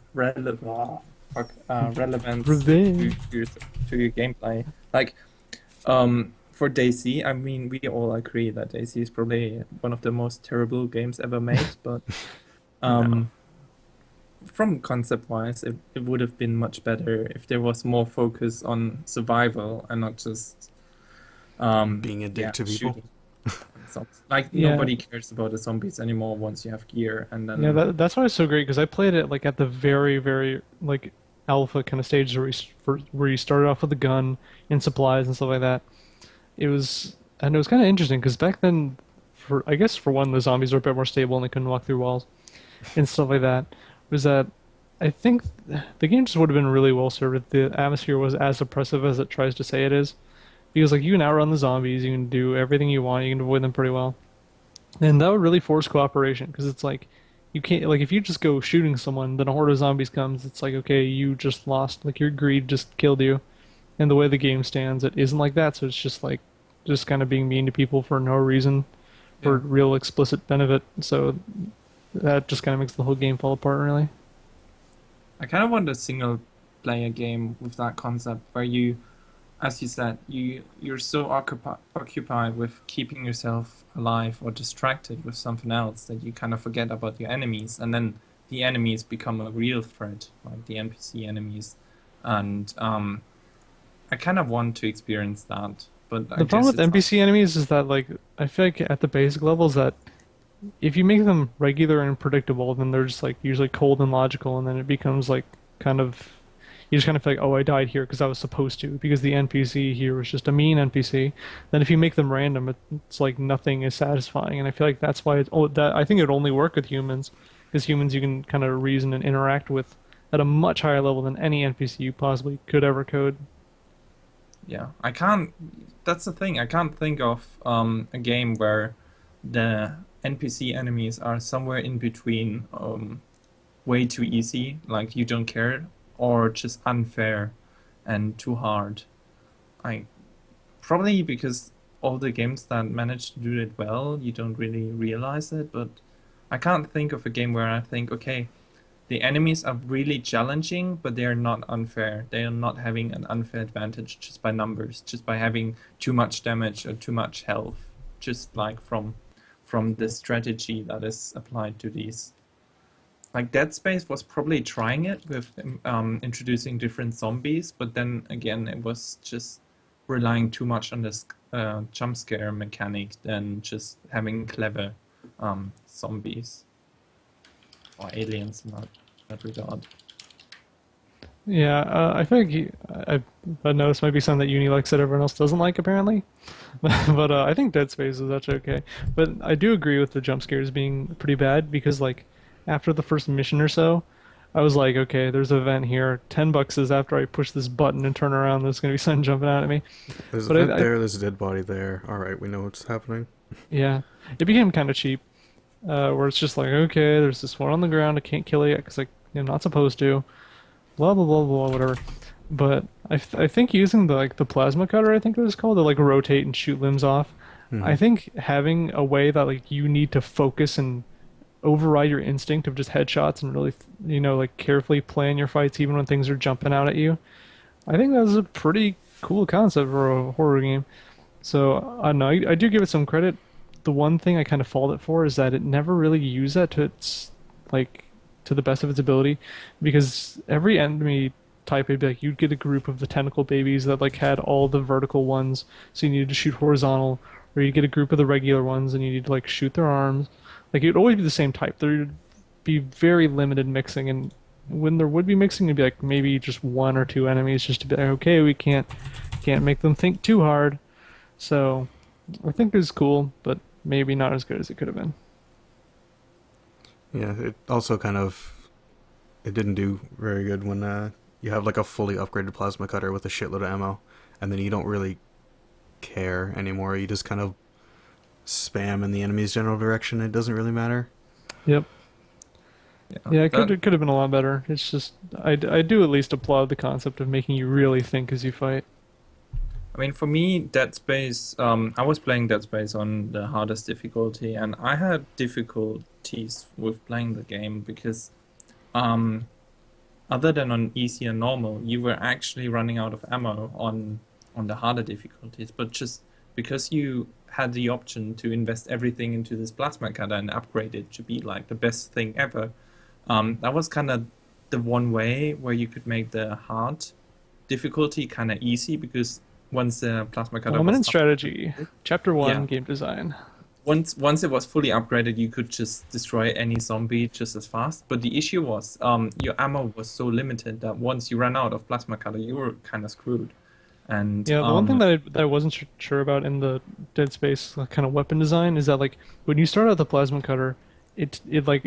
Speaker 2: Revenge.
Speaker 3: to your gameplay. Like, for Daisy, I mean, we all agree that Daisy is probably one of the most terrible games ever made, but um, from concept wise, it would have been much better if there was more focus on survival and not just
Speaker 1: Being a dick
Speaker 3: yeah,
Speaker 1: to people.
Speaker 3: shooting. Like
Speaker 2: Yeah,
Speaker 3: nobody cares about the zombies anymore once you have gear, and
Speaker 2: yeah.
Speaker 3: then
Speaker 2: That's why it's so great because I played it like at the very, very like alpha kind of stage where you started off with a gun and supplies and stuff like that. And it was kind of interesting because back then, for I guess for one, the zombies were a bit more stable and they couldn't walk through walls and stuff like that. Was that I think the game just would have been really well served if the atmosphere was as oppressive as it tries to say it is. Because like you can outrun the zombies, you can do everything you want, you can avoid them pretty well, and that would really force cooperation because it's like you can't like if you just go shooting someone, then a horde of zombies comes. It's like okay, you just lost, like your greed just killed you, and the way the game stands, it isn't like that. So it's just like just kind of being mean to people for no reason, for
Speaker 3: yeah.
Speaker 2: real explicit benefit. So that just kind of makes the whole game fall apart, really.
Speaker 3: I kind of want a single player game with that concept where you, as you said, you're so occupied with keeping yourself alive or distracted with something else that you kind of forget about your enemies, and then the enemies become a real threat, like the NPC enemies, and I kind of want to experience that, but I
Speaker 2: The problem
Speaker 3: guess
Speaker 2: with
Speaker 3: it's not.
Speaker 2: NPC enemies is that like I feel like at the basic levels that if you make them regular and predictable, then they're just like usually cold and logical, and then it becomes like kind of you just kind of feel like, oh, I died here because I was supposed to, because the NPC here was just a mean NPC. Then if you make them random, it's like nothing is satisfying, and I feel like that's why that I think it would only work with humans, because humans you can kind of reason and interact with at a much higher level than any NPC you possibly could ever code.
Speaker 3: Yeah, I can't. That's the thing. I can't think of a game where the NPC enemies are somewhere in between, way too easy, like you don't care, or just unfair and too hard. I probably because all the games that manage to do it well, you don't really realize it, but I can't think of a game where I think, okay, the enemies are really challenging, but they are not unfair. They are not having an unfair advantage just by numbers, just by having too much damage or too much health, just like from the strategy that is applied to these. Like Dead Space was probably trying it with introducing different zombies, but then again, it was just relying too much on this jump scare mechanic than just having clever zombies or aliens in that regard.
Speaker 2: Yeah, I feel like I know this might be something that Uni likes that everyone else doesn't like apparently, but I think Dead Space is actually okay. But I do agree with the jump scares being pretty bad because like after the first mission or so, I was like, okay, there's an event here. $10 is after I push this button and turn around. There's gonna be something jumping out at me.
Speaker 1: There's a
Speaker 2: But
Speaker 1: vent
Speaker 2: I
Speaker 1: there, there's a dead body there. Alright, we know what's happening.
Speaker 2: yeah, it became kind of cheap, where it's just like, okay, there's this one on the ground. I can't kill it yet because I'm not supposed to. Blah blah blah blah whatever. But I think using the plasma cutter, I think it was called, to like rotate and shoot limbs off. I
Speaker 1: Hmm.
Speaker 2: think having a way that like you need to focus and override your instinct of just headshots and really like carefully plan your fights even when things are jumping out at you. I think that was a pretty cool concept for a horror game. So I don't know. I do give it some credit. The one thing I kind of fault it for is that it never really used that to its like to the best of its ability, because every enemy type would be like you'd get a group of the tentacle babies that like had all the vertical ones, so you needed to shoot horizontal, or you get a group of the regular ones and you need to like shoot their arms. Like it'd always be the same type. There'd be very limited mixing, and when there would be mixing, it'd be like maybe just one or two enemies just to be like, okay, we can't make them think too hard. So I think it's cool, but maybe not as good as it could have been.
Speaker 1: Yeah, it also kind of it didn't do very good when you have like a fully upgraded plasma cutter with a shitload of ammo, and then you don't really care anymore. You just kind of spam in the enemy's general direction. It doesn't really matter.
Speaker 2: Yep.
Speaker 3: Yeah,
Speaker 2: Yeah,
Speaker 3: that
Speaker 2: it could have been a lot better. It's just I do at least applaud the concept of making you really think as you fight.
Speaker 3: I mean, for me, Dead Space, I was playing Dead Space on the hardest difficulty, and I had difficulties with playing the game because, um, other than on easy and normal, you were actually running out of ammo on the harder difficulties. But just because you had the option to invest everything into this plasma cutter and upgrade it to be like the best thing ever. That was kind of the one way where you could make the hard difficulty kind of easy, because once the plasma cutter
Speaker 2: Element
Speaker 3: was
Speaker 2: and strategy, Chapter 1,
Speaker 3: Yeah.
Speaker 2: game design.
Speaker 3: once it was fully upgraded, you could just destroy any zombie just as fast. But the issue was, your ammo was so limited that once you ran out of plasma cutter, you were kind of screwed. And
Speaker 2: Yeah, the one thing that I wasn't sure about in the Dead Space kind of weapon design is that like when you start out the plasma cutter, it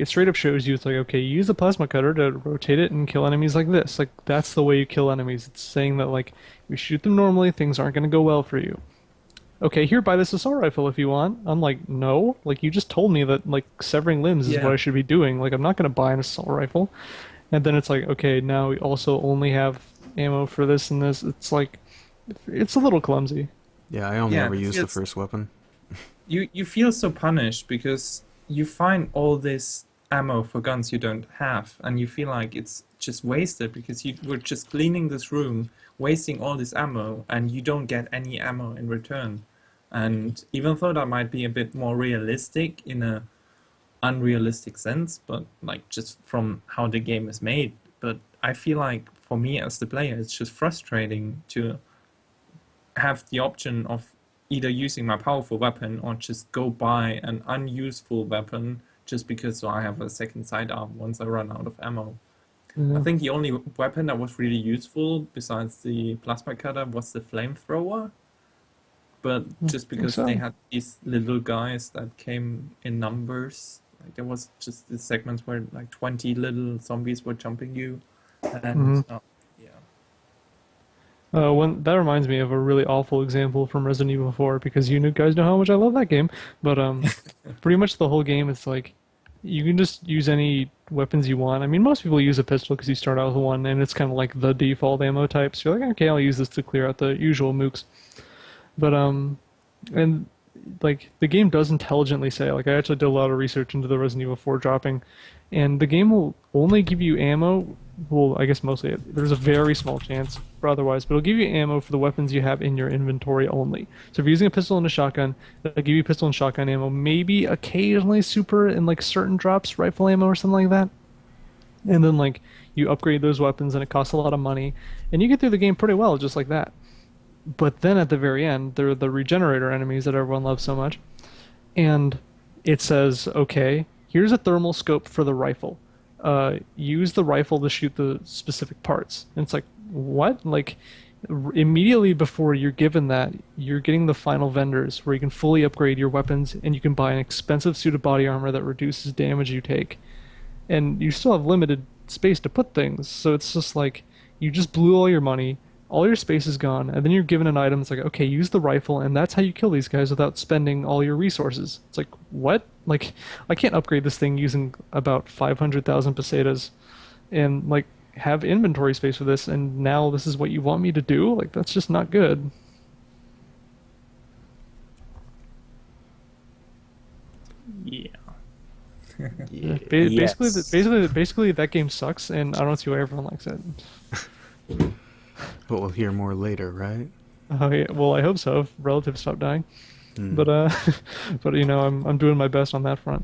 Speaker 2: straight up shows you it's like, okay, you use the plasma cutter to rotate it and kill enemies like this. Like that's the way you kill enemies. It's saying that like you shoot them normally, things aren't going to go well for you. Okay, here, buy this assault rifle if you want. I'm like, no, like you just told me that like severing limbs is
Speaker 3: Yeah.
Speaker 2: what I should be doing. Like I'm not going to buy an assault rifle. And then it's like, okay, now we also only have ammo for this and this. It's like it's a little clumsy.
Speaker 1: Yeah, I only
Speaker 3: Yeah,
Speaker 1: ever
Speaker 3: it
Speaker 1: used the
Speaker 3: feels-
Speaker 1: first weapon.
Speaker 3: you feel so punished because you find all this ammo for guns you don't have, and you feel like it's just wasted because you were just cleaning this room, wasting all this ammo, and you don't get any ammo in return. And even though that might be a bit more realistic in a unrealistic sense, but like just from how the game is made, but I feel like for me as the player, it's just frustrating to have the option of either using my powerful weapon or just go buy an unuseful weapon just because I have a second sidearm once I run out of ammo. I think the only weapon that was really useful besides the plasma cutter was the flamethrower. But just
Speaker 2: think
Speaker 3: because
Speaker 2: so.
Speaker 3: they had these little guys that came in numbers, like there was just the segments where like 20 little zombies were jumping you, and yeah.
Speaker 2: That reminds me of a really awful example from Resident Evil 4 because guys know how much I love that game. But pretty much the whole game it's like you can just use any weapons you want. I mean, most people use a pistol because you start out with one, and it's kind of like the default ammo type. So you're like, okay, I'll use this to clear out the usual mooks. But and like the game does intelligently say, like I actually did a lot of research into the Resident Evil 4 dropping, and the game will only give you ammo. Well, I guess mostly there's a very small chance for otherwise, but it'll give you ammo for the weapons you have in your inventory only. So if you're using a pistol and a shotgun, it'll give you pistol and shotgun ammo, maybe occasionally super in like certain drops, rifle ammo or something like that. And then like you upgrade those weapons and it costs a lot of money, and you get through the game pretty well just like that. But then at the very end, there are the regenerator enemies that everyone loves so much. And it says, okay, here's a thermal scope for the rifle. Use the rifle to shoot the specific parts. And it's like, what? Like, immediately before you're given that, you're getting the final vendors where you can fully upgrade your weapons and you can buy an expensive suit of body armor that reduces damage you take. And you still have limited space to put things. So it's just like, you just blew all your money. All your space is gone, and then you're given an item. It's like, okay, use the rifle, and that's how you kill these guys without spending all your resources. It's like, what? Like, I can't upgrade this thing using about 500,000 pesetas, and like have inventory space for this. And now this is what you want me to do? Like, that's just not good.
Speaker 3: Yeah.
Speaker 1: Yeah.
Speaker 2: Basically, that game sucks, and I don't see why everyone likes it.
Speaker 1: But we'll hear more later, right?
Speaker 2: Oh yeah, well, I hope so. If relatives stop dying.
Speaker 1: Hmm.
Speaker 2: But but you know, I'm doing my best on that front.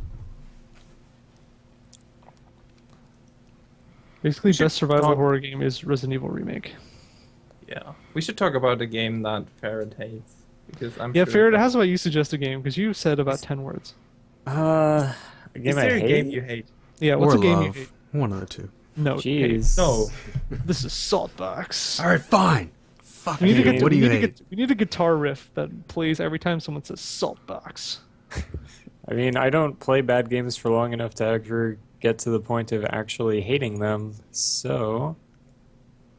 Speaker 2: Basically,
Speaker 3: Should
Speaker 2: best survival
Speaker 3: talk-
Speaker 2: horror game is Resident Evil Remake.
Speaker 3: Yeah. We should talk about a game that Farrad hates, because I'm
Speaker 2: Yeah,
Speaker 3: sure
Speaker 2: Farrad, how's about you suggest a game? Because you said about 10 words.
Speaker 4: A game
Speaker 3: Is
Speaker 4: I
Speaker 3: there a
Speaker 4: hate?
Speaker 3: game you hate?
Speaker 2: Yeah, what's
Speaker 1: or
Speaker 2: a game
Speaker 1: love.
Speaker 2: you hate?
Speaker 1: One of the two.
Speaker 2: No,
Speaker 4: Jeez.
Speaker 3: No.
Speaker 2: hey, this is Saltbox.
Speaker 1: All right, fine. Fuck
Speaker 2: We need,
Speaker 1: you.
Speaker 2: to get,
Speaker 1: What do
Speaker 2: we,
Speaker 1: you
Speaker 2: need to
Speaker 1: hate?
Speaker 2: get, we need a guitar riff that plays every time someone says Saltbox.
Speaker 4: I mean, I don't play bad games for long enough to ever get to the point of actually hating them, so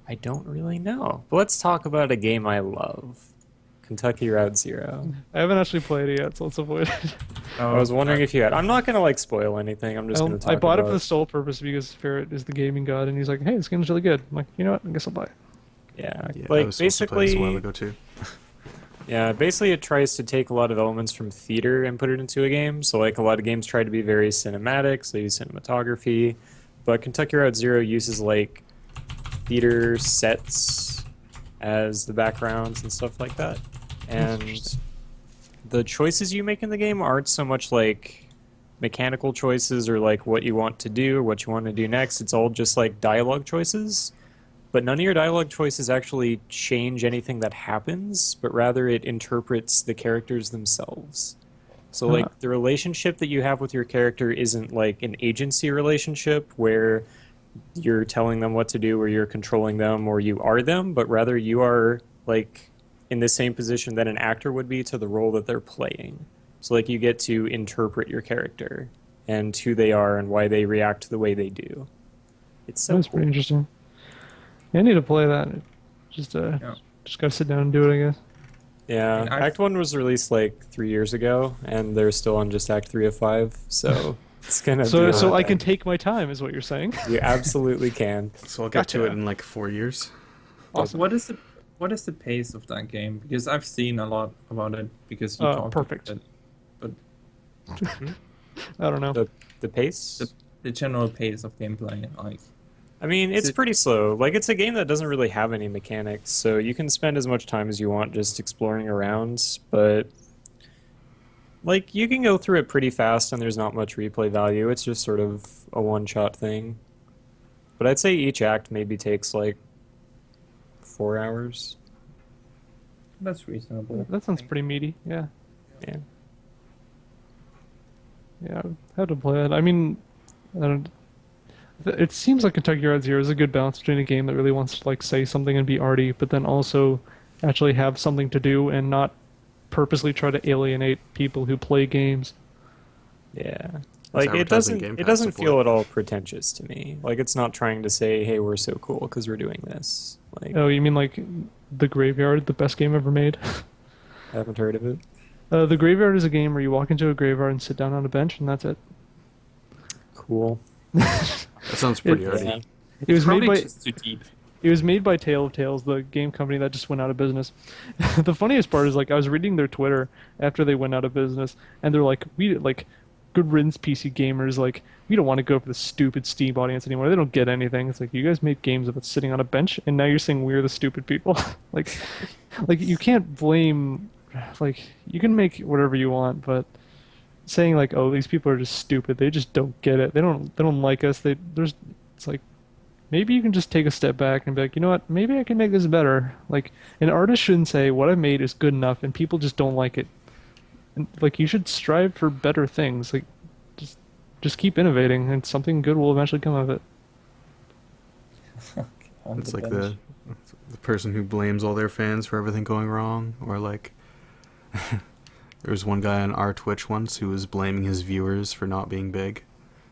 Speaker 4: I don't really know. But let's talk about a game I love. Kentucky Route Zero.
Speaker 2: I haven't actually played it yet, so let's avoid it.
Speaker 4: I was wondering if you had. I'm not gonna like spoil anything. I'm just gonna talk
Speaker 2: I bought it
Speaker 4: about
Speaker 2: for the sole purpose because Farrad is the gaming god, and he's like, hey, this game's really good. I'm like, you know what? I guess I'll buy it.
Speaker 4: Yeah,
Speaker 1: Yeah, I
Speaker 4: like
Speaker 1: was supposed to play this a while
Speaker 4: basically,
Speaker 1: ago too.
Speaker 4: yeah, basically it tries to take a lot of elements from theater and put it into a game. So like a lot of games try to be very cinematic, so they use cinematography. But Kentucky Route Zero uses like theater sets as the backgrounds and stuff like that. And the choices you make in the game aren't so much like mechanical choices or like what you want to do or what you want to do next. It's all just like dialogue choices. But none of your dialogue choices actually change anything that happens, but rather it interprets the characters themselves. So like the relationship that you have with your character isn't like an agency relationship where you're telling them what to do or you're controlling them or you are them, but rather you are like in the same position that an actor would be to the role that they're playing. So like you get to interpret your character and who they are and why they react the way they do. It's so
Speaker 2: That's
Speaker 4: cool.
Speaker 2: pretty interesting. Yeah, I need to play that. Just just gotta sit down and do it, I guess.
Speaker 4: Yeah,
Speaker 3: And I've-
Speaker 4: Act 1 was released like 3 years ago, and they're still on just Act 3 of 5, so it's gonna
Speaker 2: So
Speaker 4: be
Speaker 2: so I can take my time, is what you're saying.
Speaker 4: You absolutely can.
Speaker 1: So I'll get to
Speaker 2: Gotcha.
Speaker 1: it in like 4 years.
Speaker 2: Awesome.
Speaker 3: What is the pace of that game? Because I've seen a lot about it because you talked
Speaker 2: perfect.
Speaker 3: about it.
Speaker 2: I don't know.
Speaker 4: The pace?
Speaker 3: The general pace of gameplay, like
Speaker 4: I mean, it's
Speaker 3: it-
Speaker 4: pretty slow. Like, it's a game that doesn't really have any mechanics, so you can spend as much time as you want just exploring around, but like, you can go through it pretty fast and there's not much replay value. It's just sort of a one-shot thing. But I'd say each act maybe takes like 4 hours.
Speaker 3: that's reasonable.
Speaker 2: That sounds pretty meaty. Yeah.
Speaker 4: Yeah.
Speaker 2: Yeah, I had to play it. I mean, I don't. It seems like Kentucky Route Zero is a good balance between a game that really wants to like say something and be arty, but then also actually have something to do and not purposely try to alienate people who play games.
Speaker 4: Yeah. Like, it
Speaker 1: advertising
Speaker 4: doesn't
Speaker 1: Game
Speaker 4: it
Speaker 1: Pass
Speaker 4: doesn't
Speaker 1: support.
Speaker 4: feel at all pretentious to me. Like, it's not trying to say, hey, we're so cool because we're doing this. Like,
Speaker 2: Oh, you mean like The Graveyard, the best game ever made?
Speaker 4: I haven't heard of it.
Speaker 2: The Graveyard is a game where you walk into a graveyard and sit down on a bench, and that's it.
Speaker 4: Cool.
Speaker 1: That sounds pretty
Speaker 2: It-
Speaker 1: arty.
Speaker 3: Yeah.
Speaker 2: It was made
Speaker 3: Probably
Speaker 2: by
Speaker 3: just too deep.
Speaker 2: It was made by Tale of Tales, the game company that just went out of business. The funniest part is like I was reading their Twitter after they went out of business, and they're like, "We like, good riddance, PC gamers. Like, we don't want to go for the stupid Steam audience anymore. They don't get anything. It's like you guys made games about sitting on a bench, and now you're saying we're the stupid people. like you can't blame. Like, you can make whatever you want, but saying like, oh, these people are just stupid. They just don't get it. They don't like us. It's like, maybe you can just take a step back and be like, you know what? Maybe I can make this better. Like, an artist shouldn't say what I made is good enough and people just don't like it. And like, you should strive for better things. Like, just keep innovating and something good will eventually come of it.
Speaker 3: On
Speaker 1: It's
Speaker 3: the
Speaker 1: like
Speaker 3: bench.
Speaker 1: the person who blames all their fans for everything going wrong, or like there was one guy on our Twitch once who was blaming his viewers for not being big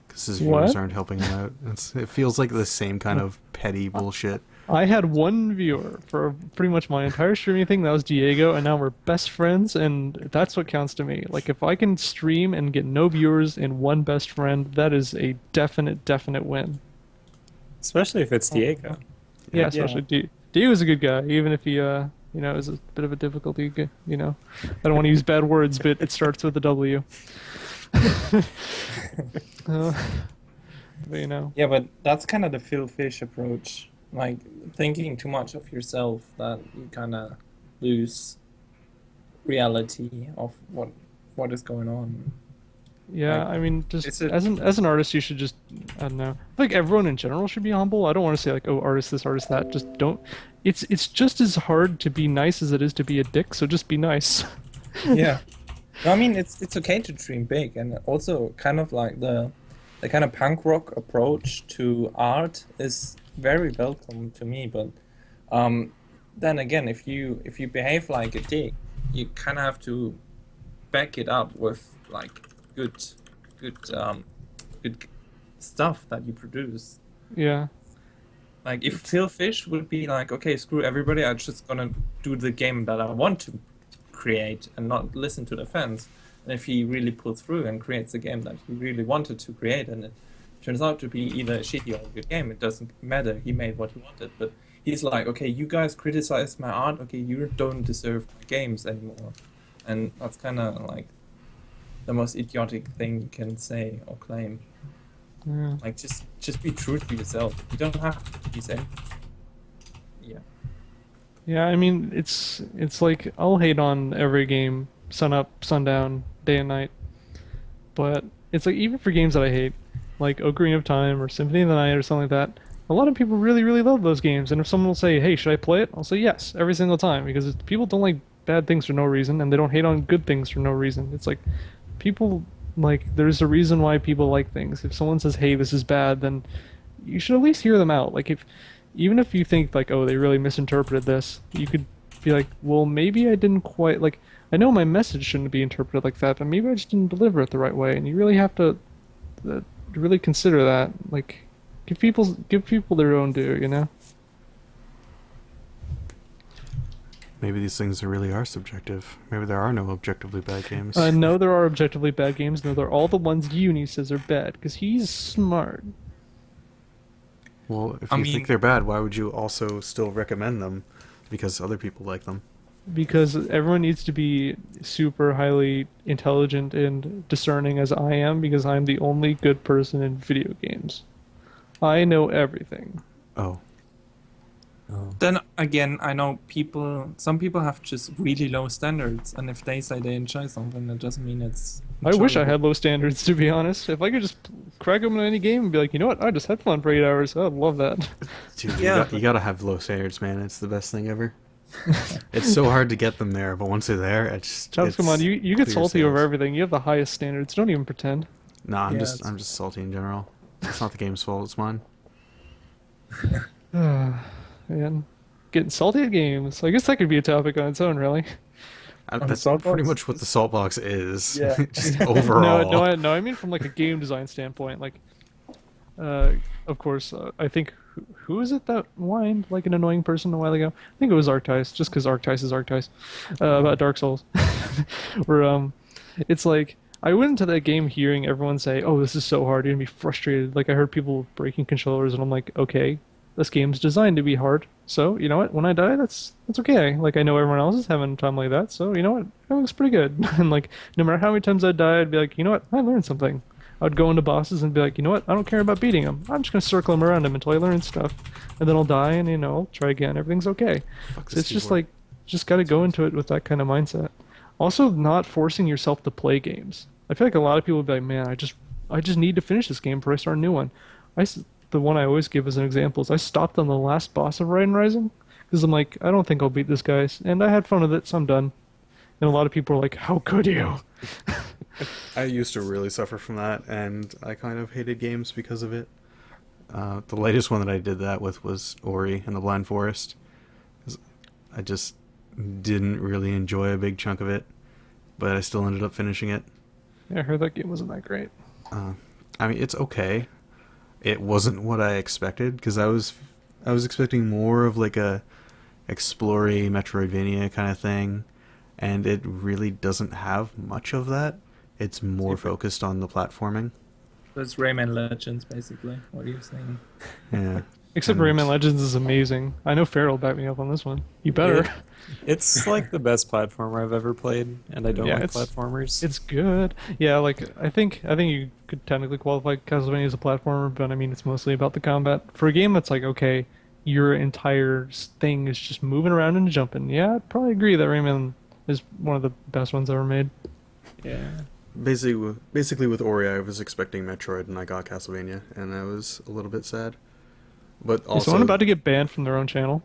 Speaker 1: because his viewers
Speaker 2: What?
Speaker 1: aren't helping him out. It feels like the same kind of petty bullshit.
Speaker 2: I had one viewer for pretty much my entire streaming thing. That was Diego, and now we're best friends, and that's what counts to me. Like, if I can stream and get no viewers and one best friend, that is a definite win.
Speaker 4: Especially if it's Diego.
Speaker 2: Yeah,
Speaker 3: Yeah.
Speaker 2: especially Diego's a good guy, even if he, is a bit of a difficulty. I don't want to use bad words, but it starts with a W. But
Speaker 3: Yeah, but that's kind of the Phil Fish approach. Like, thinking too much of yourself that you kind of lose reality of what is going on.
Speaker 2: yeah,
Speaker 3: Like,
Speaker 2: I mean, just
Speaker 3: it's a-
Speaker 2: as an artist, you should just, I don't know. I think everyone in general should be humble. I don't want to say like, oh, artist this, artist that. Just don't. It's just as hard to be nice as it is to be a dick. So just be nice.
Speaker 3: Yeah. No, I mean, it's okay to dream big, and also kind of like the kind of punk rock approach to art is very welcome to me. But then again, if you behave like a dick, you kind of have to back it up with like good stuff that you produce.
Speaker 2: Yeah.
Speaker 3: Like, if Phil Fish would be like, okay, screw everybody, I'm just gonna do the game that I want to create and not listen to the fans. And if he really pulls through and creates a game that he really wanted to create, and it turns out to be either a shitty or a good game, it doesn't matter. He made what he wanted. But he's like, okay, you guys criticize my art, okay, you don't deserve my games anymore. And that's kind of like the most idiotic thing you can say or claim.
Speaker 2: Yeah.
Speaker 3: Like, just be true to yourself. You don't have to be saying. Yeah.
Speaker 2: Yeah, I mean, it's like I'll hate on every game sun up, sundown, day and night. But it's like even for games that I hate, like Ocarina of Time or Symphony of the Night or something like that, a lot of people really, really love those games. And if someone will say, "Hey, should I play it?" I'll say yes every single time because people don't like bad things for no reason, and they don't hate on good things for no reason. It's like people like there's a reason why people like things. If someone says, "Hey, this is bad," then you should at least hear them out. Like if even if you think like, "Oh, they really misinterpreted this," you could be like, "Well, maybe I didn't quite like. I know my message shouldn't be interpreted like that, but maybe I just didn't deliver it the right way." And you really have to really consider that. Like, give people their own due, you know?
Speaker 1: Maybe these things really are subjective. Maybe there are no objectively bad games.
Speaker 2: No, there are objectively bad games. No, they're all the ones Uni says are bad because he's smart.
Speaker 1: Well, if
Speaker 3: I
Speaker 1: you
Speaker 3: mean-
Speaker 1: think they're bad, why would you also still recommend them? Because other people like them.
Speaker 2: Because everyone needs to be super highly intelligent and discerning as I am because I'm the only good person in video games. I know everything.
Speaker 1: Oh.
Speaker 4: Oh.
Speaker 3: Then again, I know some people have just really low standards, and if they say they enjoy something, that doesn't mean it's.
Speaker 2: I wish I
Speaker 3: enjoyable.
Speaker 2: had low standards, to be honest. If I could just crack them in any game and be like, you know what, I just had fun for 8 hours. I'd love that.
Speaker 1: Dude,
Speaker 3: Yeah,
Speaker 1: you gotta have low standards, man. It's the best thing ever. It's so hard to get them there, but once they're there, it's.
Speaker 2: Chubbs, come on, you get
Speaker 1: clear
Speaker 2: salty over
Speaker 1: sales.
Speaker 2: everything. You have the highest standards. Don't even pretend.
Speaker 1: Nah,
Speaker 3: Yeah,
Speaker 1: I'm just salty in general. It's not the game's fault. It's mine.
Speaker 2: Man, getting salty at games. I guess that could be a topic on its own, really.
Speaker 3: On
Speaker 1: That's
Speaker 3: Saltbox?
Speaker 1: pretty much what the Saltbox is.
Speaker 3: Yeah.
Speaker 1: Just overall.
Speaker 2: No, I mean from like a game design standpoint. Like, of course, I think who is it that whined like an annoying person a while ago? I think it was Arctice, just because Arctice is Arctice, about Dark Souls. Where it's like I went into that game hearing everyone say, "Oh, this is so hard," you're gonna be frustrated. Like I heard people breaking controllers, and I'm like, okay, this game's designed to be hard. So you know what? When I die, that's okay. Like I know everyone else is having a time like that, so you know what? That looks pretty good. And like no matter how many times I die, I'd be like, you know what? I learned something. I'd go into bosses and be like, you know what? I don't care about beating them. I'm just gonna circle them around them until I learn stuff, and then I'll die, and you know, I'll try again. Everything's okay.
Speaker 1: Fuck
Speaker 2: So
Speaker 1: this
Speaker 2: it's just
Speaker 1: keyboard.
Speaker 2: like, just gotta go into it with that kind of mindset. Also, not forcing yourself to play games. I feel like a lot of people would be like, man, I just need to finish this game before I start a new one. The one I always give as an example is I stopped on the last boss of Raiden Rising because I'm like, I don't think I'll beat this guy, and I had fun with it, so I'm done. And a lot of people are like, how could you?
Speaker 1: I used to really suffer from that, and I kind of hated games because of it. The latest one that I did that with was Ori and the Blind Forest. 'Cause I just didn't really enjoy a big chunk of it, but I still ended up finishing it.
Speaker 2: Yeah, I heard that game wasn't that great.
Speaker 1: I mean, it's okay. It wasn't what I expected because I was expecting more of like a explory Metroidvania kind of thing, and it really doesn't have much of that. It's more focused on the platforming.
Speaker 3: That's Rayman Legends, basically. What are you saying?
Speaker 1: Yeah.
Speaker 2: Except
Speaker 1: And-
Speaker 2: Rayman Legends is amazing. I know Farrell will back me up on this one. You better.
Speaker 4: It's like the best platformer I've ever played, and I don't
Speaker 2: Yeah,
Speaker 4: like
Speaker 2: it's-
Speaker 4: platformers.
Speaker 2: It's good. Yeah, like I think you could technically qualify Castlevania as a platformer, but I mean it's mostly about the combat. For a game that's like okay, your entire thing is just moving around and jumping. Yeah, I'd probably agree that Rayman is one of the best ones ever made.
Speaker 3: Yeah.
Speaker 1: Basically with Ori, I was expecting Metroid, and I got Castlevania, and I was a little bit sad. But
Speaker 2: Is
Speaker 1: also,
Speaker 2: someone about to get banned from their own channel?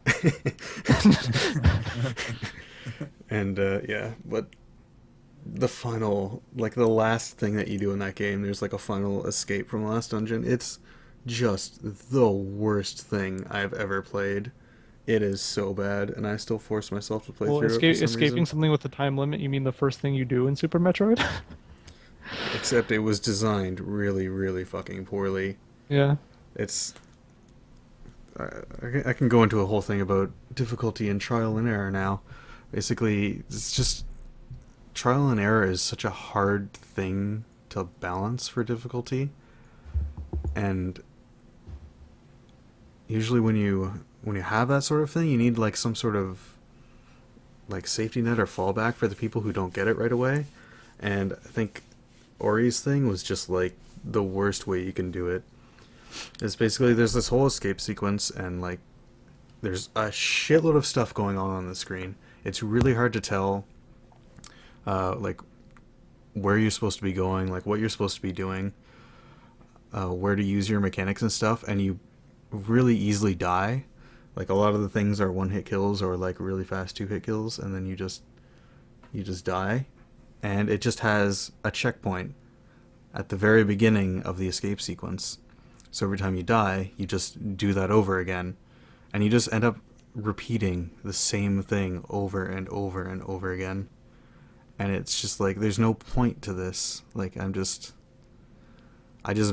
Speaker 1: and yeah, but the final, like the last thing that you do in that game, there's like a final escape from the last dungeon. It's just the worst thing I've ever played. It is so bad, and I still force myself to play
Speaker 2: Well,
Speaker 1: through it for some
Speaker 2: escaping
Speaker 1: reason.
Speaker 2: something with a time limit, you mean the first thing you do in Super Metroid?
Speaker 1: Except it was designed really, really fucking poorly.
Speaker 2: Yeah.
Speaker 1: It's I can go into a whole thing about difficulty and trial and error now. Basically, it's just trial and error is such a hard thing to balance for difficulty, and usually when you have that sort of thing, you need like some sort of like safety net or fallback for the people who don't get it right away. And I think Ori's thing was just like the worst way you can do it. It's basically there's this whole escape sequence, and like there's a shitload of stuff going on the screen. It's really hard to tell like where you're supposed to be going, like what you're supposed to be doing, where to use your mechanics and stuff, and you really easily die. Like a lot of the things are one hit kills or like really fast 2-hit kills, and then you just die. And it just has a checkpoint at the very beginning of the escape sequence. So every time you die, you just do that over again, and you just end up repeating the same thing over and over and over again. And it's just like there's no point to this. Like I just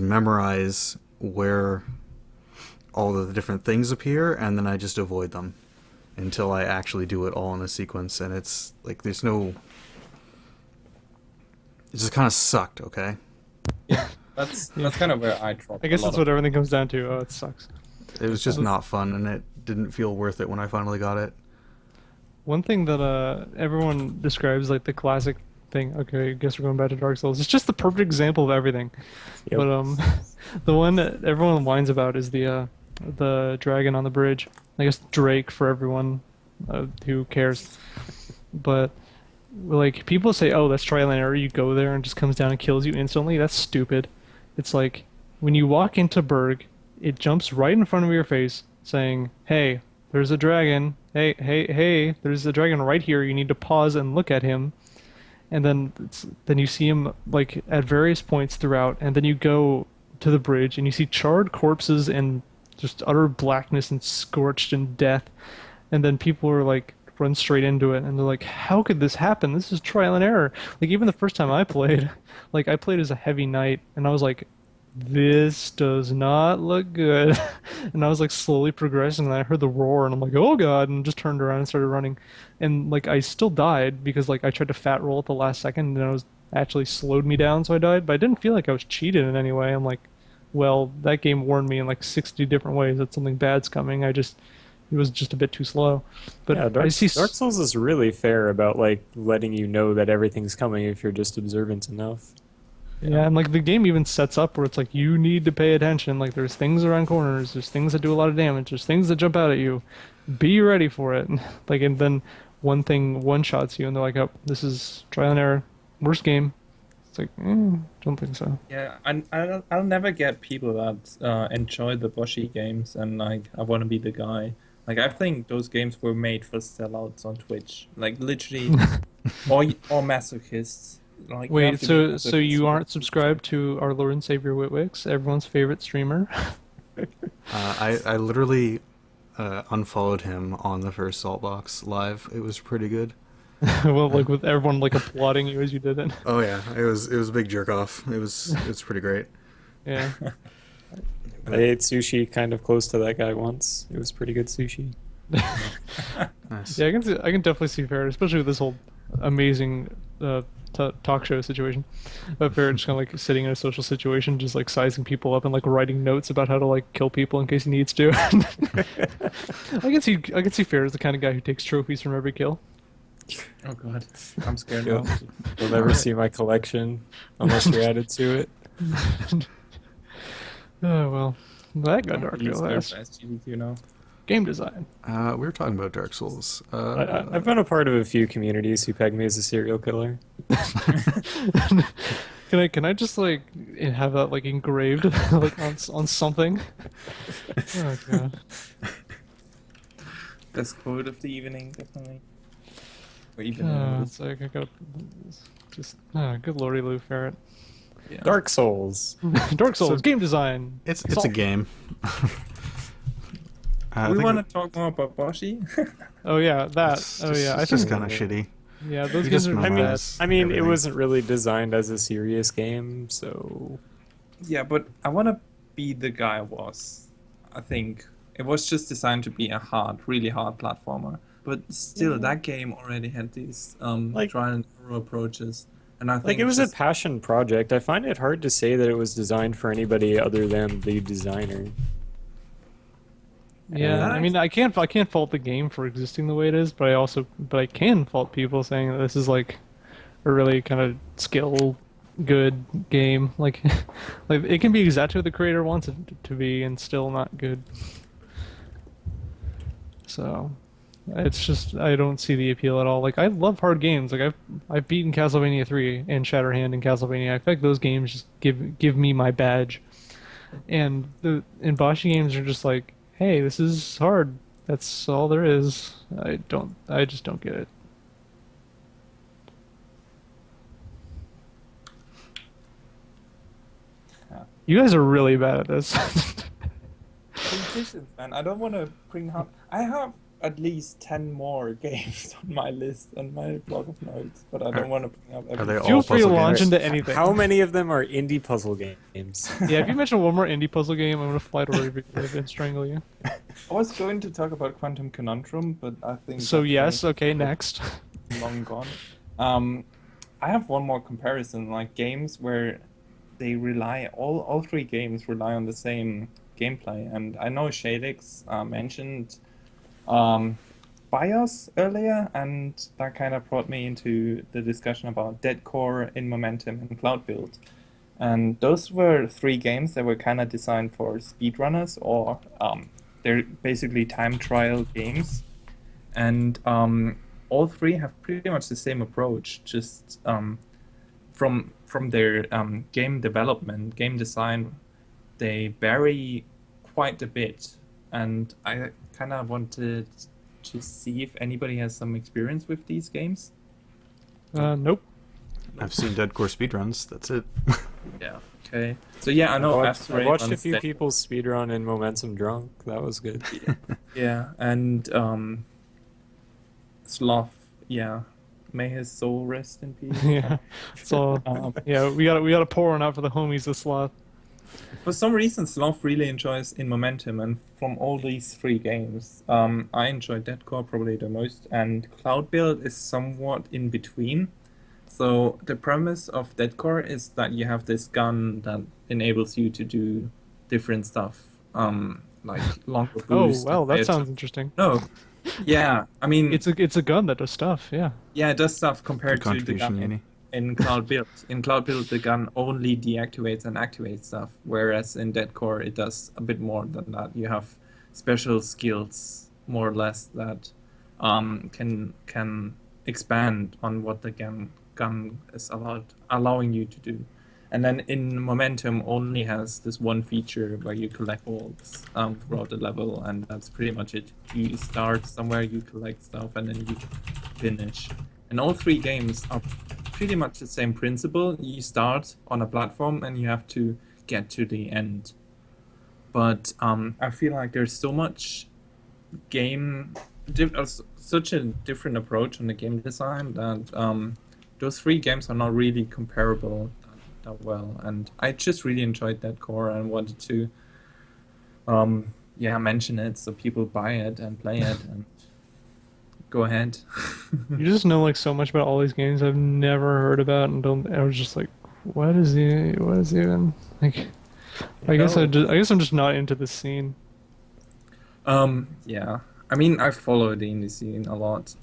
Speaker 1: memorize where all of the different things appear, and then I just avoid them until I actually do it all in a sequence. And it's like there's no, it just kind of sucked. Okay.
Speaker 3: That's kind of where I dropped.
Speaker 2: I guess
Speaker 3: a lot
Speaker 2: that's what everything comes down to. Oh, it sucks.
Speaker 1: It was just not fun, and it didn't feel worth it when I finally got it.
Speaker 2: One thing that everyone describes like the classic thing. Okay, I guess we're going back to Dark Souls. It's just the perfect example of everything.
Speaker 4: Yep.
Speaker 2: But the one that everyone whines about is the dragon on the bridge. I guess Drake for everyone who cares. But like people say, oh, that's trial and error. You go there and it just comes down and kills you instantly. That's stupid. It's like when you walk into Berg, it jumps right in front of your face, saying, "Hey, there's a dragon. Hey, hey, hey, there's a dragon right here. You need to pause and look at him." And then you see him like at various points throughout, and then you go to the bridge and you see charred corpses and just utter blackness and scorched and death. And then people are like run straight into it, and they're like, "How could this happen? This is trial and error." Like even the first time I played, like I played as a heavy knight, and I was like, this does not look good. And I was like slowly progressing, and I heard the roar, and I'm like, oh god, and just turned around and started running. And like I still died because like I tried to fat roll at the last second, and it was actually slowed me down, so I died. But I didn't feel like I was cheated in any way. I'm like, well, that game warned me in like 60 different ways that something bad's coming. It was just a bit too slow. But
Speaker 4: yeah,
Speaker 2: I see
Speaker 4: Dark Souls is really fair about like letting you know that everything's coming if you're just observant enough.
Speaker 2: Yeah, and like the game even sets up where it's like you need to pay attention. Like there's things around corners, there's things that do a lot of damage, there's things that jump out at you. Be ready for it. Like and then one thing one shots you, and they're like, "Oh, this is trial and error, worst game." It's like, don't think so.
Speaker 3: Yeah, I'll never get people that enjoy the Boshi games and like I want to be the guy. Like I think those games were made for sellouts on Twitch. Like literally, or masochists. Like you have
Speaker 2: Wait,
Speaker 3: to
Speaker 2: so
Speaker 3: be
Speaker 2: so you
Speaker 3: masochist.
Speaker 2: aren't subscribed to our Lord and Savior Witwix, everyone's favorite streamer?
Speaker 1: I literally unfollowed him on the first Saltbox live. It was pretty good.
Speaker 2: Well, like with everyone like applauding you as you did it.
Speaker 1: Oh yeah, it was a big jerk off. It was pretty great.
Speaker 2: Yeah.
Speaker 4: I ate sushi kind of close to that guy once. It was pretty good sushi.
Speaker 1: Nice.
Speaker 2: Yeah, I can definitely see Farrah, especially with this whole amazing talk show situation. But Farrah just kind of like sitting in a social situation, just like sizing people up and like writing notes about how to like kill people in case he needs to. I can see Farrah as the kind of guy who takes trophies from every kill.
Speaker 3: Oh god, I'm scared
Speaker 4: You'll,
Speaker 3: now.
Speaker 4: you'll never see my collection unless you add it to it.
Speaker 2: Oh well, that got dark
Speaker 3: Use
Speaker 2: real
Speaker 3: their
Speaker 2: fast.
Speaker 3: best, you know.
Speaker 2: Game design.
Speaker 1: We were talking about Dark Souls.
Speaker 4: I've been a part of a few communities who peg me as a serial killer.
Speaker 2: Can I just like have that like engraved like on something? Oh god.
Speaker 3: Best quote of the evening, definitely. Or even
Speaker 2: It's like I got just good lordy Lou Ferret.
Speaker 3: yeah.
Speaker 4: Dark Souls.
Speaker 2: Dark Souls
Speaker 1: So-
Speaker 2: game design.
Speaker 1: it's
Speaker 2: Salt.
Speaker 1: a game. I
Speaker 3: we
Speaker 1: think
Speaker 3: want to talk more about Boshi.
Speaker 2: Oh yeah, that.
Speaker 1: it's
Speaker 2: Oh
Speaker 1: just-
Speaker 2: yeah, I
Speaker 1: it's just
Speaker 2: think.
Speaker 1: kind of shitty.
Speaker 2: Yeah, those
Speaker 1: you
Speaker 2: games
Speaker 1: just
Speaker 2: are
Speaker 1: memorize
Speaker 2: bad.
Speaker 4: I mean, it
Speaker 1: everything.
Speaker 4: wasn't really designed as a serious game, so
Speaker 3: Yeah, but I want to be the guy I was. I think it was just designed to be a really hard platformer. But still, that game already had these
Speaker 4: Like-
Speaker 3: trial and error approaches, and I think
Speaker 4: like it was
Speaker 3: just,
Speaker 4: a passion project. I find it hard to say that it was designed for anybody other than the designer.
Speaker 2: Yeah, I mean, I can't fault the game for existing the way it is, but I can fault people saying that this is like a really kind of skill good game. Like it can be exactly what the creator wants it to be and still not good. So, It's just I don't see the appeal at all. Like I love hard games. Like I've beaten Castlevania 3 and Shatterhand and Castlevania. I feel like those games just give me my badge. And the Boshi games are just like, hey, this is hard. That's all there is. I just don't get it.
Speaker 3: Yeah.
Speaker 2: You guys are really bad at this.
Speaker 3: Competitions, man. I don't want to bring up. I have at least 10 more games on my list on my block of notes, but I don't want to bring up
Speaker 1: Are they
Speaker 3: everything.
Speaker 1: all
Speaker 2: Feel free to
Speaker 1: puzzle
Speaker 2: launch
Speaker 1: games?
Speaker 2: into anything.
Speaker 4: How many of them are indie puzzle games?
Speaker 2: Yeah, if you mention one more indie puzzle game, I'm gonna fly to Review and strangle you.
Speaker 3: I was going to talk about Quantum Conundrum, but I think
Speaker 2: So
Speaker 3: that
Speaker 2: yes,
Speaker 3: train
Speaker 2: okay, next.
Speaker 3: is long gone. I have one more comparison, like games where they rely all three games rely on the same gameplay, and I know Shadix mentioned BIOS earlier, and that kind of brought me into the discussion about Dead Core, In Momentum, and Cloud Build. And those were three games that were kind of designed for speedrunners, or they're basically time trial games. And all three have pretty much the same approach, just from their game development, game design, they vary quite a bit. And I kind of wanted to see if anybody has some experience with these games.
Speaker 2: Nope.
Speaker 1: I've seen deadcore speedruns. That's it.
Speaker 3: Yeah. Okay. So yeah, I know
Speaker 4: I
Speaker 3: Asteroid
Speaker 4: watched a
Speaker 3: runs
Speaker 4: few
Speaker 3: Dead-
Speaker 4: people speedrun in Momentum Drunk. That was good.
Speaker 3: Yeah, and Sloth. Yeah, may his soul rest in peace.
Speaker 2: Yeah. So yeah, we gotta pour one out for the homies this lot.
Speaker 3: For some reason, Sloth really enjoys In Momentum, and from all these three games, I enjoyed Dead Core probably the most, and Cloud Build is somewhat in between. So the premise of Dead Core is that you have this gun that enables you to do different stuff, like longer
Speaker 2: Oh
Speaker 3: boost.
Speaker 2: well, that
Speaker 3: and-
Speaker 2: sounds interesting.
Speaker 3: No, yeah, I mean,
Speaker 2: It's a gun that does stuff. Yeah.
Speaker 3: yeah, it does stuff
Speaker 1: Good
Speaker 3: compared to the
Speaker 1: contribution,
Speaker 3: gun
Speaker 1: Uni.
Speaker 3: in Cloud Build. In Cloud Build, the gun only deactivates and activates stuff, whereas in Dead Core, it does a bit more than that. You have special skills, more or less, that can expand on what the gun is allowing you to do. And then in Momentum only has this one feature where you collect orbs throughout the level, and that's pretty much it. You start somewhere, you collect stuff, and then you finish. And all three games are pretty much the same principle. You start on a platform and you have to get to the end. But I feel like there's so much such a different approach on the game design that those three games are not really comparable that well. And I just really enjoyed that core and wanted to mention it so people buy it and play it and go ahead.
Speaker 2: You just know like so much about all these games I've never heard about, and don't. I was just like, what is even like? I guess I'm just not into this scene.
Speaker 3: Yeah. I mean, I follow the indie scene a lot.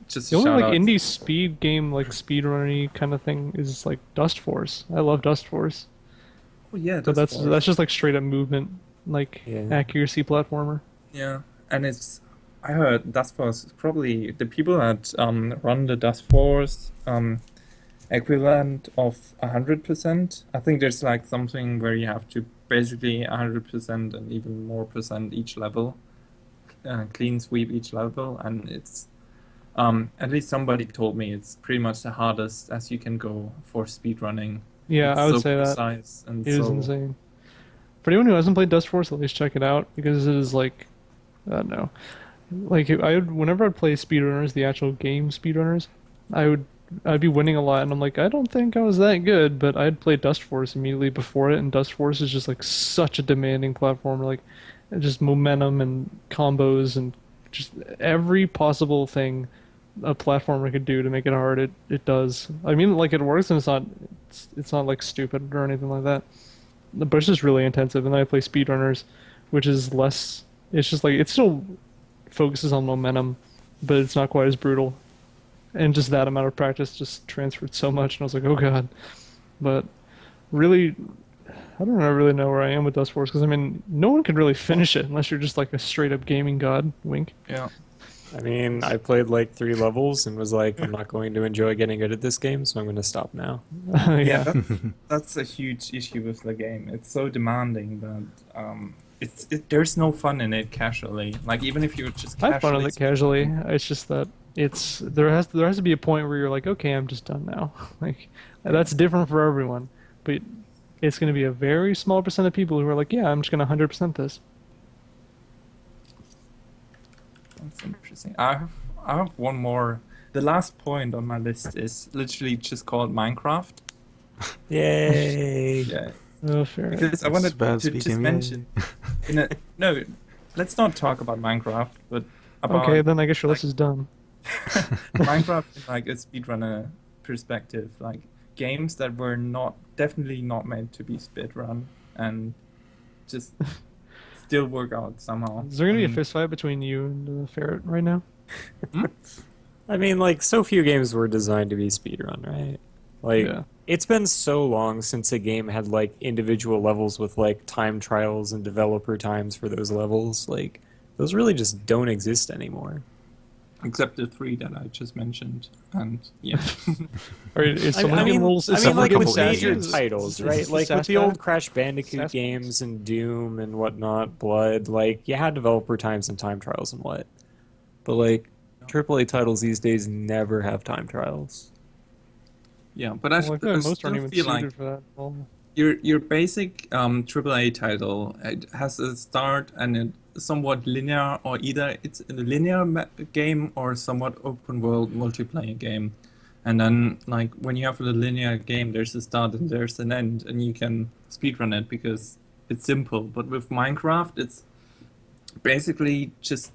Speaker 3: Just
Speaker 2: The
Speaker 3: a
Speaker 2: only
Speaker 3: shout
Speaker 2: like
Speaker 3: out.
Speaker 2: indie speed game like speedrunny kind of thing is like Dust Force. I love Dust Force,
Speaker 3: Oh, yeah,
Speaker 2: but that's just like straight up movement, like
Speaker 4: Yeah.
Speaker 2: accuracy platformer.
Speaker 3: yeah, and I heard Dust Force is probably the people that run the Dust Force equivalent of 100%. I think there's like something where you have to basically 100% and even more percent each level, clean sweep each level, and it's at least somebody told me it's pretty much the hardest as you can go for speedrunning.
Speaker 2: Yeah,
Speaker 3: It's
Speaker 2: I would
Speaker 3: so
Speaker 2: say that.
Speaker 3: precise and
Speaker 2: It is
Speaker 3: so
Speaker 2: insane. For anyone who hasn't played Dust Force, at least check it out because it is like, I don't know, like whenever I'd play speedrunners, the actual game speedrunners, I'd be winning a lot, and I'm like, I don't think I was that good, but I'd play Dust Force immediately before it, and Dust Force is just like such a demanding platform, like just momentum and combos and just every possible thing a platformer could do to make it hard, it does. I mean, like it works, and it's not like stupid or anything like that. But it's just really intensive. And then I play speedrunners, which is less. It's just like it still focuses on momentum, but it's not quite as brutal. And just that amount of practice just transferred so much, and I was like, oh god. But really, I don't really know where I am with Dust Force because I mean, no one can really finish it unless you're just like a straight up gaming god. Wink.
Speaker 3: yeah.
Speaker 4: I mean, I played like 3 levels and was like, I'm not going to enjoy getting good at this game, so I'm going to stop now.
Speaker 3: Yeah, that's a huge issue with the game. It's so demanding that there's no fun in it casually. Like even if you just
Speaker 2: I have fun with
Speaker 3: casually
Speaker 2: it casually. It's just that there has to be a point where you're like, okay, I'm just done now. Like that's different for everyone, but it's going to be a very small percent of people who are like, yeah, I'm just going to 100% this.
Speaker 3: That's interesting. I have one more. The last point on my list is literally just called Minecraft.
Speaker 4: Yay!
Speaker 3: Yeah,
Speaker 2: Oh, fair.
Speaker 3: because I
Speaker 1: That's
Speaker 3: wanted
Speaker 1: bad
Speaker 3: to just
Speaker 1: speaking, yay.
Speaker 3: mention. No, let's not talk about Minecraft, but about
Speaker 2: Okay, then I guess your list is done.
Speaker 3: Minecraft in like a speedrunner perspective, like games that were definitely not meant to be speedrun and just still work out somehow.
Speaker 2: Is there going to be a
Speaker 3: And-
Speaker 2: fist fight between you and the ferret right now?
Speaker 4: I mean, like, so few games were designed to be speedrun, right? Like,
Speaker 2: Yeah.
Speaker 4: it's been so long since a game had, like, individual levels with, like, time trials and developer times for those levels. Like, those really just don't exist anymore.
Speaker 3: Except the 3 that I just mentioned, and yeah.
Speaker 2: Or is
Speaker 4: I
Speaker 2: someone
Speaker 4: mean,
Speaker 2: getting rules?
Speaker 4: I
Speaker 2: Is
Speaker 4: mean,
Speaker 2: someone
Speaker 4: like,
Speaker 2: getting
Speaker 4: with major
Speaker 2: Sasquatch?
Speaker 4: titles,
Speaker 2: Is
Speaker 4: right?
Speaker 2: this
Speaker 4: Like,
Speaker 2: the
Speaker 4: with the old
Speaker 2: Sasquatch?
Speaker 4: Crash Bandicoot
Speaker 2: Sasquatch?
Speaker 4: games and Doom and whatnot, Blood, like, you had developer times and time trials and what. But, like, AAA titles these days never have time trials.
Speaker 3: Yeah, but
Speaker 2: Well, I feel like
Speaker 3: I
Speaker 2: most
Speaker 3: still
Speaker 2: aren't even
Speaker 3: feel
Speaker 2: suited
Speaker 3: like
Speaker 2: for that. Well,
Speaker 3: your basic AAA title, it has a start and a somewhat linear, or either it's a linear game or somewhat open world multiplayer game. And then like when you have a linear game, there's a start and there's an end, and you can speedrun it because it's simple. But with Minecraft, it's basically just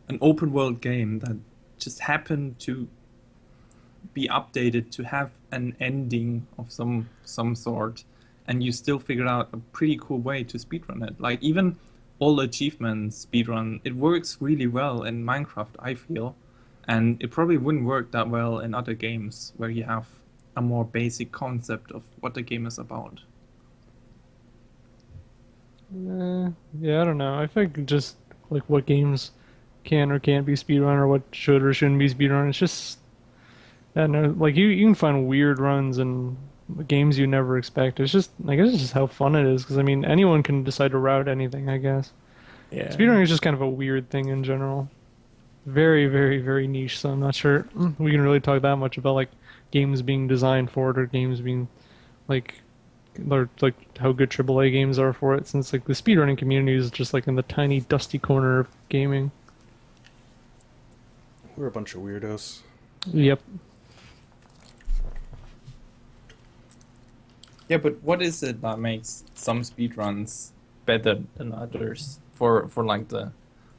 Speaker 3: an open world game that just happened to be updated to have an ending of some sort, and you still figured out a pretty cool way to speedrun it. Like even all achievements speedrun, it works really well in Minecraft, I feel, and it probably wouldn't work that well in other games where you have a more basic concept of what the game is about.
Speaker 2: yeah, I don't know. I think just like what games can or can't be speedrun, or what should or shouldn't be speedrun. It's just, I don't know. Like you can find weird runs and games you never expect. It's just, I guess, it's just how fun it is. Because I mean, anyone can decide to route anything. I guess
Speaker 4: Yeah.
Speaker 2: speedrunning is just kind of a weird thing in general. Very, very, very niche. So I'm not sure we can really talk that much about like games being designed for it, or games being like, or like how good AAA games are for it. Since like the speedrunning community is just like in the tiny dusty corner of gaming.
Speaker 1: We're a bunch of weirdos.
Speaker 2: Yep.
Speaker 3: Yeah, but what is it that makes some speedruns better than others for like the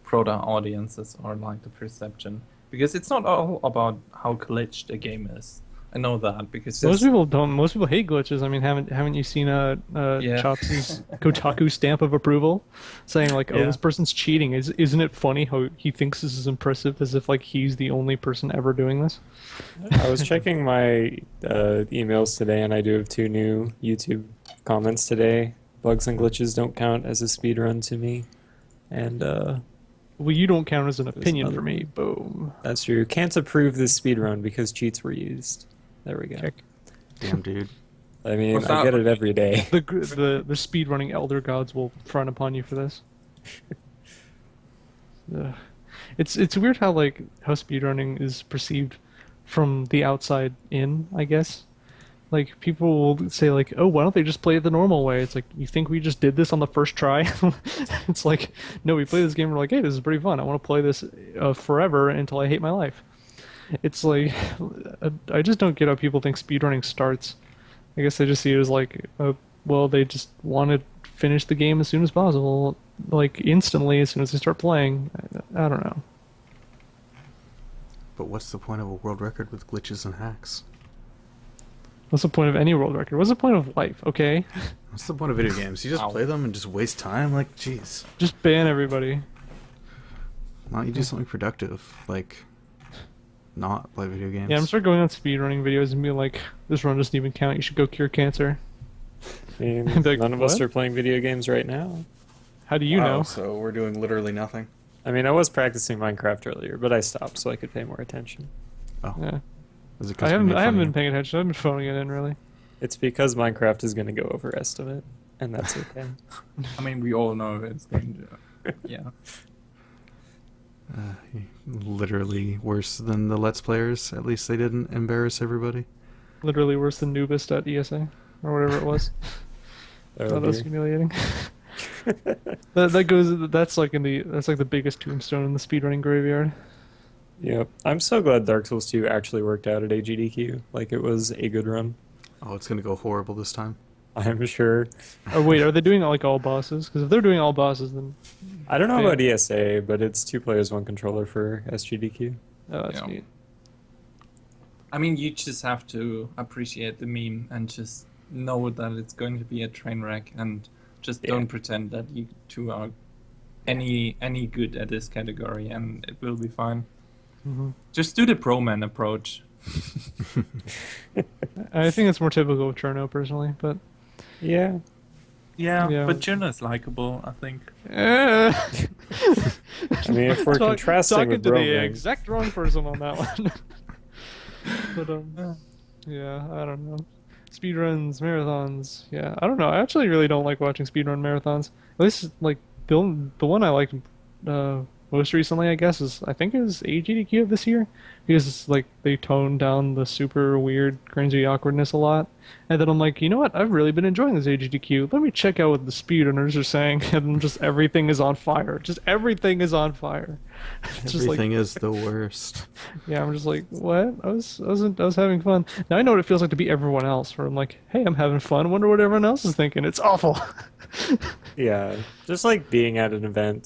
Speaker 3: broader audiences or like the perception? Because it's not all about how glitched a game is. I know that because
Speaker 2: Most people don't. Most people hate glitches. I mean, haven't you seen
Speaker 3: Yeah.
Speaker 2: Chops' Kotaku stamp of approval, saying like, "Oh,
Speaker 3: Yeah.
Speaker 2: this person's cheating." Isn't it funny how he thinks this is impressive, as if like he's the only person ever doing this?
Speaker 4: I was checking my emails today, and I do have 2 new YouTube comments today. Bugs and glitches don't count as a speedrun to me. And
Speaker 2: Well, you don't count as an opinion
Speaker 4: another
Speaker 2: for me. Boom.
Speaker 4: that's true. Can't approve this speedrun because cheats were used. There we go.
Speaker 2: Check.
Speaker 1: Damn, dude.
Speaker 4: I mean,
Speaker 3: What's
Speaker 4: I
Speaker 3: that?
Speaker 2: Uh,
Speaker 4: get it every day.
Speaker 2: The speedrunning elder gods will frown upon you for this. Ugh. It's weird how like how speedrunning is perceived from the outside in, I guess. Like people will say like, "Oh, why don't they just play it the normal way?" It's like, "You think we just did this on the first try?" It's like, "No, we play this game. We're like, hey, this is pretty fun. I want to play this forever until I hate my life." It's like, I just don't get how people think speedrunning starts. I guess they just see it as like, well, they just want to finish the game as soon as possible, like instantly as soon as they start playing. I don't know.
Speaker 1: But what's the point of a world record with glitches and hacks?
Speaker 2: What's the point of any world record? What's the point of life? Okay,
Speaker 1: What's the point of video games? You just
Speaker 3: Ow.
Speaker 1: play them and just waste time? Like, jeez.
Speaker 2: just ban everybody.
Speaker 1: Why don't you do something productive? Like, not play video games?
Speaker 2: Yeah, I'm start going on speedrunning videos and be like, this run doesn't even count. You should go cure cancer.
Speaker 4: I mean,
Speaker 2: Like,
Speaker 4: none of us
Speaker 2: what?
Speaker 4: are playing video games right now.
Speaker 2: How do you know?
Speaker 1: So we're doing literally nothing.
Speaker 4: I mean, I was practicing Minecraft earlier, but I stopped so I could pay more attention.
Speaker 1: Oh,
Speaker 2: Yeah.
Speaker 1: is it
Speaker 2: I
Speaker 1: 'cause we
Speaker 2: haven't
Speaker 1: made
Speaker 2: I
Speaker 1: fun
Speaker 2: haven't
Speaker 1: of
Speaker 2: been
Speaker 1: you?
Speaker 2: paying attention. I've been phoning it in really.
Speaker 4: It's because Minecraft is going to go over estimate, and that's okay.
Speaker 5: I mean, we all know it's going to. Yeah.
Speaker 1: Literally worse than the Let's Players. At least they didn't embarrass everybody.
Speaker 2: Literally worse than Nubist at ESA or whatever it was.
Speaker 4: Oh,
Speaker 2: That was
Speaker 4: dear.
Speaker 2: humiliating. That's like the biggest tombstone in the speedrunning graveyard.
Speaker 4: Yep. I'm so glad Dark Souls 2 actually worked out at AGDQ. Like, it was a good run.
Speaker 1: Oh, it's gonna go horrible this time.
Speaker 4: I'm sure.
Speaker 2: Oh wait, are they doing like all bosses? Because if they're doing all bosses, then
Speaker 4: I don't know
Speaker 2: Yeah.
Speaker 4: about ESA, but it's 2 players, 1 controller for SGDQ.
Speaker 2: oh, that's
Speaker 5: Yeah.
Speaker 2: neat.
Speaker 5: I mean, you just have to appreciate the meme and just know that it's going to be a train wreck, and just
Speaker 4: Yeah.
Speaker 5: don't pretend that you two are any good at this category, and it will be fine.
Speaker 2: Hmm.
Speaker 5: Just do the pro man approach.
Speaker 2: I think it's more typical of Cherno personally, but
Speaker 4: Yeah.
Speaker 2: Yeah.
Speaker 5: but Juno's likable, I think.
Speaker 2: I
Speaker 4: I mean, if we're contrasting
Speaker 2: talking
Speaker 4: with
Speaker 2: to the
Speaker 4: Roman,
Speaker 2: exact wrong person on that one. But yeah, I don't know. Speedruns, marathons, yeah, I don't know. I actually really don't like watching speedrun marathons. At least like the one I liked most recently, I guess, is I think it was AGDQ of this year because it's like they toned down the super weird, cringy awkwardness a lot. And then I'm like, you know what? I've really been enjoying this AGDQ. Let me check out what the speedrunners are saying, and then just everything is on fire. Just everything is on fire. It's just like
Speaker 1: Everything is the worst.
Speaker 2: yeah, I'm just like, what? I was having fun. Now I know what it feels like to be everyone else, where I'm like, hey, I'm having fun. Wonder what everyone else is thinking. It's awful.
Speaker 4: yeah, just like being at an event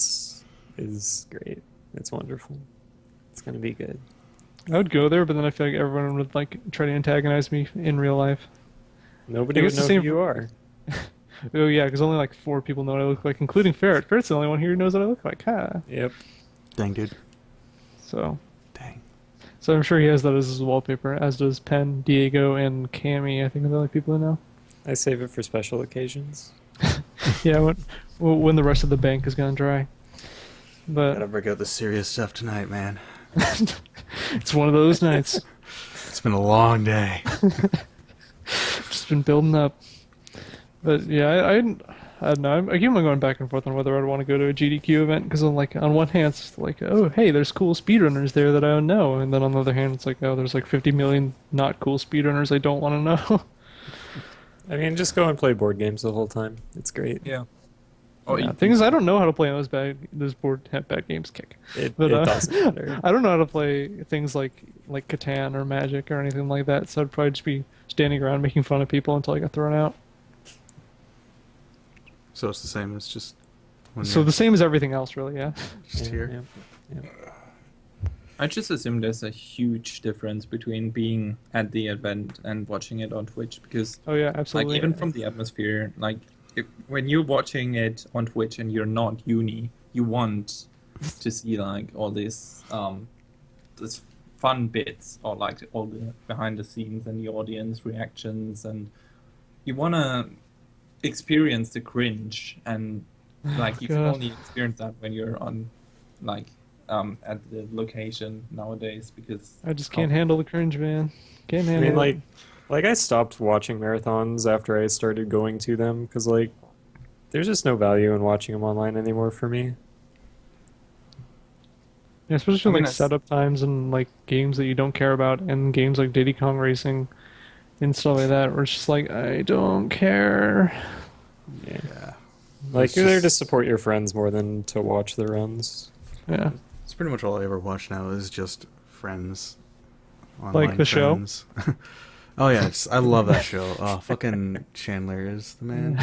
Speaker 4: is great. It's wonderful. It's gonna be good.
Speaker 2: I would go there, but then I feel like everyone would like try to antagonize me in real life.
Speaker 4: Nobody
Speaker 2: I
Speaker 4: would
Speaker 2: guess the
Speaker 4: know
Speaker 2: same
Speaker 4: who you are.
Speaker 2: Oh yeah, because only like 4 people know what I look like, including Ferret. Ferret's the only one here who knows what I look like. Ha.
Speaker 4: Yep.
Speaker 1: Dang, dude.
Speaker 2: So
Speaker 1: Dang.
Speaker 2: I'm sure he has that as his wallpaper, as does Penn, Diego, and Cammy. I think are the only people who know.
Speaker 4: I save it for special occasions.
Speaker 2: Yeah, when the rest of the bank is gone dry.
Speaker 1: Gotta
Speaker 2: But
Speaker 1: break out the serious stuff tonight, man.
Speaker 2: it's one of those nights.
Speaker 1: It's been a long day.
Speaker 2: Just been building up. But yeah, I don't know. I keep on going back and forth on whether I'd want to go to a GDQ event because I'm like, on one hand, it's like, oh, hey, there's cool speedrunners there that I don't know, and then on the other hand, it's like, oh, there's like 50 million not cool speedrunners I don't want to know.
Speaker 4: I mean, just go and play board games the whole time. It's great.
Speaker 5: Yeah. Or
Speaker 2: Yeah,
Speaker 5: eat
Speaker 2: thing is,
Speaker 5: pizza.
Speaker 2: I don't know how to play those board bad games. Kick.
Speaker 4: It
Speaker 2: But
Speaker 4: doesn't matter.
Speaker 2: I don't know how to play things like Catan or Magic or anything like that. So I'd probably just be standing around making fun of people until I got thrown out.
Speaker 1: So it's the same as just when
Speaker 2: So
Speaker 1: you're
Speaker 2: the same as everything else, really. Yeah.
Speaker 1: just here.
Speaker 4: Yeah.
Speaker 5: I just assume there's a huge difference between being at the event and watching it on Twitch, because
Speaker 2: Oh yeah,
Speaker 5: like
Speaker 2: absolutely.
Speaker 5: even from the atmosphere, like when you're watching it on Twitch and you're not uni, you want to see like all this fun bits, or like all the behind the scenes and the audience reactions, and you want to experience the cringe, and like you can
Speaker 2: God.
Speaker 5: only experience that when you're on like at the location nowadays, because
Speaker 2: I just can't handle the cringe, man. Can't
Speaker 4: I
Speaker 2: handle
Speaker 4: mean,
Speaker 2: it.
Speaker 4: like I stopped watching marathons after I started going to them because like there's just no value in watching them online anymore for me.
Speaker 2: Yeah, especially
Speaker 5: I mean,
Speaker 2: like
Speaker 5: that's-
Speaker 2: setup times and like games that you don't care about, and games like Diddy Kong Racing and stuff like that, where it's just like, I don't care.
Speaker 4: Yeah.
Speaker 1: Yeah.
Speaker 4: Like
Speaker 1: It's
Speaker 4: you're there to
Speaker 1: just-
Speaker 4: support your friends more than to watch the runs.
Speaker 2: Yeah.
Speaker 1: It's pretty much all I ever watch now is just friends.
Speaker 2: Like the show?
Speaker 1: friends. Oh yeah, I love that show. Oh, fucking Chandler is the man.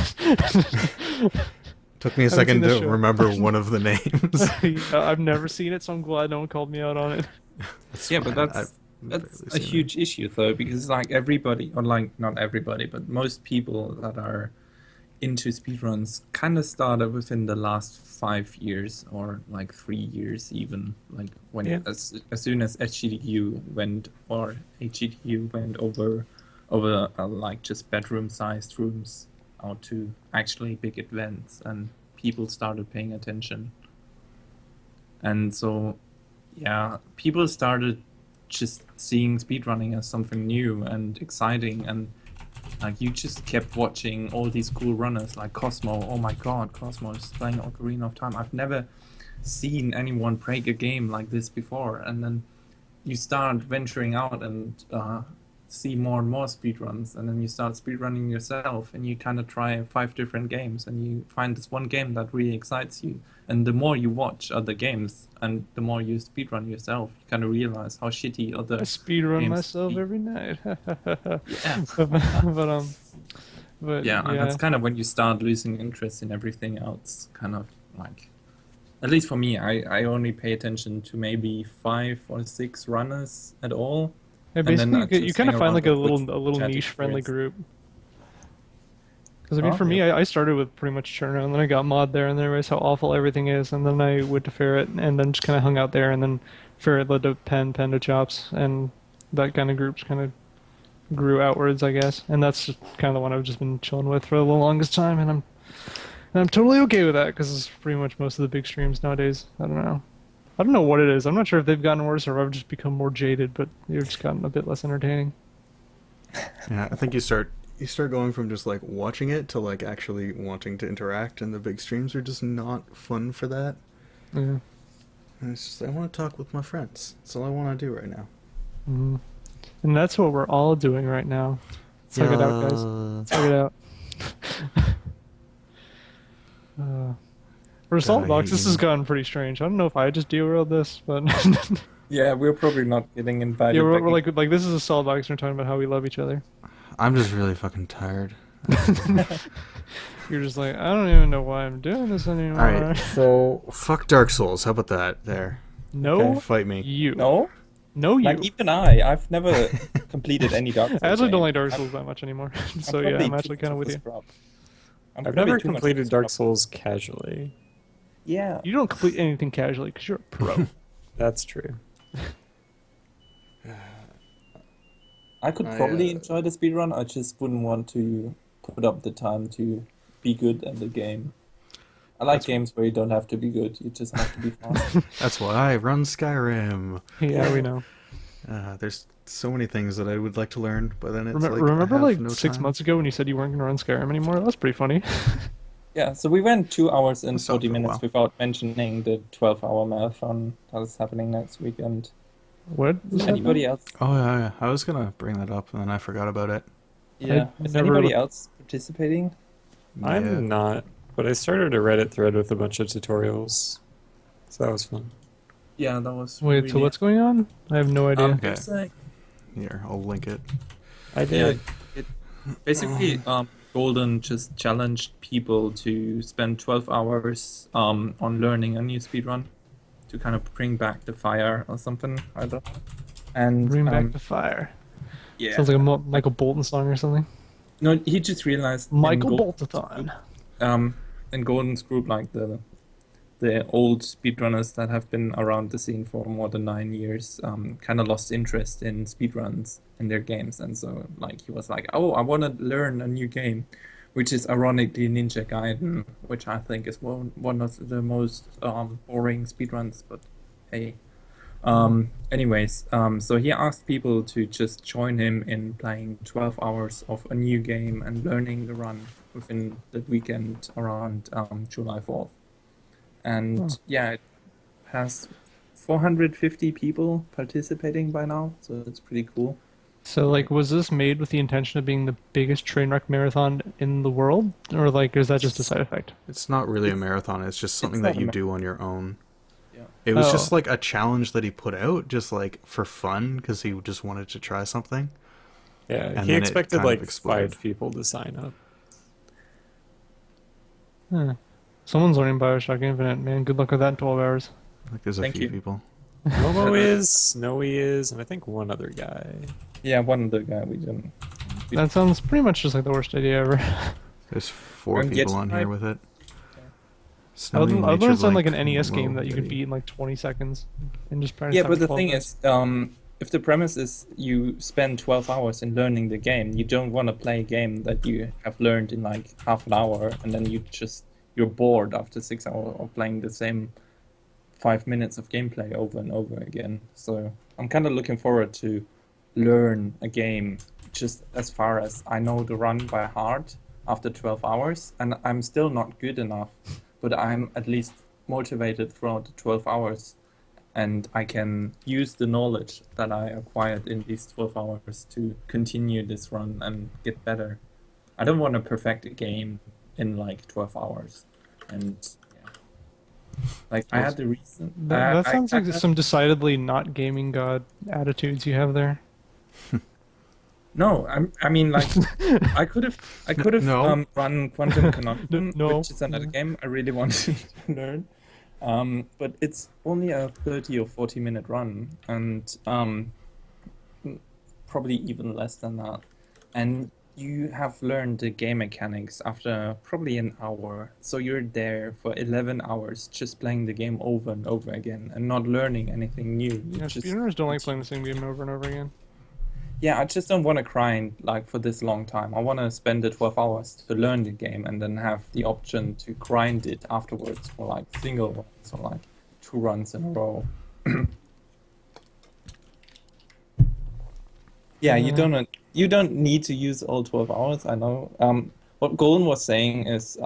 Speaker 1: Took me a
Speaker 2: Haven't
Speaker 1: second
Speaker 2: seen the
Speaker 1: to
Speaker 2: show.
Speaker 1: remember one of the names.
Speaker 2: I've never seen it, so I'm glad no one called me out on it.
Speaker 1: It's
Speaker 5: yeah, but
Speaker 1: fine.
Speaker 5: that's
Speaker 1: I've
Speaker 5: that's
Speaker 1: barely
Speaker 5: a
Speaker 1: seen it.
Speaker 5: huge issue though, because like everybody, or like not everybody, but most people that are into speedruns kind of started within the last 5 years, or like 3 years even, like when
Speaker 4: Yeah.
Speaker 5: as soon as HGDQ went, or HGDQ went over like just bedroom sized rooms out to actually big events, and people started paying attention. And so, yeah, people started just seeing speedrunning as something new and exciting, and like you just kept watching all these cool runners like Cosmo. Oh my god, Cosmo is playing Ocarina of Time. I've never seen anyone break a game like this before. And then you start venturing out and see more and more speedruns, and then you start speedrunning yourself, and you kind of try 5 different games, and you find this one game that really excites you. And the more you watch other games, and the more you speedrun yourself, you kind of realize how shitty
Speaker 2: I
Speaker 5: other
Speaker 2: speedrun
Speaker 5: games
Speaker 2: myself
Speaker 5: be.
Speaker 2: every night.
Speaker 5: Yeah.
Speaker 2: But
Speaker 5: Yeah, and that's kind of when you start losing interest in everything else. Kind of like, at least for me, I only pay attention to maybe 5 or 6 runners at all.
Speaker 2: yeah,
Speaker 5: And then
Speaker 2: basically
Speaker 5: I
Speaker 2: you
Speaker 5: just
Speaker 2: kind
Speaker 5: hang
Speaker 2: of find
Speaker 5: around
Speaker 2: like a
Speaker 5: with
Speaker 2: little
Speaker 5: chat
Speaker 2: niche friendly
Speaker 5: experience.
Speaker 2: group. Because I mean,
Speaker 5: Oh,
Speaker 2: for me,
Speaker 5: yeah.
Speaker 2: I started with pretty much Cherno, and then I got Mod there, and then I realized how awful everything is, and then I went to Ferret, and then just kind of hung out there, and then Ferret led to Pen to Chops, and that kind of groups kind of grew outwards, I guess, and that's just kind of the one I've just been chilling with for the longest time, and I'm totally okay with that because it's pretty much most of the big streams nowadays. I don't know what it is. I'm not sure if they've gotten worse or I've just become more jaded, but they've just gotten a bit less entertaining.
Speaker 1: Yeah, I think you start going from just like watching it to like actually wanting to interact, and the big streams are just not fun for that.
Speaker 2: Yeah.
Speaker 1: And it's just I want to talk with my friends. That's all I want to do right now.
Speaker 2: hmm And that's what we're all doing right now. Suck it out, guys. Suck it out. For
Speaker 1: God, I
Speaker 2: Saltbox,
Speaker 1: hate
Speaker 2: this
Speaker 1: you.
Speaker 2: has gotten pretty strange. I don't know if I just derailed this, but
Speaker 5: Yeah, we're probably not getting invited
Speaker 2: yeah,
Speaker 5: back.
Speaker 2: we're like this is a Saltbox, and we're talking about how we love each other.
Speaker 1: I'm just really fucking tired.
Speaker 2: You're just like, I don't even know why I'm doing this anymore.
Speaker 1: All right, so fuck Dark Souls. How about that? There,
Speaker 2: No,
Speaker 5: Okay.
Speaker 1: fight me.
Speaker 2: you.
Speaker 5: No?
Speaker 2: No, you.
Speaker 5: Like, even I've never completed any Dark Souls
Speaker 2: I actually don't
Speaker 5: game.
Speaker 2: like Dark
Speaker 5: I'm-
Speaker 2: Souls that much anymore.
Speaker 5: I'm
Speaker 2: So yeah,
Speaker 5: probably
Speaker 2: I'm
Speaker 5: too
Speaker 2: actually
Speaker 5: much
Speaker 2: kind of
Speaker 5: of
Speaker 2: with
Speaker 5: a
Speaker 2: you.
Speaker 5: scrub. I'm
Speaker 4: I've
Speaker 5: probably
Speaker 4: never
Speaker 5: too much of a
Speaker 4: completed Dark
Speaker 5: scrub.
Speaker 4: Souls casually.
Speaker 5: Yeah.
Speaker 2: You don't complete anything casually because you're a pro.
Speaker 4: That's true.
Speaker 5: I could
Speaker 1: I,
Speaker 5: probably
Speaker 1: uh,
Speaker 5: enjoy the speedrun, I just wouldn't want to put up the time to be good at the game. I like
Speaker 1: That's-
Speaker 5: games where you don't have to be good, you just have to be fast.
Speaker 1: That's why I run Skyrim.
Speaker 2: Yeah, we know.
Speaker 1: There's so many things that I would like to learn, but then it's
Speaker 2: Remember,
Speaker 1: like
Speaker 2: remember
Speaker 1: I have
Speaker 2: like
Speaker 1: no
Speaker 2: 6
Speaker 1: time.
Speaker 2: months ago when you said you weren't going to run Skyrim anymore? That was pretty funny.
Speaker 5: Yeah, so we went 2 hours and
Speaker 1: That's not
Speaker 5: 40
Speaker 1: for a
Speaker 5: minutes
Speaker 1: while.
Speaker 5: without mentioning the 12-hour marathon that is happening next weekend.
Speaker 2: What? is
Speaker 5: Anybody else?
Speaker 1: Oh yeah, I was gonna bring that up and then I forgot about it.
Speaker 5: Yeah. Is
Speaker 2: never
Speaker 5: anybody
Speaker 2: looked-
Speaker 5: else participating?
Speaker 1: Yeah.
Speaker 4: I'm not, but I started a Reddit thread with a bunch of tutorials, so that was fun.
Speaker 5: Yeah, that was
Speaker 2: Wait, so
Speaker 5: really-
Speaker 2: what's going on? I have no idea.
Speaker 1: Okay.
Speaker 5: It's like,
Speaker 1: Here, I'll link it.
Speaker 4: I did.
Speaker 5: basically, Golden just challenged people to spend 12 hours on learning a new speedrun to kind of bring back the fire or something like that. And
Speaker 2: Bring back the fire.
Speaker 5: yeah,
Speaker 2: Sounds like a Michael Bolton song or something.
Speaker 5: no, he just realized in
Speaker 2: Michael
Speaker 5: Golden's
Speaker 2: Bolton.
Speaker 5: group- in Golden's group, like the old speedrunners that have been around the scene for more than 9 years, kind of lost interest in speedruns in their games, and so like he was like, "Oh, I want to learn a new game," which is ironically Ninja Gaiden, which I think is one of the most boring speedruns. But hey, anyways, so he asked people to just join him in playing 12 hours of a new game and learning the run within the weekend around July 4th. And yeah, it has 450 people participating by now, so it's pretty cool.
Speaker 2: So, like, was this made with the intention of being the biggest train wreck marathon in the world? Or, like, is that just a side effect?
Speaker 1: It's not really a marathon. It's just something
Speaker 5: not
Speaker 1: that
Speaker 5: a
Speaker 1: you do on your own.
Speaker 5: Yeah.
Speaker 1: It was
Speaker 2: Oh.
Speaker 1: just like a challenge that he put out, just like for fun, because he just wanted to try something.
Speaker 4: Yeah,
Speaker 1: And
Speaker 4: he
Speaker 1: then it
Speaker 4: expected
Speaker 1: kind of
Speaker 4: like
Speaker 1: exploded.
Speaker 4: 5 people to sign up.
Speaker 2: Huh. Someone's learning Bioshock Infinite, man. Good luck with that in 12 hours.
Speaker 1: Like there's a
Speaker 5: Thank
Speaker 1: few
Speaker 5: you.
Speaker 1: people.
Speaker 4: Momo is, Snowy is, and I think one other guy.
Speaker 5: Yeah, one other guy we didn't.
Speaker 2: That sounds pretty much just like the worst idea ever.
Speaker 1: There's 4
Speaker 5: And
Speaker 1: people
Speaker 5: Yeti
Speaker 1: on
Speaker 5: Tribe.
Speaker 1: here with it.
Speaker 2: I
Speaker 1: Snowy
Speaker 2: would
Speaker 1: Nature
Speaker 2: learn it sound like an
Speaker 1: Blank,
Speaker 2: NES game
Speaker 1: Low
Speaker 2: that you could
Speaker 1: Yeti.
Speaker 2: beat in like 20 seconds and just practice.
Speaker 5: Yeah,
Speaker 2: out
Speaker 5: but
Speaker 2: for
Speaker 5: the
Speaker 2: 12
Speaker 5: thing
Speaker 2: hours.
Speaker 5: is, if the premise is you spend 12 hours in learning the game, you don't want to play a game that you have learned in like half an hour, and then you're bored after 6 hours of playing the same 5 minutes of gameplay over and over again. So I'm kind of looking forward to learn a game just as far as I know the run by heart after 12 hours, and I'm still not good enough, but I'm at least motivated throughout the 12 hours, and I can use the knowledge that I acquired in these 12 hours to continue this run and get better. I don't want to perfect a game in like 12 hours. And yeah. Like I had the reason.
Speaker 2: That sounds like
Speaker 5: I-
Speaker 2: some decidedly not gaming god attitudes you have there.
Speaker 5: No, I mean like I could have
Speaker 1: No.
Speaker 5: run Quantum Conundrum,
Speaker 2: No.
Speaker 5: which is another game I really wanted to learn. But it's only a 30 or 40 minute run, and probably even less than that. And you have learned the game mechanics after probably an hour. So you're there for 11 hours just playing the game over and over again and not learning anything new. You
Speaker 2: Yeah,
Speaker 5: just
Speaker 2: speedrunners don't like playing the same game over and over again.
Speaker 5: Yeah, I just don't want to grind like for this long time. I want to spend the 12 hours to learn the game and then have the option to grind it afterwards for like single runs or like 2 runs in a row. Yeah, you don't need to use all 12 hours, I know. What Golden was saying is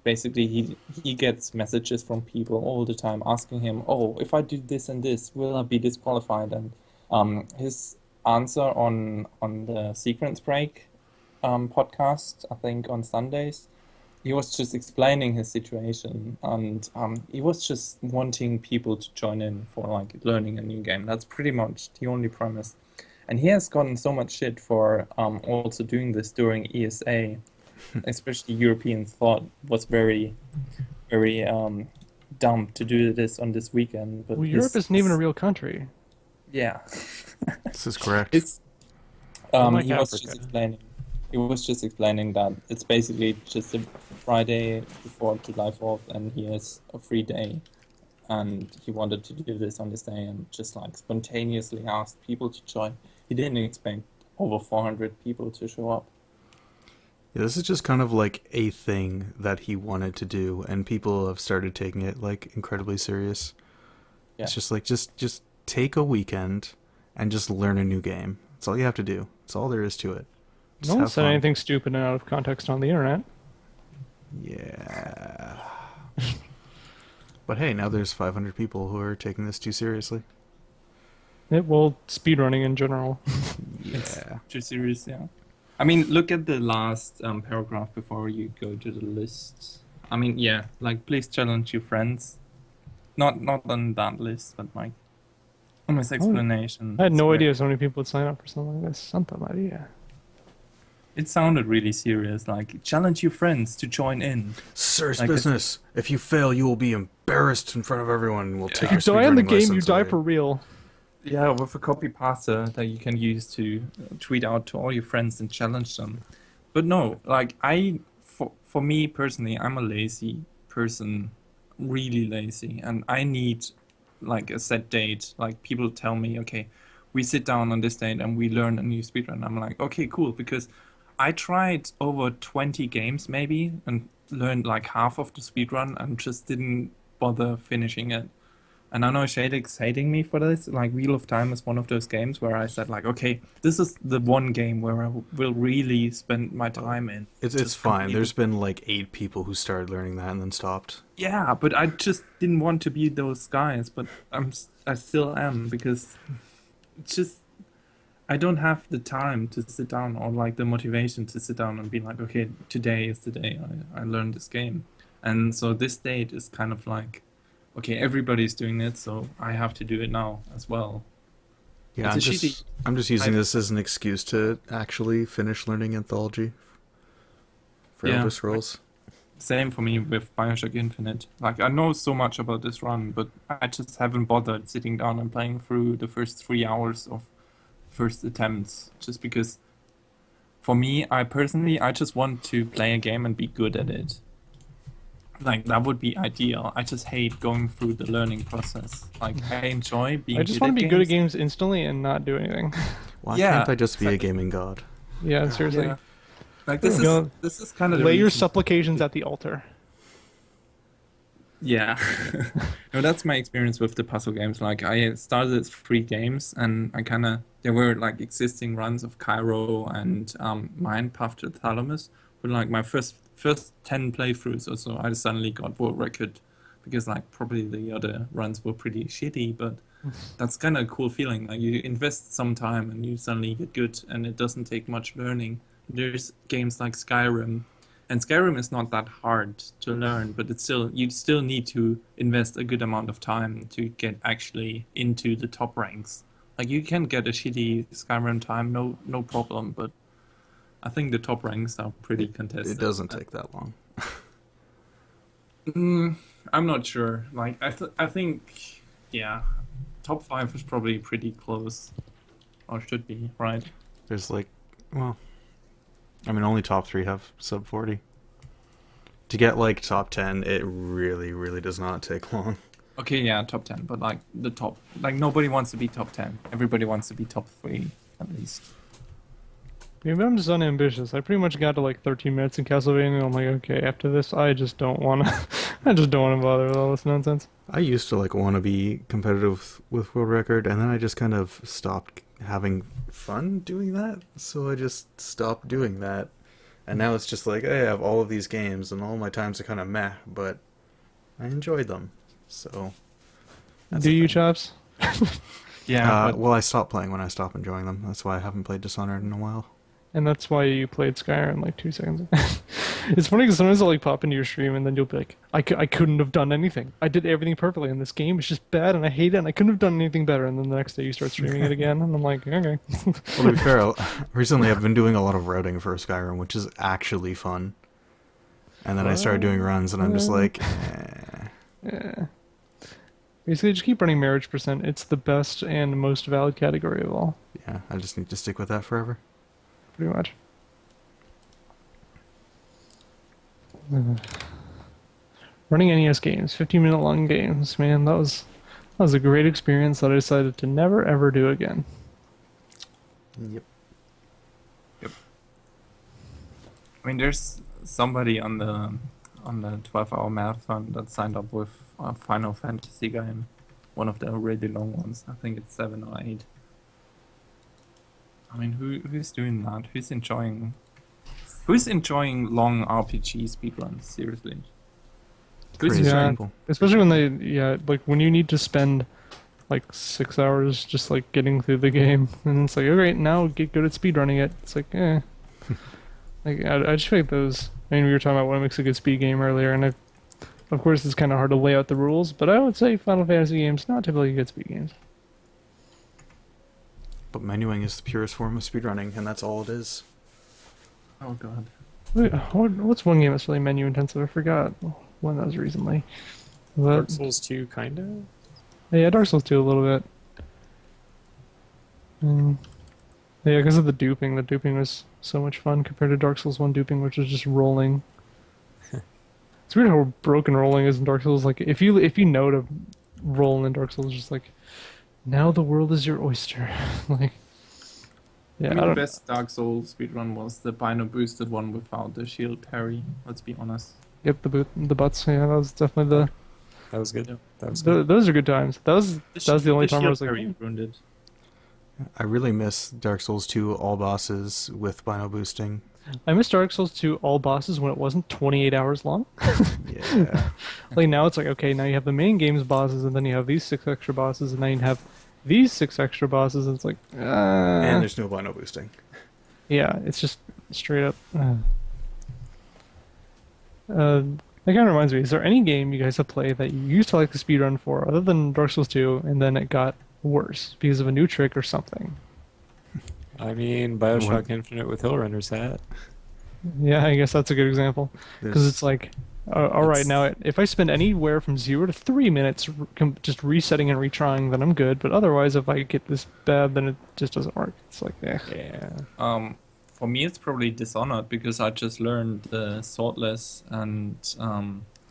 Speaker 5: basically he gets messages from people all the time asking him, "Oh, if I do this and this, will I be disqualified?" And his answer on the Sequence Break podcast, I think on Sundays, he was just explaining his situation, and he was just wanting people to join in for like learning a new game. That's pretty much the only premise. And he has gotten so much shit for also doing this during ESA, especially Europeans thought was very, very dumb to do this on this weekend. But
Speaker 2: Well, Europe isn't even a real country.
Speaker 5: Yeah.
Speaker 1: This is correct.
Speaker 5: It's
Speaker 4: Unlike
Speaker 5: he was
Speaker 4: Africa.
Speaker 5: just explaining. He was just explaining that it's basically just a Friday before July 4th, and he has a free day, and he wanted to do this on this day, and just like spontaneously asked people to join. He didn't expect over 400 people to show up.
Speaker 1: Yeah, this is just kind of like a thing that he wanted to do, and people have started taking it like incredibly serious.
Speaker 5: Yeah.
Speaker 1: It's just like just take a weekend and just learn a new game. That's all you have to do. That's all there is to it. Just
Speaker 2: No one
Speaker 1: have
Speaker 2: said
Speaker 1: fun.
Speaker 2: anything stupid and out of context on the internet.
Speaker 1: Yeah. But hey, now there's 500 people who are taking this too seriously.
Speaker 2: Well, speedrunning in general.
Speaker 1: Yeah.
Speaker 5: Too serious, yeah. I mean, look at the last paragraph before you go to the list. I mean, yeah, like please challenge your friends. Not on that list, but like on this explanation.
Speaker 2: I had no
Speaker 5: it's
Speaker 2: idea so many people would sign up for something like this. Santa Maria.
Speaker 5: It sounded really serious, like challenge your friends to join in.
Speaker 1: Serious
Speaker 5: Like
Speaker 1: business. If you fail, you will be embarrassed in front of everyone. We'll take
Speaker 2: If
Speaker 1: your
Speaker 2: you die in the
Speaker 1: speedrunning
Speaker 2: game, you
Speaker 1: license
Speaker 2: die
Speaker 1: away.
Speaker 2: for real.
Speaker 5: Yeah, with a copy pasta that you can use to tweet out to all your friends and challenge them. But no, like for me personally, I'm a lazy person, really lazy, and I need like a set date. Like people tell me, okay, we sit down on this date and we learn a new speedrun. I'm like, okay, cool, because I tried over 20 games maybe and learned like half of the speedrun and just didn't bother finishing it. And I know Shadek's hating me for this. Like Wheel of Time is one of those games where I said like, okay, this is the one game where I will really spend my time in.
Speaker 1: It's
Speaker 5: Just
Speaker 1: fine.
Speaker 5: complete
Speaker 1: There's
Speaker 5: it.
Speaker 1: been like 8 people who started learning that and then stopped.
Speaker 5: Yeah, but I just didn't want to be those guys. But I still am because it's just I don't have the time to sit down or like the motivation to sit down and be like, okay, today is the day I learned this game. And so this date is kind of like, okay, everybody's doing it, so I have to do it now as well.
Speaker 1: Yeah,
Speaker 5: It's a shitty-
Speaker 1: I'm just using
Speaker 5: I-
Speaker 1: this as an excuse to actually finish learning Anthology for
Speaker 5: Yeah.
Speaker 1: Elder Scrolls.
Speaker 5: Same for me with Bioshock Infinite. Like, I know so much about this run, but I just haven't bothered sitting down and playing through the first 3 hours of first attempts, just because for me, I just want to play a game and be good at it. Like, that would be ideal. I just hate going through the learning process. Like, I enjoy being
Speaker 2: I just
Speaker 5: good
Speaker 2: want
Speaker 5: at
Speaker 2: to be good at
Speaker 5: games.
Speaker 2: games instantly and not do anything.
Speaker 1: Why
Speaker 5: Yeah,
Speaker 1: can't I just be a
Speaker 5: exactly.
Speaker 1: gaming god?
Speaker 2: Yeah, seriously.
Speaker 5: Yeah. Like, this
Speaker 2: You know,
Speaker 5: is kind of the
Speaker 2: Lay your
Speaker 5: reason-
Speaker 2: supplications at the altar.
Speaker 5: Yeah. No, that's my experience with the puzzle games. Like I started as free games and I kinda there were like existing runs of Cairo and Mine Path to the Thalamus. But like my first 10 playthroughs or so I suddenly got world record because like probably the other runs were pretty shitty, but that's kind of a cool feeling. Like you invest some time and you suddenly get good, and it doesn't take much learning. There's games like Skyrim, and Skyrim is not that hard to learn, but it's still you still need to invest a good amount of time to get actually into the top ranks. Like you can get a shitty Skyrim time, no problem, but I think the top ranks are pretty contested.
Speaker 1: It doesn't take that long.
Speaker 5: I'm not sure. Like I think yeah, top 5 is probably pretty close, or should be, right?
Speaker 1: There's like, well, I mean, only top 3 have sub 40. To get like top 10, it really, really does not take long.
Speaker 5: Okay, yeah, top 10, but like the top, like nobody wants to be top 10. Everybody wants to be top 3 at least.
Speaker 2: Maybe I'm just unambitious. I pretty much got to like 13 minutes in Castlevania, and I'm like, okay, after this, I just don't want to. I just don't want to bother with all this nonsense.
Speaker 1: I used to like want to be competitive with world record, and then I just kind of stopped having fun doing that. So I just stopped doing that, and now it's just like I have all of these games, and all my times are kind of meh, but I enjoyed them. So that's
Speaker 2: Do
Speaker 1: the
Speaker 2: you,
Speaker 1: thing.
Speaker 2: Chops?
Speaker 5: Yeah,
Speaker 1: Well, I stopped playing when I stopped enjoying them. That's why I haven't played Dishonored in a while.
Speaker 2: And that's why you played Skyrim like 2 seconds. It's funny because sometimes I'll like pop into your stream and then you'll be like, I couldn't have done anything. I did everything perfectly, and this game is just bad, and I hate it, and I couldn't have done anything better. And then the next day you start streaming it again, and I'm like, okay.
Speaker 1: Well, to be fair, recently I've been doing a lot of routing for Skyrim, which is actually fun. And then I started doing runs, and I'm just like,
Speaker 2: Yeah. Basically, just keep running marriage percent. It's the best and most valid category of all,
Speaker 1: yeah, I just need to stick with that forever.
Speaker 2: pretty much. Running NES games, 15-minute long games, man, that was a great experience that I decided to never ever do again.
Speaker 1: Yep.
Speaker 5: I mean, there's somebody on the 12-hour marathon that signed up with a Final Fantasy game, one of the really long ones. I think it's 7 or 8. I mean, who's doing that? Who's enjoying long RPG speedruns? Seriously. Who's
Speaker 1: Crazy
Speaker 2: Yeah.
Speaker 1: people.
Speaker 2: Especially when like when you need to spend like 6 hours just like getting through the game, and it's like, okay, now get good at speedrunning it. It's like, eh. Like I just feel like those. I mean, we were talking about what makes a good speed game earlier, and of course it's kind of hard to lay out the rules, but I would say Final Fantasy games not typically good speed games.
Speaker 1: But menuing is the purest form of speedrunning, and that's all it is.
Speaker 5: Oh god.
Speaker 2: Wait, what's one game that's really menu intensive? I forgot one that was recently.
Speaker 4: Dark
Speaker 2: But,
Speaker 4: Souls 2, kind of.
Speaker 2: yeah, Dark Souls 2 a little bit. Yeah, because of the duping. The duping was so much fun compared to Dark Souls 1 duping, which was just rolling. It's weird how broken rolling is in Dark Souls. Like, if you know to roll in Dark Souls, it's just like, now the world is your oyster. Like, yeah,
Speaker 5: I
Speaker 2: I
Speaker 5: mean, the
Speaker 2: don't.
Speaker 5: best Dark Souls speedrun was the Bino boosted one without the shield parry. Let's be honest.
Speaker 2: Yep, the butts. Yeah, that was definitely the.
Speaker 4: That was good.
Speaker 5: Yeah.
Speaker 4: That was good.
Speaker 2: Those are good times. That was the only time I
Speaker 5: shield
Speaker 2: was like,
Speaker 5: parry ruined it.
Speaker 1: I really miss Dark Souls 2 all bosses with Bino boosting.
Speaker 2: I missed Dark Souls 2 all bosses when it wasn't 28 hours long.
Speaker 1: Yeah.
Speaker 2: Like now it's like, okay, now you have the main game's bosses, and then you have these 6 extra bosses, and then you have these 6 extra bosses, and it's like,
Speaker 1: And there's no Bino boosting.
Speaker 2: yeah, it's just straight up. That kind of reminds me, is there any game you guys have played that you used to like the speedrun for, other than Dark Souls 2, and then it got worse because of a new trick or something?
Speaker 4: I mean, Bioshock Infinite with Hill Runner's hat.
Speaker 2: Yeah, I guess that's a good example. Because it's like, all right,
Speaker 4: It's-
Speaker 2: now if I spend anywhere from 0 to 3 minutes just resetting and retrying, then I'm good. But otherwise, if I get this bad, then it just doesn't work. It's like, eh.
Speaker 4: Yeah.
Speaker 5: For me, it's probably Dishonored because I just learned the swordless and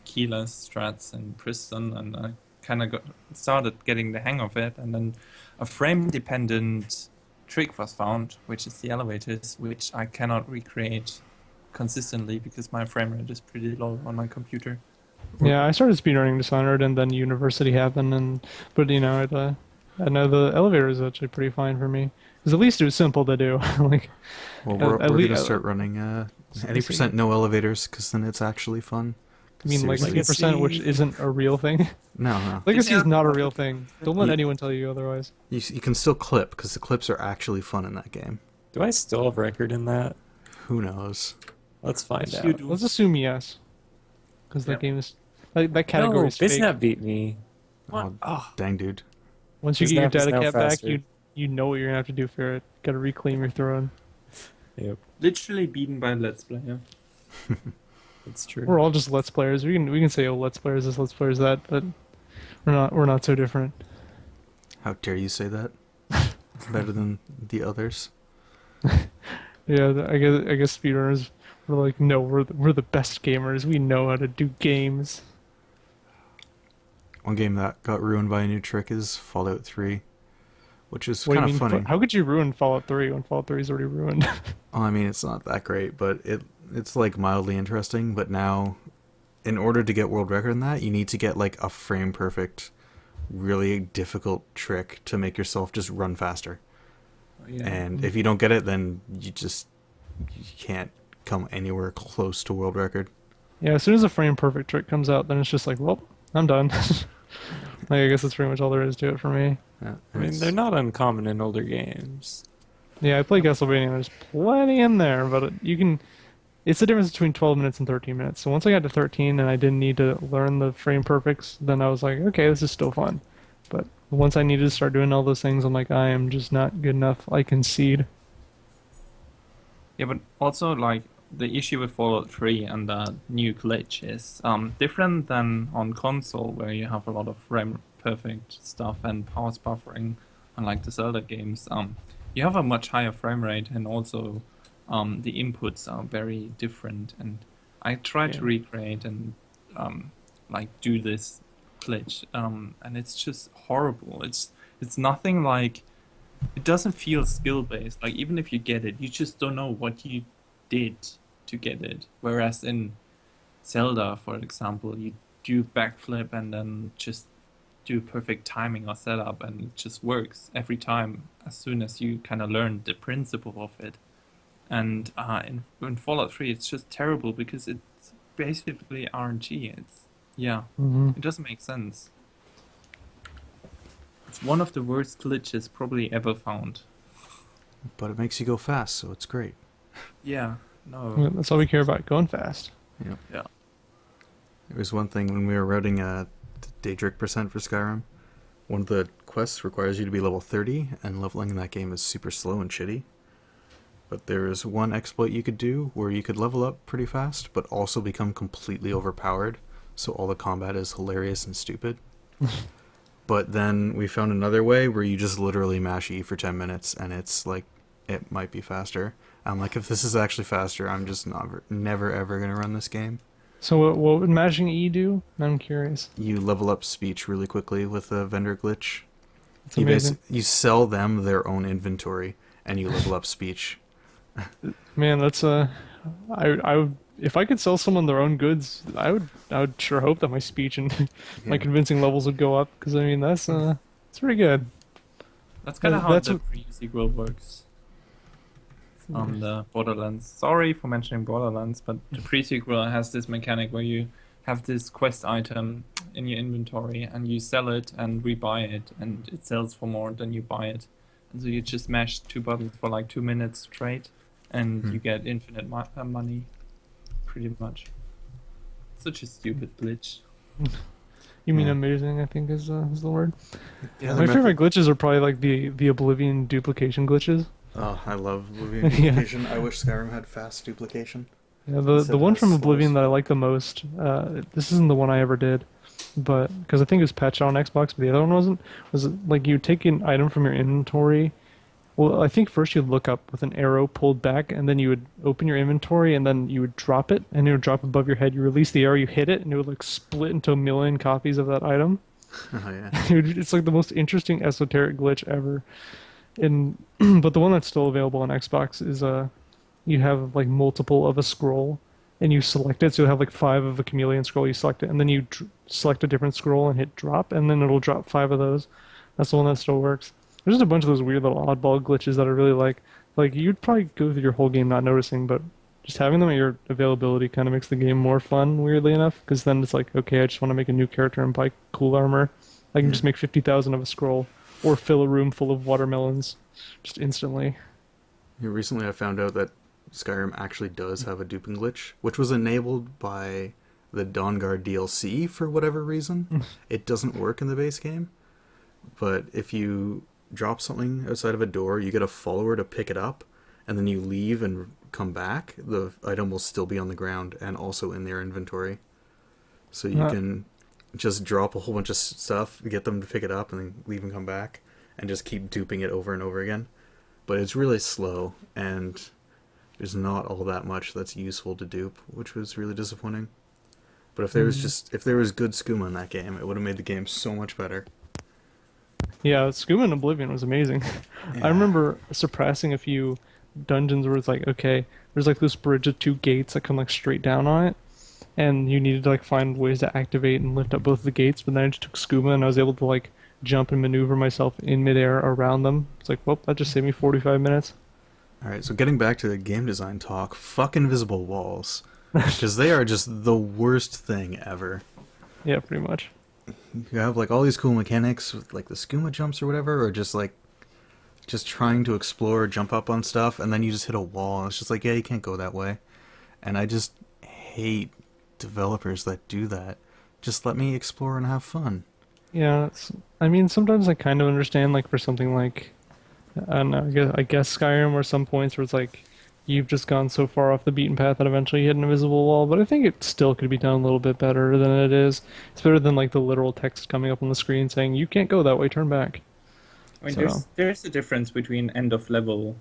Speaker 5: keyless strats in Prison, and I kind of started getting the hang of it. And then a frame-dependent trick was found, which is the elevators, which I cannot recreate consistently because my frame rate is pretty low on my computer.
Speaker 2: Yeah, I started speedrunning Dishonored, and then University happened, but I know the elevator is actually pretty fine for me, because at least it was simple to do. Like,
Speaker 1: Well,
Speaker 2: at
Speaker 1: we're
Speaker 2: least
Speaker 1: gonna start running
Speaker 2: so
Speaker 1: 80% no elevators, because then it's actually fun.
Speaker 2: I mean, like
Speaker 1: Seriously.
Speaker 2: 80%, which
Speaker 4: Legacy.
Speaker 2: isn't a real thing.
Speaker 1: No, no.
Speaker 2: Legacy is
Speaker 3: Yeah.
Speaker 2: not a real thing. Don't let
Speaker 1: You-
Speaker 2: anyone tell you otherwise.
Speaker 1: You can still clip, because the clips are actually fun in that game.
Speaker 4: Do I still have record in that?
Speaker 1: Who knows?
Speaker 4: Let's find
Speaker 3: Yes,
Speaker 4: out.
Speaker 3: you do.
Speaker 2: Let's assume yes, because that
Speaker 3: Yep.
Speaker 2: game is that category
Speaker 4: No,
Speaker 2: is fake.
Speaker 4: Biznap beat me.
Speaker 1: Oh,
Speaker 4: Oh,
Speaker 1: dang, dude.
Speaker 2: Once you get your
Speaker 4: Biznap is
Speaker 2: data
Speaker 4: now
Speaker 2: cap back,
Speaker 4: faster.
Speaker 2: you know what you're gonna have to do for it. Got to reclaim your throne.
Speaker 4: yep,
Speaker 5: Literally beaten by a Let's Player.
Speaker 4: it's true.
Speaker 2: We're all just let's players. We can say oh let's players this, let's players that, but we're not so different.
Speaker 1: How dare you say that? Better than the others.
Speaker 2: Yeah, I guess speedrunners were like, no, we're the best gamers. We know how to do games.
Speaker 1: One game that got ruined by a new trick is Fallout 3, which is
Speaker 2: What do you
Speaker 1: kind of
Speaker 2: mean?
Speaker 1: funny.
Speaker 2: How could you ruin Fallout 3 when Fallout 3 is already ruined?
Speaker 1: Well, I mean, it's not that great, but it's like mildly interesting. But now, in order to get world record in that, you need to get like a frame perfect, really difficult trick to make yourself just run faster.
Speaker 5: Yeah.
Speaker 1: And if you don't get it, then you can't come anywhere close to world record.
Speaker 2: Yeah, as soon as a frame perfect trick comes out, then it's just like, well, I'm done. Like, I guess that's pretty much all there is to it for me.
Speaker 1: Yeah,
Speaker 4: I mean, they're not uncommon in older games.
Speaker 2: Yeah, I play Castlevania. There's plenty in there, but you can. It's the difference between 12 minutes and 13 minutes. So once I got to 13 and I didn't need to learn the frame perfects, then I was like, okay, this is still fun. But once I needed to start doing all those things, I'm like, I am just not good enough. I concede.
Speaker 5: Yeah, but also like the issue with Fallout 3 and the new glitch is different than on console where you have a lot of frame perfect stuff and pause buffering, unlike the Zelda games. You have a much higher frame rate and also the inputs are very different. And I tried to
Speaker 2: Yeah.
Speaker 5: recreate and like do this glitch, and it's just horrible. It's nothing like. It doesn't feel skill based. Like even if you get it, you just don't know what you did to get it. Whereas in Zelda, for example, you do backflip and then just do perfect timing or setup, and it just works every time as soon as you kind of learn the principle of it. And in Fallout 3, it's just terrible because it's basically RNG.
Speaker 2: Mm-hmm.
Speaker 5: It doesn't make sense. It's one of the worst glitches probably ever found.
Speaker 1: But it makes you go fast, so it's great.
Speaker 5: Yeah, no.
Speaker 2: That's all we care about, going fast.
Speaker 1: Yeah.
Speaker 5: Yeah.
Speaker 1: There was one thing when we were routing Daedric percent for Skyrim. One of the quests requires you to be level 30, and leveling in that game is super slow and shitty. But there is one exploit you could do where you could level up pretty fast, but also become completely overpowered, so all the combat is hilarious and stupid. But then we found another way where you just literally mash E for 10 minutes, and it's like, it might be faster. I'm like, if this is actually faster, I'm just never ever going to run this game.
Speaker 2: So what would mashing E do? I'm curious.
Speaker 1: You level up speech really quickly with a vendor glitch.
Speaker 2: It's amazing.
Speaker 1: You sell them their own inventory, and you level up speech.
Speaker 2: Man, that's I would, if I could sell someone their own goods, I would sure hope that my speech and my
Speaker 1: Yeah.
Speaker 2: convincing levels would go up, because I mean that's it's pretty good.
Speaker 5: That's kind of
Speaker 2: Uh,
Speaker 5: how
Speaker 2: that's
Speaker 5: the
Speaker 2: what-
Speaker 5: pre-sequel works on the Borderlands. Sorry for mentioning Borderlands, but the pre-sequel has this mechanic where you have this quest item in your inventory and you sell it and rebuy it, and it sells for more than you buy it. And so you just mash two buttons for like 2 minutes straight, and you get infinite money, pretty much. Such a stupid glitch.
Speaker 2: You mean
Speaker 1: Yeah.
Speaker 2: amazing? I think is the word.
Speaker 1: Yeah,
Speaker 2: My favorite glitches are probably like the Oblivion duplication glitches.
Speaker 1: Oh, I love Oblivion
Speaker 2: Yeah.
Speaker 1: duplication. I wish Skyrim had fast duplication.
Speaker 2: Yeah,
Speaker 1: Instead
Speaker 2: the
Speaker 1: of
Speaker 2: one
Speaker 1: the
Speaker 2: from
Speaker 1: slowest
Speaker 2: Oblivion that I
Speaker 1: flow.
Speaker 2: like the most. This isn't the one I ever did, but because I think it was patched on Xbox, but the other one wasn't. Was it like you take an item from your inventory? Well, I think first you'd look up with an arrow pulled back, and then you would open your inventory, and then you would drop it, and it would drop above your head. You release the arrow, you hit it, and it would like split into a million copies of that item.
Speaker 1: Oh, yeah.
Speaker 2: It's like the most interesting esoteric glitch ever. And but the one that's still available on Xbox is you have like multiple of a scroll, and you select it. So you'll have like 5 of a chameleon scroll. You select it, and then you select a different scroll and hit drop, and then it'll drop 5 of those. That's the one that still works. There's just a bunch of those weird little oddball glitches that I really like. Like you'd probably go through your whole game not noticing, but just having them at your availability kind of makes the game more fun, weirdly enough, because then it's like, okay, I just want to make a new character and buy cool armor. I can just make 50,000 of a scroll, or fill a room full of watermelons, just instantly.
Speaker 1: Yeah, recently I found out that Skyrim actually does have a duping glitch, which was enabled by the Dawnguard DLC for whatever reason. It doesn't work in the base game, but if you drop something outside of a door, you get a follower to pick it up, and then you leave and come back, the item will still be on the ground and also in their inventory. So you can just drop a whole bunch of stuff, get them to pick it up, and then leave and come back, and just keep duping it over and over again. But it's really slow, and there's not all that much that's useful to dupe, which was really disappointing. But if there was if there was good skooma in that game, it would have made the game so much better.
Speaker 2: Yeah, Skooma in Oblivion was amazing.
Speaker 1: Yeah.
Speaker 2: I remember suppressing a few dungeons where it's like, okay, there's like this bridge of 2 gates that come like straight down on it, and you needed to like find ways to activate and lift up both the gates, but then I just took Skooma and I was able to like jump and maneuver myself in midair around them. It's like, well, that just saved me 45 minutes.
Speaker 1: Alright, so getting back to the game design talk, fuck invisible walls. Because they are just the worst thing ever.
Speaker 2: Yeah, pretty much.
Speaker 1: You have like all these cool mechanics with like the skooma jumps or whatever, or just trying to explore, jump up on stuff, and then you just hit a wall, and it's just like, yeah, you can't go that way. And I just hate developers that do that. Just let me explore and have fun.
Speaker 2: Yeah, I mean, sometimes I kind of understand, like, for something like, I don't know, I guess Skyrim, or some points where it's like, you've just gone so far off the beaten path that eventually you hit an invisible wall, but I think it still could be done a little bit better than it is. It's better than, like, the literal text coming up on the screen saying, you can't go that way, turn back.
Speaker 5: I mean,
Speaker 2: So-
Speaker 5: there's a difference between end of level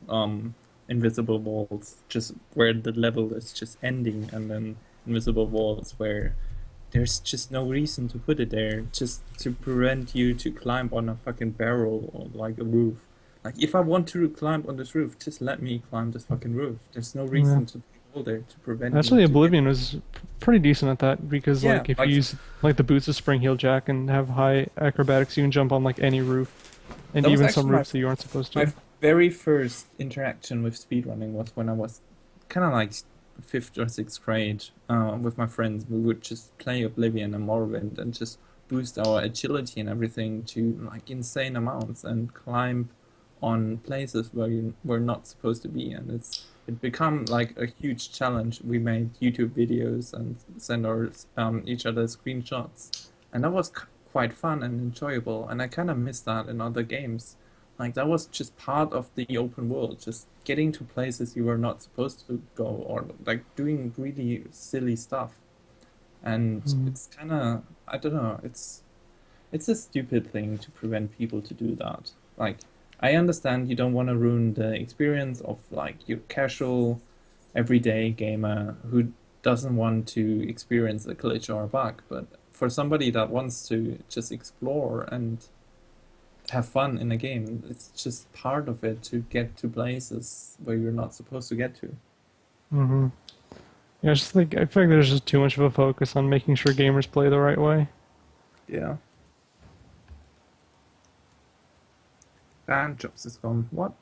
Speaker 5: invisible walls, just where the level is just ending, and then invisible walls where there's just no reason to put it there, just to prevent you to climb on a fucking barrel or like a roof. Like, if I want to climb on this roof, just let me climb this fucking roof. There's no reason to go there to prevent
Speaker 2: Actually,
Speaker 5: me to
Speaker 2: Oblivion was pretty decent at that, because,
Speaker 5: Yeah,
Speaker 2: like, if
Speaker 5: like-
Speaker 2: you use, like, the boots of Spring Heel Jack and have high acrobatics, you can jump on, like, any roof. And
Speaker 5: That was
Speaker 2: even some
Speaker 5: actually
Speaker 2: roofs that you aren't supposed to.
Speaker 5: My very first interaction with speedrunning was when I was kind of like 5th or 6th grade with my friends. We would just play Oblivion and Morrowind and just boost our agility and everything to like insane amounts and climb on places where you were not supposed to be. And it become like a huge challenge. We made YouTube videos and send our each other screenshots, and that was quite fun and enjoyable. And I kind of miss that in other games. Like, that was just part of the open world, just getting to places you were not supposed to go, or like doing really silly stuff. And it's kind of, I don't know, it's a stupid thing to prevent people to do that. Like, I understand you don't want to ruin the experience of like your casual, everyday gamer who doesn't want to experience a glitch or a bug, but for somebody that wants to just explore and have fun in a game, it's just part of it to get to places where you're not supposed to get to.
Speaker 2: Mm-hmm. Yeah, I feel like there's just too much of a focus on making sure gamers play the right way.
Speaker 5: Yeah. And Jobs is gone. What?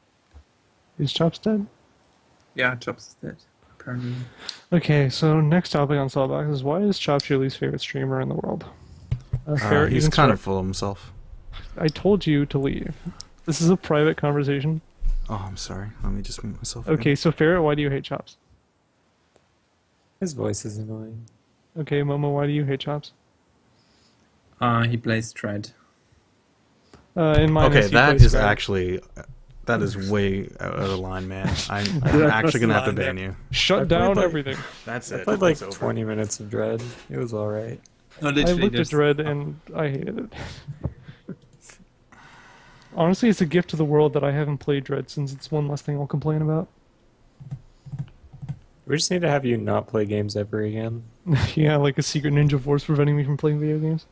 Speaker 2: Is Chops dead?
Speaker 5: Yeah, Jobs is dead. Apparently.
Speaker 2: Okay, so next topic on Saltbox is, why is Chops your least favorite streamer in the world? Fair,
Speaker 1: He's
Speaker 2: even
Speaker 1: kind
Speaker 2: start.
Speaker 1: of full of himself.
Speaker 2: I told you to leave. This is a private conversation.
Speaker 1: Oh, I'm sorry. Let me just mute myself. again.
Speaker 2: Okay, so Ferret, why do you hate Chops?
Speaker 4: His voice is annoying.
Speaker 2: Okay, Momo, why do you hate Chops?
Speaker 5: He plays Tread.
Speaker 2: In mine,
Speaker 1: Okay,
Speaker 2: he
Speaker 1: that
Speaker 2: plays
Speaker 1: is
Speaker 2: Skyrim.
Speaker 1: actually... That is way out of the line, man. I'm
Speaker 5: Yeah,
Speaker 1: actually going to have to
Speaker 5: that's the
Speaker 1: ban
Speaker 5: line
Speaker 1: you.
Speaker 2: Shut
Speaker 4: I played,
Speaker 2: down
Speaker 4: like-
Speaker 2: everything.
Speaker 1: That's
Speaker 4: I
Speaker 1: it.
Speaker 4: played like
Speaker 1: It's over.
Speaker 4: 20 minutes of Dread. It was alright.
Speaker 5: No,
Speaker 2: I
Speaker 5: literally,
Speaker 2: looked at
Speaker 5: there's-
Speaker 2: Dread and I hated it. Honestly, it's a gift to the world that I haven't played Dread, since it's one less thing I'll complain about.
Speaker 4: We just need to have you not play games ever again.
Speaker 2: Yeah, like a secret ninja force preventing me from playing video games.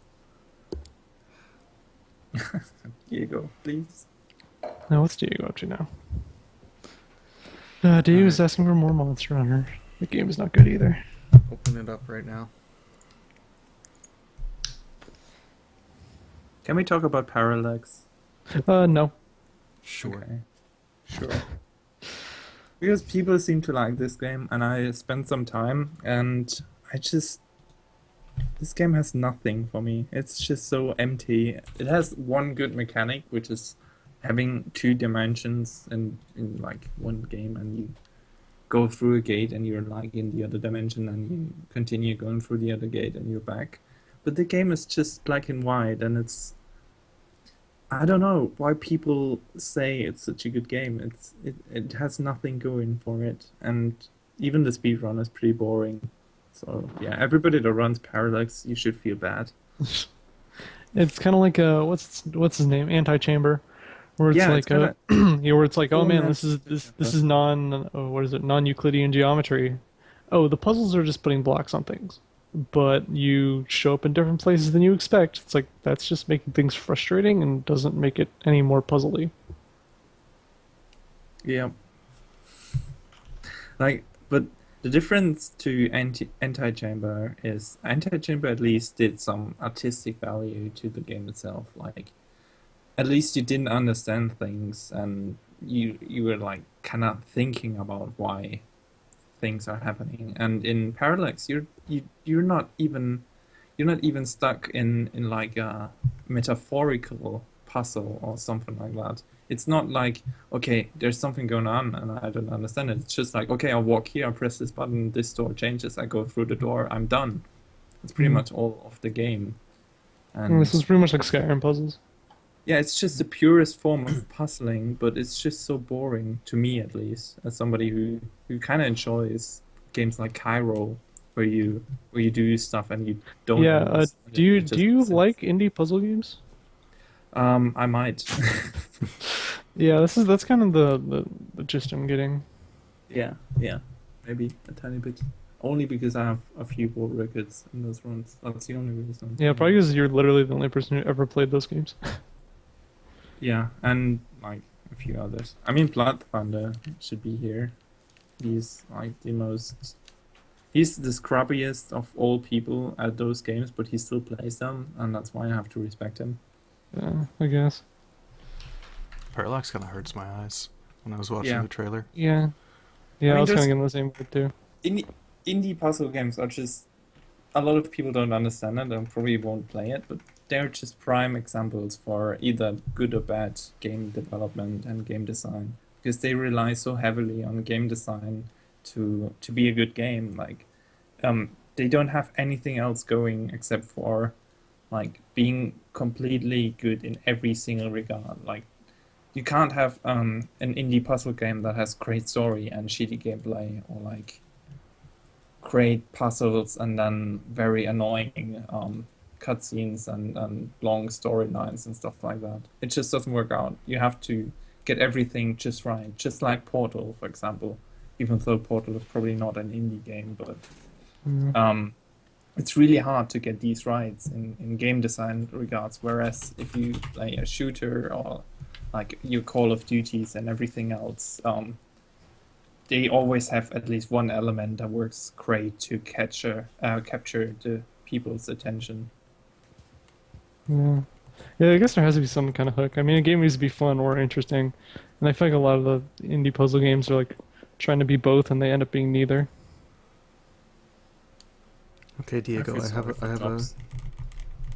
Speaker 5: Diego, please.
Speaker 2: Now, what's Diego up to now? Diego's asking for more Monster Hunter. The game is not good either.
Speaker 1: Open it up right now.
Speaker 5: Can we talk about Parallax?
Speaker 2: No.
Speaker 1: Sure.
Speaker 5: Okay. Sure. Because people seem to like this game, and I spent some time, and this game has nothing for me. It's just so empty. It has one good mechanic, which is having two dimensions in like one game, and you go through a gate and you're like in the other dimension, and you continue going through the other gate and you're back. But the game is just black and white, and I don't know why people say it's such a good game. It has nothing going for it, and even the speedrun is pretty boring. So yeah, everybody that runs Parallax, you should feel bad.
Speaker 2: It's kind of like what's his name? Anti-chamber, where it's
Speaker 5: Yeah,
Speaker 2: like
Speaker 5: it's kinda-
Speaker 2: yeah, where it's like, oh
Speaker 5: Full
Speaker 2: man,
Speaker 5: on
Speaker 2: this is what is it? Non-Euclidean geometry. Oh, the puzzles are just putting blocks on things, but you show up in different places than you expect. It's like that's just making things frustrating and doesn't make it any more puzzly.
Speaker 5: Yeah. Like, but the difference to anti-chamber is anti-chamber at least did some artistic value to the game itself. Like, at least you didn't understand things, and you were like kind of thinking about why things are happening. And in Parallax, you're not even stuck in like a metaphorical puzzle or something like that. It's not like, okay, there's something going on and I don't understand it. It's just like, okay, I'll walk here, I press this button, this door changes, I go through the door, I'm done. It's pretty much all of the game.
Speaker 2: And this is pretty much like Skyrim puzzles.
Speaker 5: Yeah, it's just the purest form of puzzling, but it's just so boring, to me at least, as somebody who kind of enjoys games like Cairo, where you do stuff and you don't.
Speaker 2: Yeah.
Speaker 5: understand
Speaker 2: Do
Speaker 5: it,
Speaker 2: you
Speaker 5: it just
Speaker 2: do you
Speaker 5: makes sense.
Speaker 2: like indie puzzle games?
Speaker 5: I might.
Speaker 2: Yeah, that's kind of the gist I'm getting.
Speaker 5: Yeah, maybe a tiny bit. Only because I have a few world records in those runs. That's the only reason.
Speaker 2: Yeah, probably because you're literally the only person who ever played those games.
Speaker 5: Yeah, and like a few others. I mean, Blood Thunder should be here. He's like He's the scrubbiest of all people at those games, but he still plays them, and that's why I have to respect him.
Speaker 2: Yeah, I guess.
Speaker 1: Parallax kind of hurts my eyes when I was watching
Speaker 5: Yeah.
Speaker 1: the trailer.
Speaker 2: Yeah. Yeah, I
Speaker 5: mean,
Speaker 2: was kind of
Speaker 5: there's-
Speaker 2: getting the same way too.
Speaker 5: Indie puzzle games are just a lot of people don't understand it and probably won't play it, but they're just prime examples for either good or bad game development and game design, because they rely so heavily on game design to be a good game. Like, they don't have anything else going except for like being completely good in every single regard. Like, you can't have an indie puzzle game that has great story and shitty gameplay, or like great puzzles and then very annoying cutscenes and long storylines and stuff like that. It just doesn't work out. You have to get everything just right, just like Portal, for example. Even though Portal is probably not an indie game, but it's really hard to get these rights in game design regards. Whereas if you play a shooter or like your Call of Duties and everything else, they always have at least one element that works great to capture the people's attention.
Speaker 2: Yeah. Yeah, I guess there has to be some kind of hook. I mean, a game needs to be fun or interesting, and I feel like a lot of the indie puzzle games are like trying to be both, and they end up being neither.
Speaker 1: Okay, Diego,
Speaker 5: feel
Speaker 1: I
Speaker 5: sorry
Speaker 1: have
Speaker 5: for
Speaker 1: a
Speaker 5: jobs.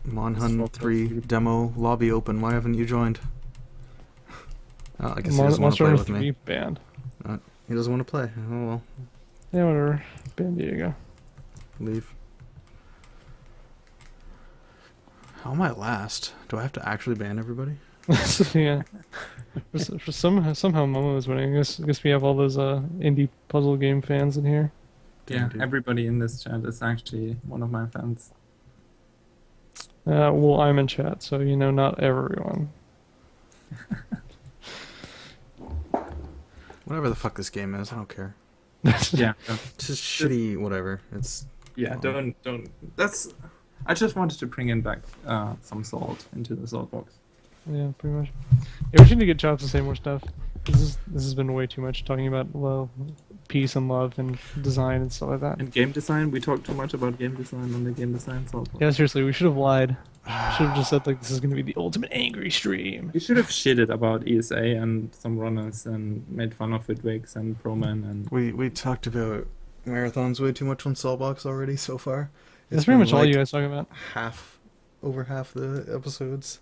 Speaker 1: Monhun 3 demo lobby open. Why haven't you joined? I guess he
Speaker 2: Mon-
Speaker 1: doesn't want to
Speaker 2: Monster
Speaker 1: play
Speaker 2: Hunter
Speaker 1: with
Speaker 2: 3
Speaker 1: me.
Speaker 2: banned.
Speaker 1: He doesn't want to play. Oh well,
Speaker 2: Yeah, whatever. Ban Diego.
Speaker 1: leave. How am I last? Do I have to actually ban everybody?
Speaker 2: Yeah. Somehow Momo is winning. I guess we have all those indie puzzle game fans in here.
Speaker 5: Yeah,
Speaker 1: dude.
Speaker 5: everybody in this chat is actually one of my fans.
Speaker 2: Well, I'm in chat, so you know, not everyone.
Speaker 1: Whatever the fuck this game is, I don't care.
Speaker 5: Yeah,
Speaker 1: It's just shitty. Whatever. It's
Speaker 5: yeah. Don't. That's. I just wanted to bring in back some salt into the Saltbox.
Speaker 2: Yeah, pretty much. Yeah, we should need to get Chops to say more stuff. This has been way too much talking about peace and love and design and stuff like that.
Speaker 5: And game design, we talked too much about game design on the game design Saltbox.
Speaker 2: Yeah, seriously, we should have lied. Should have just said like this is gonna be the ultimate angry stream.
Speaker 5: We should have shitted about ESA and some runners and made fun of Vidwigs and Proman and
Speaker 1: We talked about marathons way too much on Saltbox already so far.
Speaker 2: That's pretty
Speaker 1: been
Speaker 2: much all
Speaker 1: like
Speaker 2: you guys talk about.
Speaker 1: over half the episodes.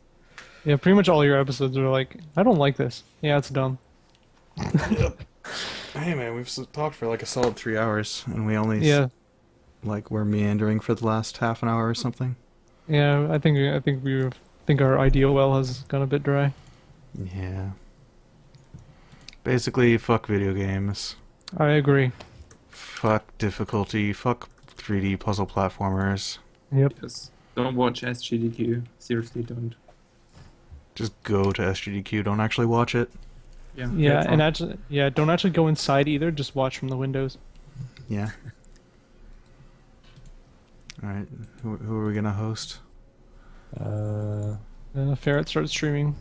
Speaker 2: Yeah, pretty much all your episodes are like, I don't like this. Yeah, it's dumb.
Speaker 1: Hey man, we've talked for like a solid 3 hours, and we only
Speaker 2: Yeah,
Speaker 1: like we're meandering for the last half an hour or something.
Speaker 2: yeah. I think our ideal well has gone a bit dry.
Speaker 1: Yeah. Basically, fuck video games.
Speaker 2: I agree.
Speaker 1: Fuck difficulty. Fuck 3D puzzle platformers.
Speaker 2: Yep.
Speaker 5: just don't watch SGDQ. Seriously, don't.
Speaker 1: Just go to SGDQ. Don't actually watch it.
Speaker 5: Yeah.
Speaker 2: Yeah,
Speaker 5: that's
Speaker 2: and
Speaker 5: all.
Speaker 2: actually, yeah, don't actually go inside either. Just watch from the windows.
Speaker 1: Yeah. All right. Who are we gonna host?
Speaker 4: Uh,
Speaker 2: Ferret starts streaming.